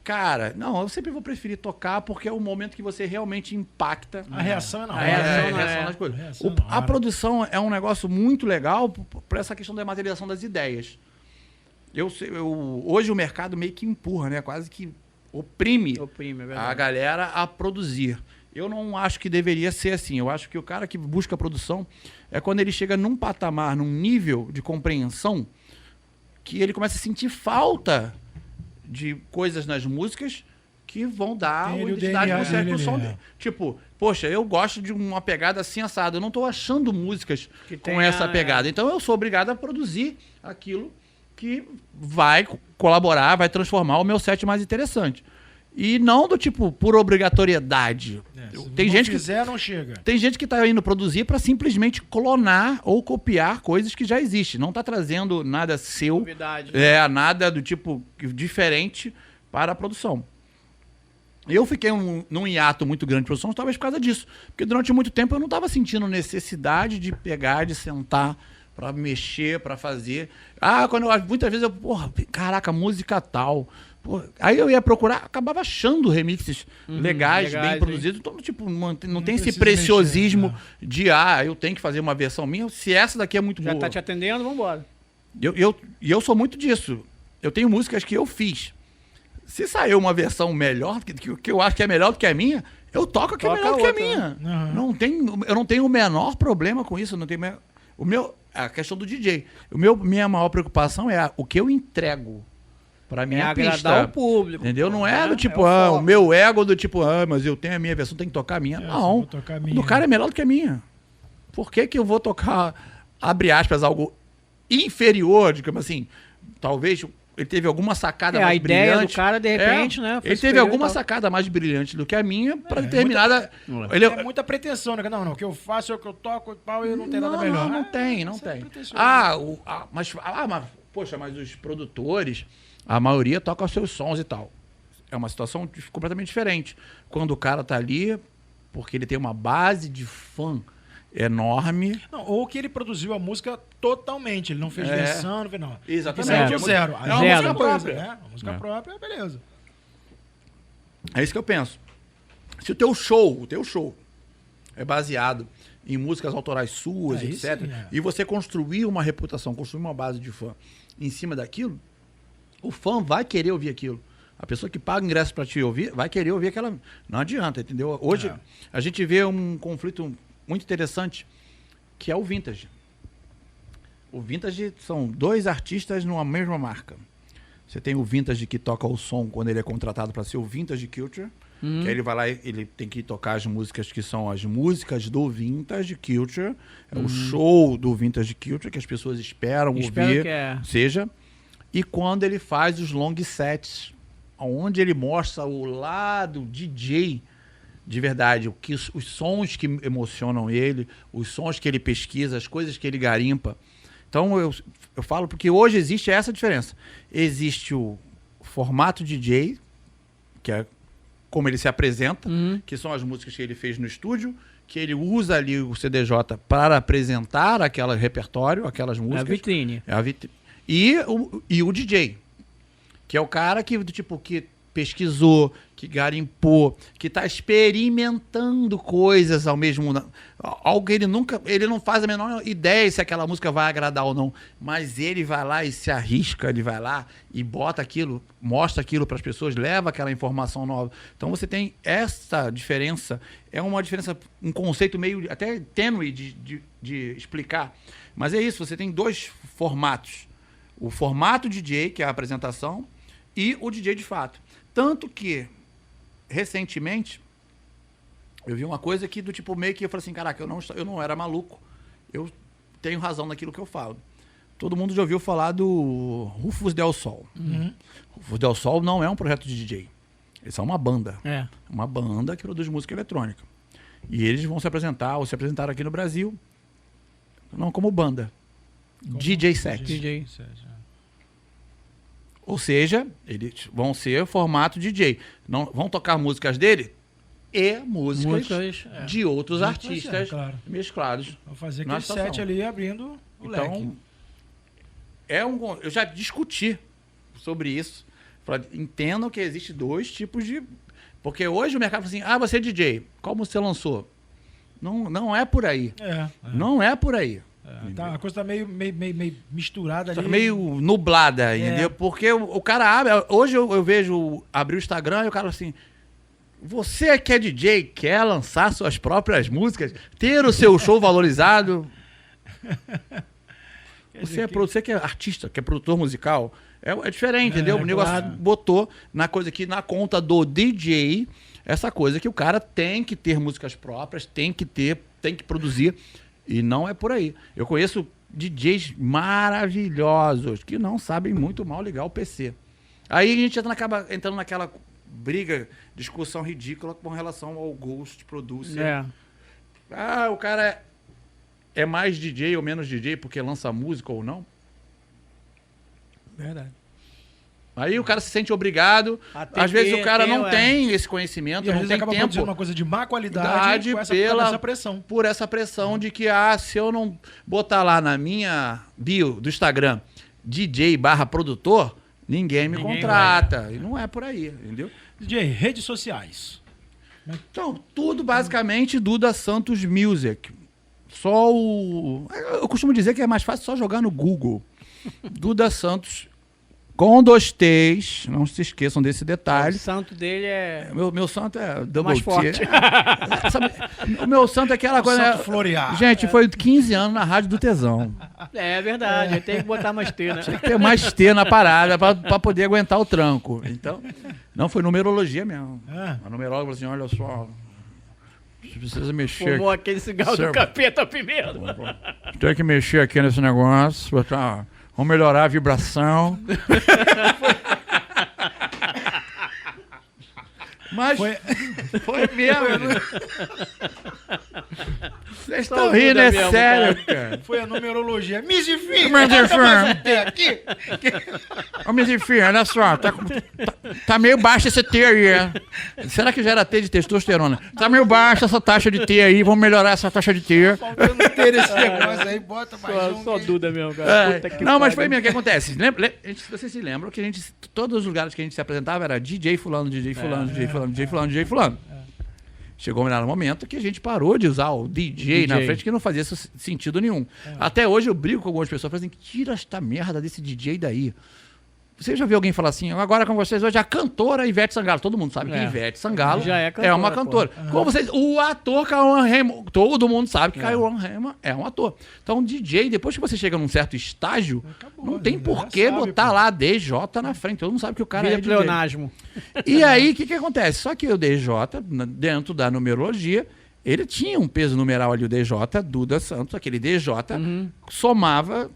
Cara, não, eu sempre vou preferir tocar porque é o momento que você realmente impacta. A reação é na hora. A reação nas coisas. A produção é um negócio muito legal para essa questão da materialização das ideias. Hoje o mercado meio que empurra, né? Quase que oprime a galera a produzir. Eu não acho que deveria ser assim. Eu acho que o cara que busca produção é quando ele chega num patamar, num nível de compreensão que ele começa a sentir falta de coisas nas músicas que vão dar uma identidade pro som dele. Tipo, poxa, eu gosto de uma pegada assim assada. Eu não estou achando músicas com essa pegada. Então eu sou obrigado a produzir aquilo que vai colaborar, vai transformar o meu set mais interessante. E não do tipo, por obrigatoriedade. Não chega. Tem gente que está indo produzir para simplesmente clonar ou copiar coisas que já existem. Não está trazendo nada seu, novidade, nada do tipo diferente para a produção. Eu fiquei num hiato muito grande de produção, talvez por causa disso. Porque durante muito tempo eu não estava sentindo necessidade de pegar, de sentar para mexer, para fazer. Muitas vezes caraca, música tal. Pô, aí eu ia procurar, acabava achando remixes legais, bem legais, produzidos. Então, tipo, não tem esse precisa preciosismo mexer, de, eu tenho que fazer uma versão minha. Se essa daqui é muito Já boa. tá te atendendo, vambora. E eu sou muito disso. Eu tenho músicas que eu fiz. Se sair uma versão melhor, que eu acho que é melhor do que a minha, eu toco a que é Toca melhor do que a outra, minha. né? Eu não tenho o menor problema com isso. Não tenho a questão do DJ. Minha maior preocupação é o que eu entrego pra minha agradar pista. o público. Entendeu? Não é do tipo, o o foco. meu ego do tipo, mas eu tenho a minha versão, tem que tocar a minha. Eu só Não. vou tocar a minha. Do cara é melhor do que a minha. Por que eu vou tocar, abre aspas, algo inferior, digamos assim? Talvez ele teve alguma sacada mais a ideia brilhante. do cara, de repente, né? foi Ele teve superior alguma e tal. sacada mais brilhante do que a minha para determinada. Ele É muita pretensão, né? Não, o que eu faço é o que eu toco e pau e não tem nada melhor. Não tem. isso é pretensioso. Mas, poxa, mas os produtores, a maioria toca os seus sons e tal. É uma situação completamente diferente. Quando o cara tá ali, porque ele tem uma base de fã enorme. Não, ou que ele produziu a música totalmente, ele não fez versão, não fez não. Exatamente. Isso aí é É. do zero. É uma A música música própria. própria, né? A música própria, beleza. É isso que eu penso. Se o teu show é baseado em músicas autorais suas, Isso etc., sim, é. e você construir uma reputação, construir uma base de fã em cima daquilo, o fã vai querer ouvir aquilo. A pessoa que paga ingresso pra te ouvir, vai querer ouvir aquela... Não adianta, entendeu? Hoje, a gente vê um conflito muito interessante, que é o vintage. O vintage são dois artistas numa mesma marca. Você tem o vintage que toca o som quando ele é contratado para ser o vintage culture, que aí ele vai lá e ele tem que tocar as músicas que são as músicas do vintage culture, é o show do vintage culture que as pessoas esperam Espero ouvir, que é. seja. E quando ele faz os long sets, onde ele mostra o lado DJ de verdade, os sons que emocionam ele, os sons que ele pesquisa, as coisas que ele garimpa. Então eu falo porque hoje existe essa diferença. Existe o formato DJ, que é como ele se apresenta, que são as músicas que ele fez no estúdio, que ele usa ali o CDJ para apresentar aquele repertório, aquelas É a músicas. vitrine. É a vitrine. E o DJ, que é o cara que, tipo, que pesquisou, que garimpou, que está experimentando coisas ao mesmo... Algo que ele não faz a menor ideia se aquela música vai agradar ou não, mas ele vai lá e se arrisca, ele vai lá e bota aquilo, mostra aquilo para as pessoas, leva aquela informação nova. Então você tem essa diferença, é uma diferença, um conceito meio até tênue de explicar, mas é isso, você tem dois formatos. O formato DJ, que é a apresentação, e o DJ de fato. Tanto que, recentemente, eu vi uma coisa que do tipo meio que eu falei assim, caraca, eu não era maluco, eu tenho razão naquilo que eu falo. Todo mundo já ouviu falar do Rufus Del Sol. Rufus Del Sol não é um projeto de DJ. Eles são uma banda. É. Uma banda que produz música eletrônica. E eles vão se apresentar, ou se apresentaram aqui no Brasil, não como banda. DJ set. DJ. Ou seja, eles vão ser formato DJ. Não, vão tocar músicas dele e músicas de outros artistas claro. mesclados. Vou fazer na aquele situação. set ali abrindo o leque. Então, eu já discuti sobre isso. Entendam que existe dois tipos de... Porque hoje o mercado fala assim, você é DJ, qual você lançou? Não é por aí. Não é por aí. Tá, a coisa tá meio misturada Só ali. que meio nublada, entendeu? Porque o cara abre... Hoje eu vejo abrir o Instagram e o cara assim... Você que é DJ, quer lançar suas próprias músicas, ter o seu show valorizado... Você que é artista, que é produtor musical, é diferente, entendeu? O negócio claro. botou na coisa que na conta do DJ, essa coisa que o cara tem que ter músicas próprias, tem que produzir, e não é por aí. Eu conheço DJs maravilhosos que não sabem muito mal ligar o PC. Aí a gente acaba entrando naquela briga, discussão ridícula com relação ao Ghost Producer. O cara é mais DJ ou menos DJ porque lança música ou não? Verdade. Aí o cara se sente obrigado. Às vezes o cara não tem esse conhecimento, E às não vezes tem acaba tempo. produzindo uma coisa de má qualidade com essa pressão. Por essa pressão de que, se eu não botar lá na minha bio do Instagram DJ/produtor, ninguém me Ninguém contrata. E não é por aí, entendeu? DJ, redes sociais. Então, tudo basicamente Duda Santos Music. Só o... Eu costumo dizer que é mais fácil só jogar no Google. Duda Santos com 2 T's. Não se esqueçam desse O detalhe. santo dele é Meu santo é double mais T. forte. Sabe, o meu santo é aquela coisa... Santo floreado. Gente, foi 15 anos na Rádio do Tesão. É verdade, aí tem que botar mais T, né? Tem que ter mais T na parada pra poder aguentar o tranco. Então, não, foi numerologia mesmo. A numeróloga falou assim, olha só, você precisa mexer. Fumou aquele cigarro Certo. do capeta primeiro. Tem que mexer aqui nesse negócio. Botar, vamos melhorar a vibração. Mas foi mesmo. Vocês estão rindo, é mesmo, sério, cara. Foi a numerologia. Misifim! Aqui. Ô, Misifim, olha só, tá meio baixo esse T aí, é? Será que já era T de testosterona? Tá meio baixa essa taxa de T aí, vamos melhorar essa taxa de T. Faltando ter esse negócio aí, bota mais um. Só Duda mesmo, cara. Puta que Não, mas pariu. foi mesmo, o que acontece? Vocês se lembram que todos os lugares que a gente se apresentava era DJ fulano, DJ fulano, DJ fulano, DJ fulano, DJ fulano. Chegou um momento que a gente parou de usar o DJ na frente, que não fazia sentido nenhum. Até hoje eu brigo com algumas pessoas, falando assim, tira esta merda desse DJ daí. Você já viu alguém falar assim, agora com vocês hoje, a cantora Ivete Sangalo. Todo mundo sabe que Ivete Sangalo Já é cantora, é uma cantora. Como vocês, o ator Cauã Raymond, todo mundo sabe que Cauã Raymond é um ator. Então, DJ, depois que você chega num certo estágio, não tem por que botar lá DJ na frente. Todo mundo sabe que o cara Vira é DJ. pleonasmo. E aí, o que acontece? Só que o DJ, dentro da numerologia, ele tinha um peso numeral ali, o DJ, Duda Santos, aquele DJ, somava.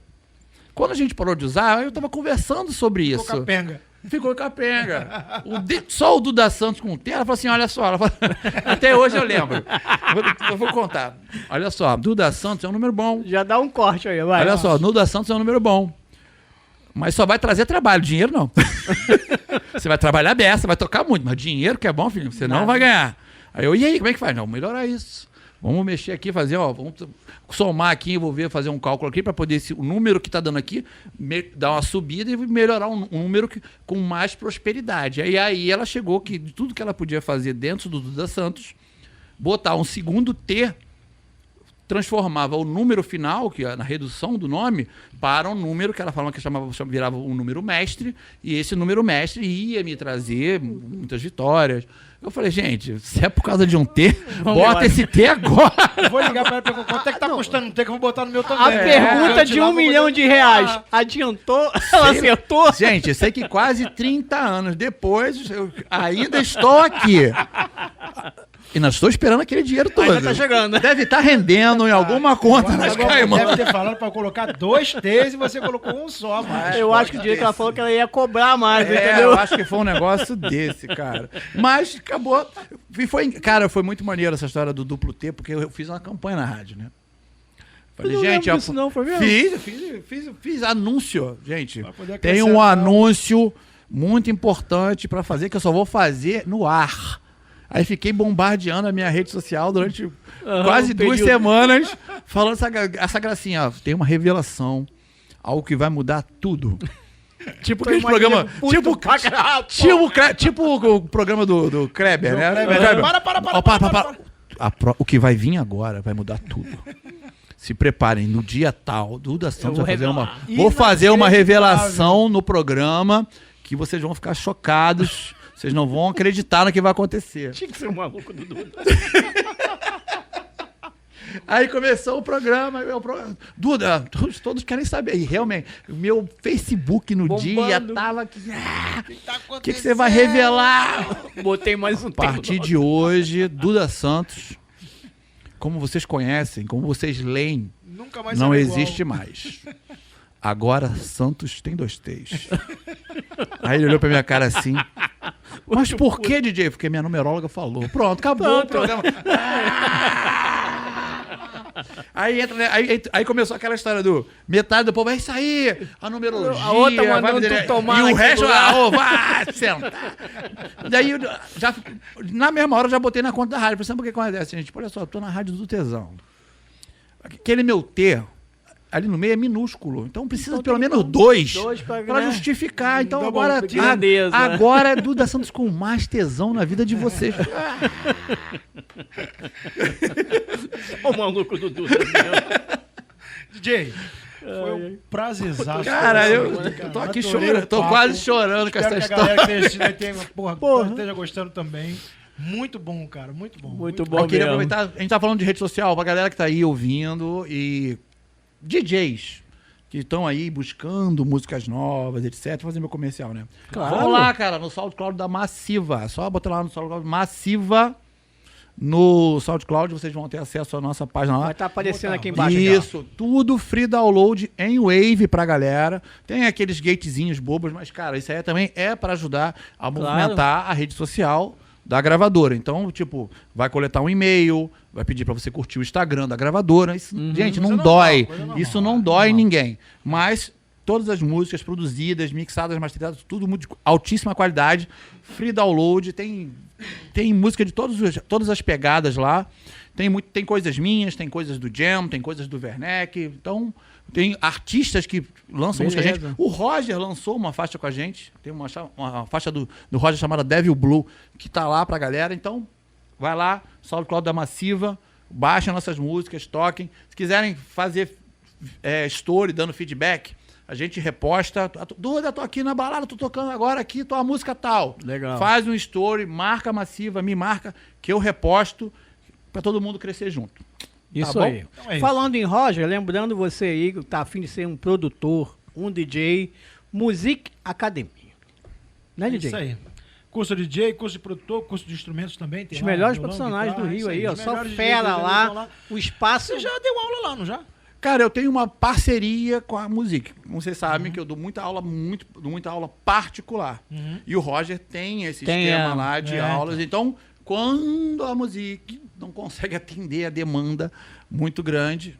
Quando a gente parou de usar, eu estava conversando sobre isso. Ficou capenga. Ficou capenga. Só o Duda Santos com o T, ela falou assim, olha só, até hoje eu lembro. Eu vou contar. Olha só, Duda Santos é um número bom. Já dá um corte aí, vai. Olha só, Duda Santos é um número bom. Mas só vai trazer trabalho, dinheiro não. Você vai trabalhar beça, vai tocar muito, mas dinheiro que é bom, filho, você não vai ganhar. Aí eu, e aí, como é que faz? Não, melhorar isso. Vamos mexer aqui, fazer, ó, vamos somar aqui, envolver, fazer um cálculo aqui para poder, o número que está dando aqui, dar uma subida e melhorar um número com mais prosperidade. E aí ela chegou que tudo que ela podia fazer dentro do Duda Santos, botar um segundo T, transformava o número final, que é na redução do nome, para um número que ela falava que virava um número mestre, e esse número mestre ia me trazer muitas vitórias. Eu falei, gente, se é por causa de um T, bota esse T agora. Eu vou ligar pra ela e perguntar quanto é que tá custando um T que eu vou botar no meu A também. pergunta de R$1 milhão adiantou? Ela acertou? Gente, eu sei que quase 30 anos depois, eu ainda estou aqui. E não estou esperando aquele dinheiro todo. Ainda tá chegando, né? Deve estar rendendo em alguma conta nas Agora Caimãs. deve ter falado pra colocar 2 T's e você colocou um só. Mas Eu acho que o dia que ela falou que ela ia cobrar mais, É, entendeu? eu acho que foi um negócio desse, cara. Mas acabou. E foi, cara, foi muito maneiro essa história do duplo T, porque eu fiz uma campanha na rádio, né? Falei, Eu não gente, lembro disso não, foi mesmo? Fiz anúncio, gente. Pra poder Tem acrescentar um anúncio muito importante pra fazer, que eu só vou fazer no ar. Aí fiquei bombardeando a minha rede social durante quase 2 semanas, falando essa gracinha, ó, tem uma revelação, algo que vai mudar tudo. Tipo aquele programa. Tipo o programa do Kleber, né? Kleber. Para. O que vai vir agora vai mudar tudo. Se preparem, no dia tal, Duda Santos vai fazer uma. Vou fazer uma revelação no programa que vocês vão ficar chocados. Vocês não vão acreditar no que vai acontecer. Tinha que ser um maluco do Duda. Aí começou o programa. Duda, todos querem saber. E realmente, o meu Facebook no dia tava aqui. O que você vai revelar? Botei mais um A partir de hoje, Duda Santos, como vocês conhecem, como vocês leem, Nunca mais não será existe mais. Agora Santos tem 2 T's. Aí ele olhou pra minha cara assim. Mas por que, DJ? Porque minha numeróloga falou. Pronto, acabou o programa. Aí, entra, né? aí começou aquela história do metade do povo, é isso aí, a numerologia. A outra mandando vai, tu tomar e o naquele resto, lugar. vai sentar. Daí, na mesma hora, eu já botei na conta da rádio. Pensando, por que acontece, gente? Olha só, eu tô na rádio do Tesão. Aquele meu T, ali no meio é minúsculo. Então precisa Então de pelo tem menos como dois pra, pra né? justificar. Então Tá bom, agora, grandeza. agora é Duda Santos com mais tesão na vida de vocês. O maluco do Duda. DJ, foi um prazerzaço. Cara, eu cara. tô aqui Adorei chorando, o tô papo. quase chorando com Espero essa que a galera história. que esteja assistindo aí Porra. esteja gostando também. Muito bom, cara. Muito bom. Muito bom. Eu queria mesmo. aproveitar, a gente tá falando de rede social, pra galera que tá aí ouvindo e DJs que estão aí buscando músicas novas, etc. Fazer meu comercial, né? Claro. Vamos lá, cara, no SoundCloud da Massiva. Só botar lá no SoundCloud Massiva. No SoundCloud vocês vão ter acesso à nossa página lá. Vai estar aparecendo Botar. aqui embaixo. Isso, tudo free download em Wave pra galera. Tem aqueles gatezinhos bobos, mas, cara, isso aí também é pra ajudar a movimentar a rede social da gravadora. Então, tipo, vai coletar um e-mail, vai pedir pra você curtir o Instagram da gravadora. Isso, gente, não Isso é dói. normal, coisa normal. Isso não dói ninguém. Mas todas as músicas produzidas, mixadas, masterizadas, tudo muito de altíssima qualidade. Free download, tem música de todas as pegadas lá. Tem coisas minhas, tem coisas do Jam, tem coisas do Werneck. Então, tem artistas que lançam música com a gente. Beleza. O Roger lançou uma faixa com a gente. Tem uma faixa do Roger chamada Devil Blue, que tá lá pra galera. Então, vai lá, SoundCloud da Massiva, baixem nossas músicas, toquem. Se quiserem fazer story, dando feedback, a gente reposta. Duda, tô aqui na balada, tô tocando agora aqui, tua música tal. Legal. Faz um story, marca a Massiva, me marca, que eu reposto pra todo mundo crescer junto. Isso Tá bom? aí. Então é isso. Falando em Roger, lembrando você aí que tá afim de ser um produtor, um DJ, Music Academy. Né, DJ? Isso aí. Curso de DJ, curso de produtor, curso de instrumentos também. Tem Os lá, melhores violão, profissionais guitarra, do Rio isso aí, ó. Os Só melhores fera DJs lá. estão O espaço. Você já deu aula lá, não já? Cara, eu tenho uma parceria com a Music. Como vocês sabem que eu dou muita aula particular. E o Roger tem esse Tem, esquema lá de é, aulas. Então, quando a Music não consegue atender a demanda muito grande,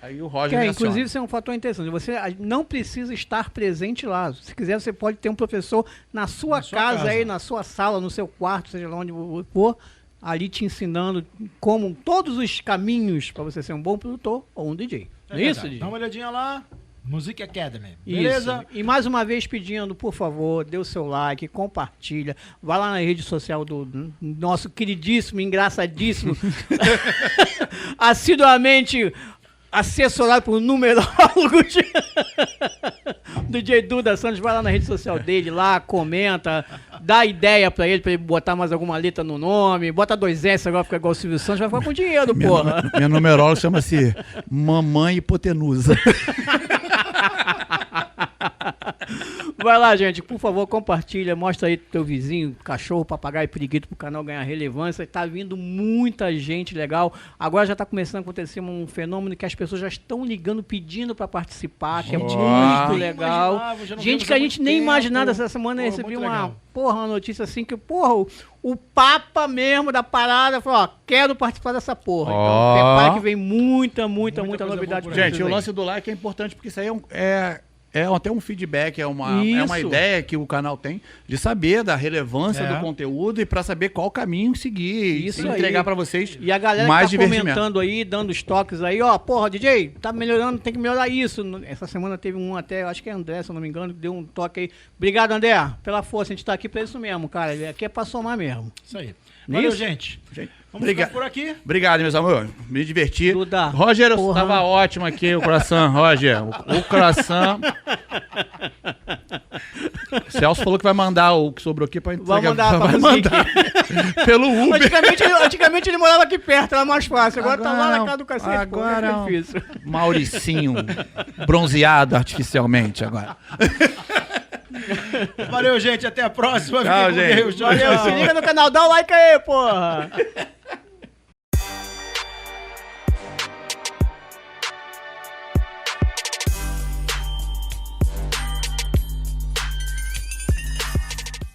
aí o Roger me aciona. Inclusive, isso é um fator interessante. Você não precisa estar presente lá. Se quiser, você pode ter um professor na sua casa, aí, na sua sala, no seu quarto, seja lá onde for, ali te ensinando como todos os caminhos para você ser um bom produtor ou um DJ. Não é isso, verdade. DJ? Dá uma olhadinha lá. Music Academy. Beleza? Isso. E mais uma vez pedindo, por favor, dê o seu like, compartilha, vai lá na rede social do nosso queridíssimo, engraçadíssimo, assiduamente assessorado por numerólogos do DJ Duda Santos. Vai lá na rede social dele, lá, comenta, dá ideia pra ele botar mais alguma letra no nome, bota 2 S agora, fica igual o Silvio Santos, vai ficar com dinheiro, porra. Minha numeróloga chama-se Mamãe Hipotenusa. Vai lá, gente, por favor, compartilha, mostra aí pro teu vizinho, cachorro, papagaio, periquito, pro canal ganhar relevância. Tá vindo muita gente legal. Agora já tá começando a acontecer um fenômeno que as pessoas já estão ligando, pedindo pra participar, que é muito legal. imaginava, já não Gente vemos que a há gente muito nem tempo. imaginava. Essa semana eu Pô, recebi muito legal. uma notícia assim que, o Papa mesmo da parada falou, ó, quero participar dessa porra. Então, prepara que vem muita Muita coisa novidade boa pra por aí. Gente, o vocês aí. lance do like é importante porque isso aí é até um feedback, é uma Isso. ideia que o canal tem de saber da relevância É. do conteúdo e pra saber qual caminho seguir Isso e aí. entregar pra vocês E a galera mais que tá divertimento. comentando aí, dando os toques aí, ó, porra, DJ, tá melhorando, tem que melhorar isso. Essa semana teve um até, acho que é André, se eu não me engano, que deu um toque aí. Obrigado, André, pela força, a gente tá aqui pra isso mesmo, cara. Aqui é pra somar mesmo. Isso aí. Não Valeu, isso? gente. Gente, Vamos obrigado. ficar por aqui. Obrigado, meus amores. Me diverti. Duda, Roger, porra. tava ótimo aqui o coração, Roger. O coração. O Celso falou que vai mandar o que sobrou aqui pra Vai mandar pra vai Music. mandar pelo Uber. Antigamente ele morava aqui perto, era mais fácil. Agora tá lá Agora- na casa do cacete, agora- pô, é difícil. Mauricinho bronzeado artificialmente agora. Valeu, gente. Até a próxima. Tchau, Fiquem com gente. Deus. Tchau, Valeu, tchau. se liga no canal, dá o like aí, porra.